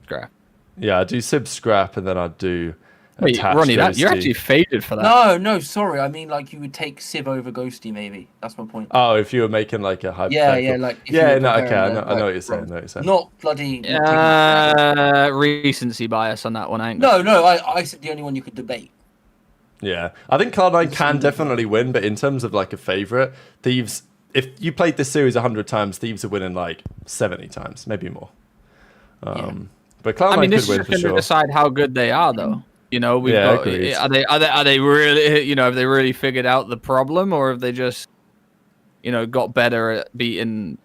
Scrap. Yeah, I'd do Sib Scrap and then I'd do. Wait, Ronnie, you're actually faded for that. No, sorry. I mean, like, you would take Sib over Ghosty, maybe. That's my point. Oh, if you were making like a hypothetical. Yeah, okay, I know what you're saying. Not bloody. Recency bias on that one, ain't No, I said the only one you could debate. Yeah, I think Cloud9 can definitely win, but in terms of like a favorite, Thieves. If you played this series 100 times, Thieves are winning like 70 times, maybe more. But Cloud9 this could win is for going sure. to decide how good they are, though. We've got. Are they really? Have they really figured out the problem, or have they just, got better at beating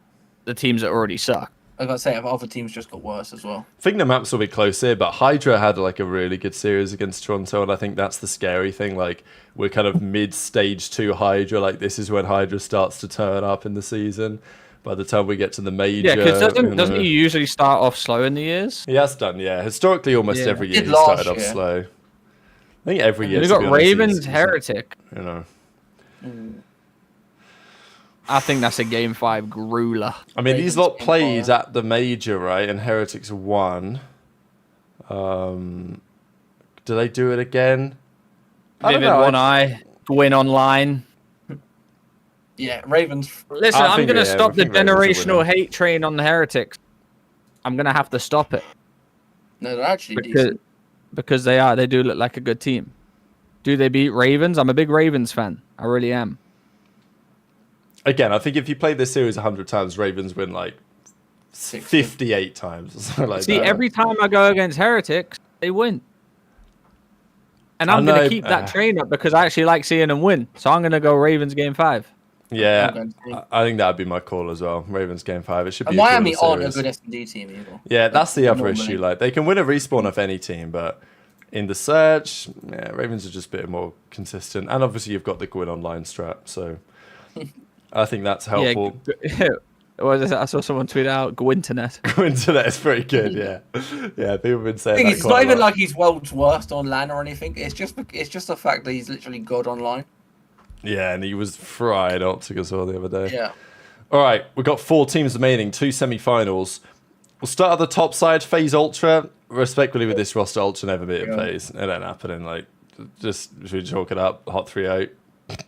the teams that already suck? I gotta say, other teams just got worse as well. I think the maps will be close here, but Hydra had like a really good series against Toronto, and I think that's the scary thing. Like, we're kind of mid-stage 2 Hydra. Like, this is when Hydra starts to turn up in the season. by the time we get to the major. Yeah, because you doesn't know. he usually start off slow in the years? He has done, yeah. Historically, almost Yeah. every year Did he started last off year. slow. I think every year. We to got be honest, Ravens, he's Heretic. you know. I think that's a game 5 grueler. I mean, Ravens these lot came played fire. at the major, right? And Heretics won. Do they do it again? I don't Vivid know. One Eye, Gwyn Online. Yeah, Ravens. Listen, I I'm think, going to yeah, stop I the think Ravens are generational winning. hate train on the Heretics. I'm going to have to stop it No, they're actually because, decent. because they do look like a good team. Do they beat Ravens? I'm a big Ravens fan. I really am. Again, I think if you play this series 100 times, Ravens win like 60. 58 times or something like See, that. every time I go against Heretics, they win. And I I'm going know, to keep that train up because I actually like seeing them win. So I'm going to go Ravens game 5. Yeah, I'm going to- I think that'd be my call as well. Ravens game 5. It should be And a Miami cooler aren't a series. good S&D team either. Yeah, that's the other Normally. issue. Like they can win a respawn off any team, but in the search, yeah, Ravens are just a bit more consistent. And obviously, you've got the Gwyn online strat, so I think that's helpful. Yeah. I saw someone tweet out Gwinternet. Internet is pretty good. Yeah, yeah. People have been saying that It's quite not a even lot. like he's world's worst on LAN or anything. It's just the fact that he's literally god online. Yeah, and he was fried OpTic as well the other day. Yeah. All right, we've got 4 teams remaining, 2 semi-finals. We'll start at the top side, FaZe Ultra. Respectfully with this roster, Ultra never beat Yeah. FaZe. It ain't happening. Like, just should we chalk it up? Hot 3-0.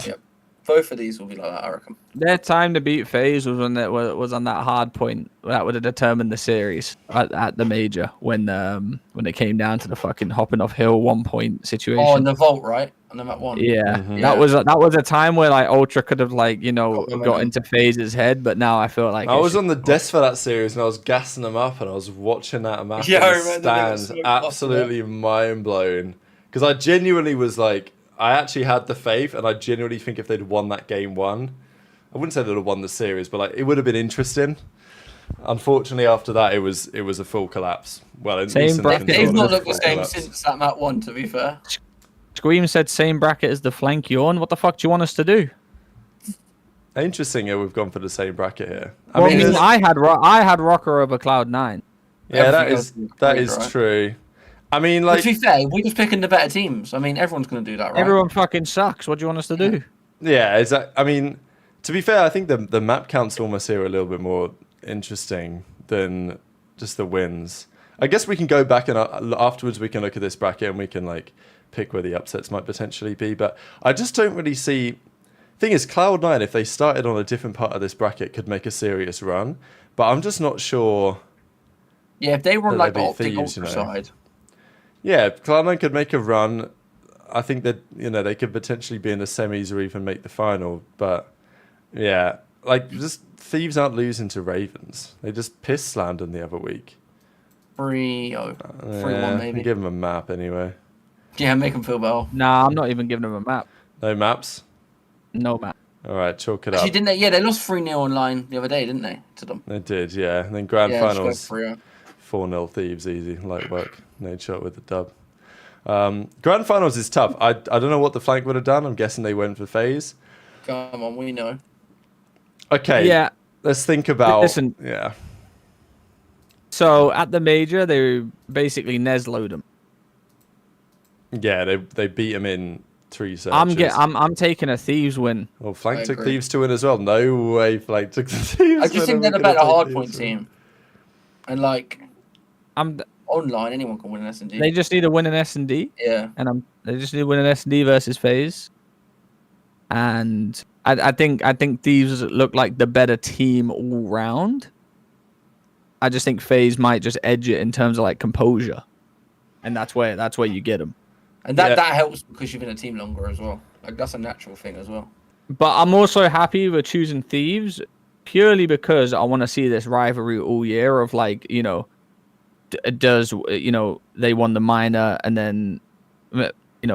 Yep. Both of these will be like that, I reckon. Their time to beat FaZe was when it was on that hard point that would have determined the series at the major when it came down to the fucking hopping off hill 1 point situation. Oh, and the Vault, right? On the map 1. Yeah, Mhm. that was a time where like Ultra could have like Got them got in. into FaZe's head, but now I feel like I it's was just- on the desk for that series and I was gassing them up and I was watching that map Yeah, I in the remember they were stand, so close to absolutely mind blown. Because I genuinely was like, I actually had the faith and I genuinely think if they'd won that game 1, I wouldn't say they'd have won the series, but like it would have been interesting. Unfortunately, after that, it was a full collapse. Well, at Same least in the bracket. They've control, not it was looked the full same collapse. since that map 1, to be fair. Scream said same bracket as the flank yawn. What the fuck do you want us to do? Interesting, yeah, we've gone for the same bracket here. I mean, there's- I had Rocker over Cloud9. yeah, that everything is else is that great, is right? true. I mean, But like, to be fair, we're just picking the better teams. I mean, everyone's going to do that, right? Everyone fucking sucks. What do you want us to do? yeah, I mean, to be fair, I think the map counts almost here are a little bit more interesting than just the wins. I guess we can go back and afterwards we can look at this bracket and we can like pick where the upsets might potentially be. But I just don't really see. Thing is, Cloud9, if they started on a different part of this bracket, could make a serious run. But I'm just not sure. Yeah, if they were on That like the they'd be Optic thieves, you Ultra know. side. Yeah, Cloud9 could make a run. I think that they could potentially be in the semis or even make the final. But yeah, like just Thieves aren't losing to Ravens. They just piss slammed them the other week. 3-0. 3-1 Yeah, maybe. give them a map anyway. Yeah, make them feel better. Nah, I'm not even giving them a map. No maps. No map. All right, chalk it Actually, up. didn't they? Yeah, they lost 3-0 online the other day, didn't they? To them. They did, yeah. And then grand Yeah, finals, just go 3-0. 4-0 Thieves, easy, light work. Nade shot with the dub. Grand finals is tough. I don't know what the flank would have done. I'm guessing they went for FaZe. Come on, we know. Okay, Yeah. let's think about. Listen. Yeah, So at the major, they basically Neslo'd them. yeah. They beat him in 3 searches. I'm taking a Thieves win. Well, Flank I took agree. Thieves to win as well. No way Flank took the Thieves. I just think they're the better hardpoint team. And like online, anyone can win an S&D. They just need to win an S&D, Yeah. and they just need to win an S&D versus FaZe. And I think Thieves look like the better team all round. I just think FaZe might just edge it in terms of like composure, and that's where you get them. And that Yeah. helps because you've been a team longer as well. Like that's a natural thing as well. But I'm also happy with choosing Thieves purely because I want to see this rivalry all year of like, does they won the minor and then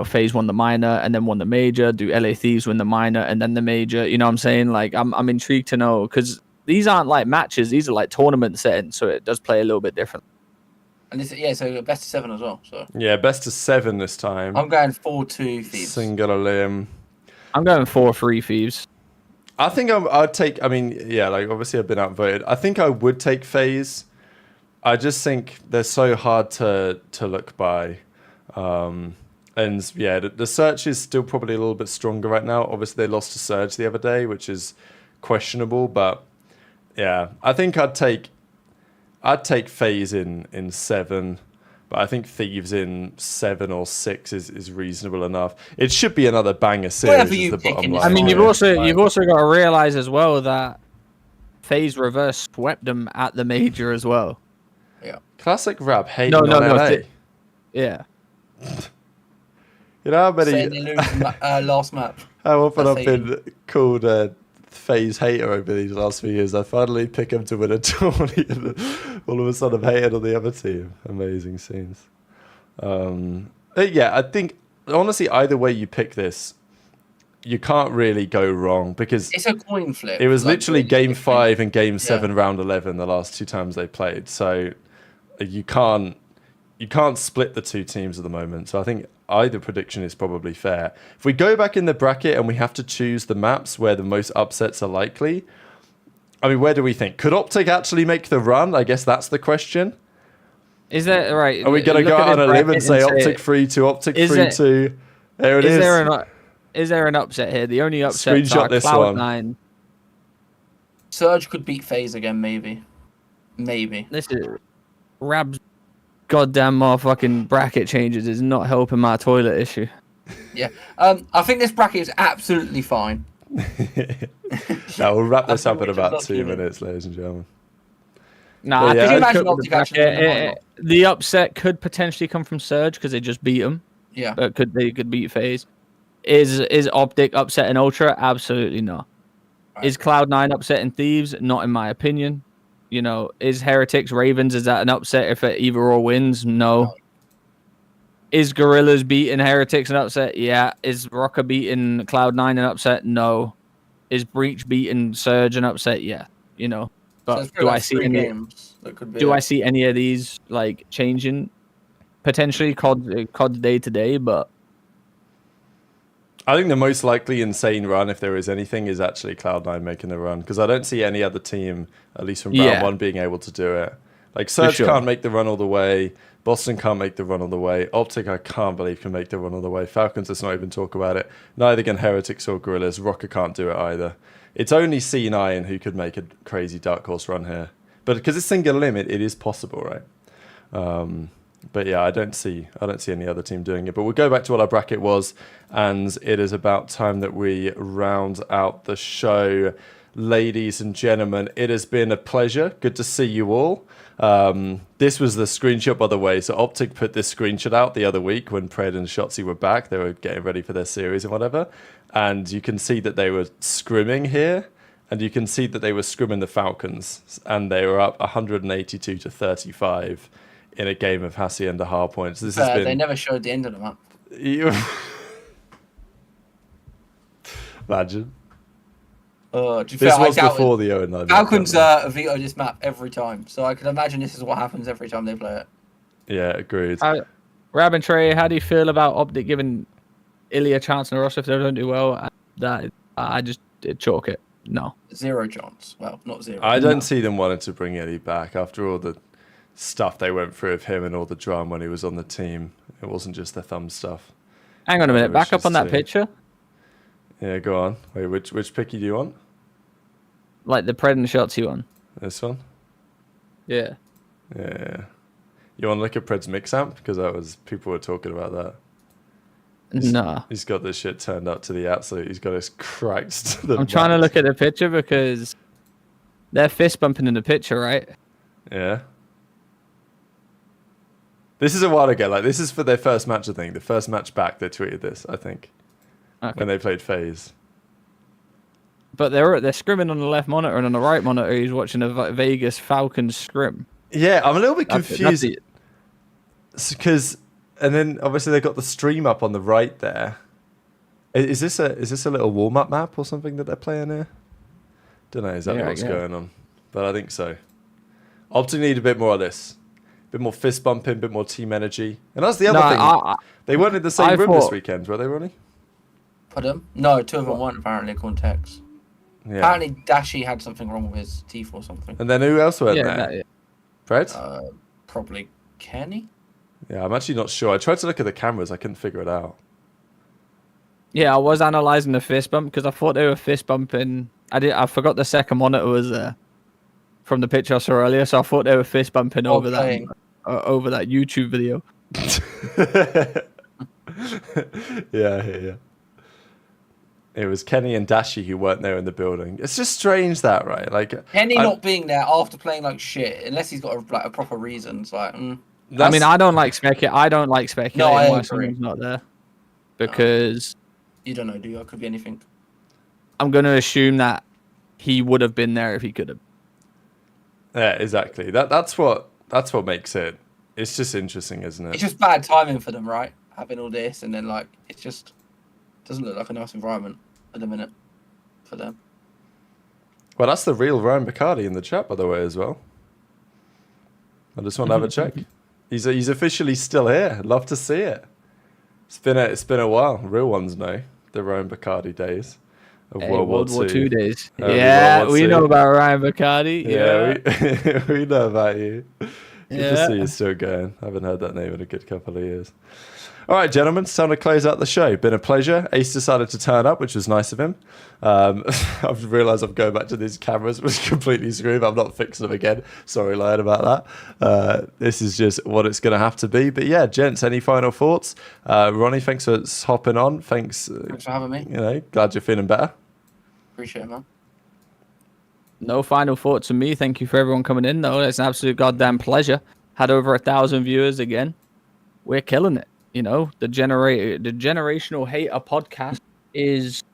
FaZe won the minor and then won the major. Do LA Thieves win the minor and then the major? You know what I'm saying? Like I'm intrigued to know because these aren't like matches; these are like tournament settings, so it does play a little bit different. And this, so best of 7 as well. So Yeah, best of 7 this time. I'm going 4-2 Thieves. Single a limb. I'm going 4-3 Thieves. I think I'd take. I mean, yeah, like obviously I've been outvoted. I think I would take FaZe. I just think they're so hard to look by. And yeah, the search is still probably a little bit stronger right now. Obviously, they lost to Surge the other day, which is questionable. But yeah, I think I'd take FaZe in 7, but I think Thieves in 7 or 6 is reasonable enough. It should be another banger series. Whatever Is you the pick bottom in this line. I mean, Yeah. you've also got to realize as well that FaZe reverse swept them at the major as well. Yeah. Classic Rab hating No, on LA. Yeah. You know how many? Saying they lose last map. How often That's I've been called a FaZe hater over these last few years. I finally pick them to win a tourney, and all of a sudden I'm hating on the other team. Amazing scenes. But yeah, I think honestly, either way you pick this, you can't really go wrong because It's a coin flip. it was like, literally game 5 and game 7, Yeah. round 11, the last 2 times they played. So you can't split the 2 teams at the moment. So I think either prediction is probably fair. If we go back in the bracket and we have to choose the maps where the most upsets are likely, I mean, where do we think? Could OpTic actually make the run? I guess that's the question. Is that right? Are we going to go out on a limb and say OpTic 3-2, OpTic Is 3-2? There it is. Is there an upset here? The only upsets Screenshot are this one. Cloud9. Surge could beat FaZe again, maybe. Maybe. This is Rab's goddamn motherfucking bracket changes is not helping my toilet issue. Yeah. I think this bracket is absolutely fine. Now, we'll wrap this I up think in we should about not 2 do it. minutes, ladies and gentlemen. Nah, But I yeah, think Could you imagine the OpTic actually winning the bracket, the upset could potentially come from Surge because they just beat them. Yeah. But they could beat FaZe. Is OpTic upsetting Ultra? Absolutely not. Right. Is Cloud9 upsetting Thieves? Not in my opinion. You know, is Heretics Ravens? Is that an upset if it either or wins? No. Is Gorillas beating Heretics an upset? Yeah. Is Rocker beating Cloud9 an upset? No. Is Breach beating Surge an upset? Yeah. You know, So but it's do like I see 3 any? games that could be Do I see any of these like changing? Potentially COD day to day, but I think the most likely insane run, if there is anything, is actually Cloud9 making the run. Because I don't see any other team, at least from round 1, being able to do it. Like, Surge sure. can't make the run all the way. Boston can't make the run all the way. OpTic, I can't believe, can make the run all the way. Falcons, let's not even talk about it. Neither can Heretics or Gorillas. Rocker can't do it either. It's only C9 who could make a crazy Dark Horse run here. But because it's single limit, it is possible, right? But yeah, I don't see any other team doing it. But we'll go back to what our bracket was, and it is about time that we round out the show. Ladies and gentlemen, it has been a pleasure. Good to see you all. This was the screenshot, by the way. So OpTic put this screenshot out the other week when Pred and Shotzzy were back. They were getting ready for their series and whatever. And you can see that they were scrimming here. And you can see that they were scrimming the Falcons. And they were up 182 to 35 in a game of Hacienda hard points. This has been... They never showed the end of the map. Imagine. To be This fair, I was doubt before it. the 0-9. Falcons veto this map every time, so I can imagine this is what happens every time they play it. Yeah, agreed. Rab and Trey, how do you feel about OpTic giving Illey a chance in a roster if they don't do well? That I just chalk it. No. 0 chance. Well, not 0. I don't see them wanting to bring Eddie back after all the stuff they went through with him and all the drama when he was on the team. It wasn't just the thumb stuff. Hang on a minute. It was Back up on just that picture. Yeah, go on. Wait, which picky do you want? Like the Pred and Shotzzy one. This one? Yeah. Yeah. You want to look at Pred's mix amp? Because people were talking about that. Nah. He's got this shit turned up to the absolute. He's got his cracked to the I'm trying to max. look at the picture because they're fist bumping in the picture, right? Yeah. This is a while ago. Like, this is for their first match, I think. The first match back, they tweeted this, I think. Okay. When they played FaZe. But they're scrimming on the left monitor, and on the right monitor, he's watching a Vegas Falcons scrim. Yeah, I'm a little bit That's confused. it. Because, and then obviously they got the stream up on the right there. Is this a little warm up map or something that they're playing here? Don't know exactly Yeah, what's yeah. going on, but I think so. OpTic need a bit more of this, a bit more fist bumping, a bit more team energy, and that's the other thing. They weren't in the same I room this thought- weekend, were they, Ronnie? Pardon? No, 2 of them weren't apparently, according to Tex. Yeah. Apparently, Dashi had something wrong with his teeth or something. And then who else went there? that- Fred? Probably Kenny. Yeah, I'm actually not sure. I tried to look at the cameras. I couldn't figure it out. Yeah, I was analysing the fist bump because I thought they were fist bumping. I forgot the second monitor was there from the picture I saw earlier, so I thought they were fist bumping over playing. that YouTube video. Yeah. It was Kenny and Dashi who weren't there in the building. It's just strange that, right? Like Kenny not being there after playing like shit, unless he's got a proper reason. It's like, I mean, I don't like speculating I why agree. someone's not there because you don't know, do you? It could be anything. I'm going to assume that he would have been there if he could have. Yeah, exactly. That's what makes it. It's just interesting, isn't it? It's just bad timing for them, right? Having all this and then like it just doesn't look like a nice environment at the minute for them. Well, that's the real Ryan Bacardi in the chat, by the way, as well. I just want to have a check. He's officially still here. Love to see it. It's been a while. Real ones know the Ryan Bacardi days of World War II days. World Yeah, War we II. know about Ryan Bacardi. Yeah, we know about you. Good to Yeah. see you still going. I haven't heard that name in a good couple of years. All right, gentlemen, it's time to close out the show. Been a pleasure. Ace decided to turn up, which was nice of him. I've realised I'm going back to these cameras, which is completely screwed. I'm not fixing them again. Sorry, lying about that. This is just what it's going to have to be. But yeah, gents, any final thoughts? Ronnie, thanks for hopping on. Thanks Thanks for having me. You know, glad you're feeling better. Appreciate it, man. No final thoughts from me. Thank you for everyone coming in, though. It's an absolute goddamn pleasure. Had over 1,000 viewers again. We're killing it. You know, the generational hater podcast is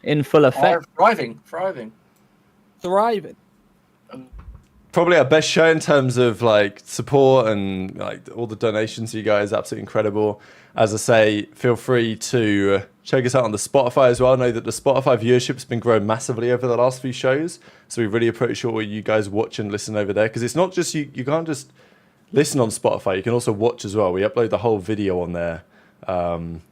in full effect. Thriving. Thriving. Probably our best show in terms of like support and like all the donations you guys, absolutely incredible. As I say, feel free to check us out on the Spotify as well. I know that the Spotify viewership has been growing massively over the last few shows, so we really appreciate what you guys watch and listen over there, because it's not just you can't just listen on Spotify, you can also watch as well. We upload the whole video on there.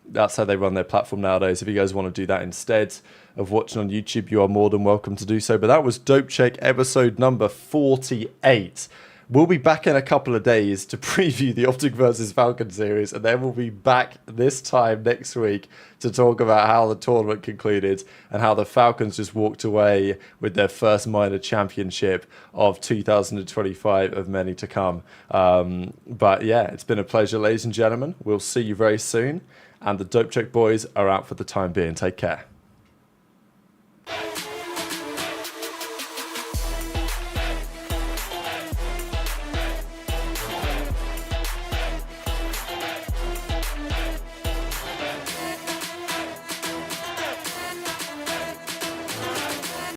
That's how they run their platform nowadays. If you guys want to do that instead of watching on YouTube, you are more than welcome to do so. But that was Dope Check episode number 48. We'll be back in a couple of days to preview the OpTic versus Falcons series, and then we'll be back this time next week to talk about how the tournament concluded and how the Falcons just walked away with their first minor championship of 2025 of many to come. But yeah, it's been a pleasure, ladies and gentlemen. We'll see you very soon, and the Dope Check boys are out for the time being. Take care.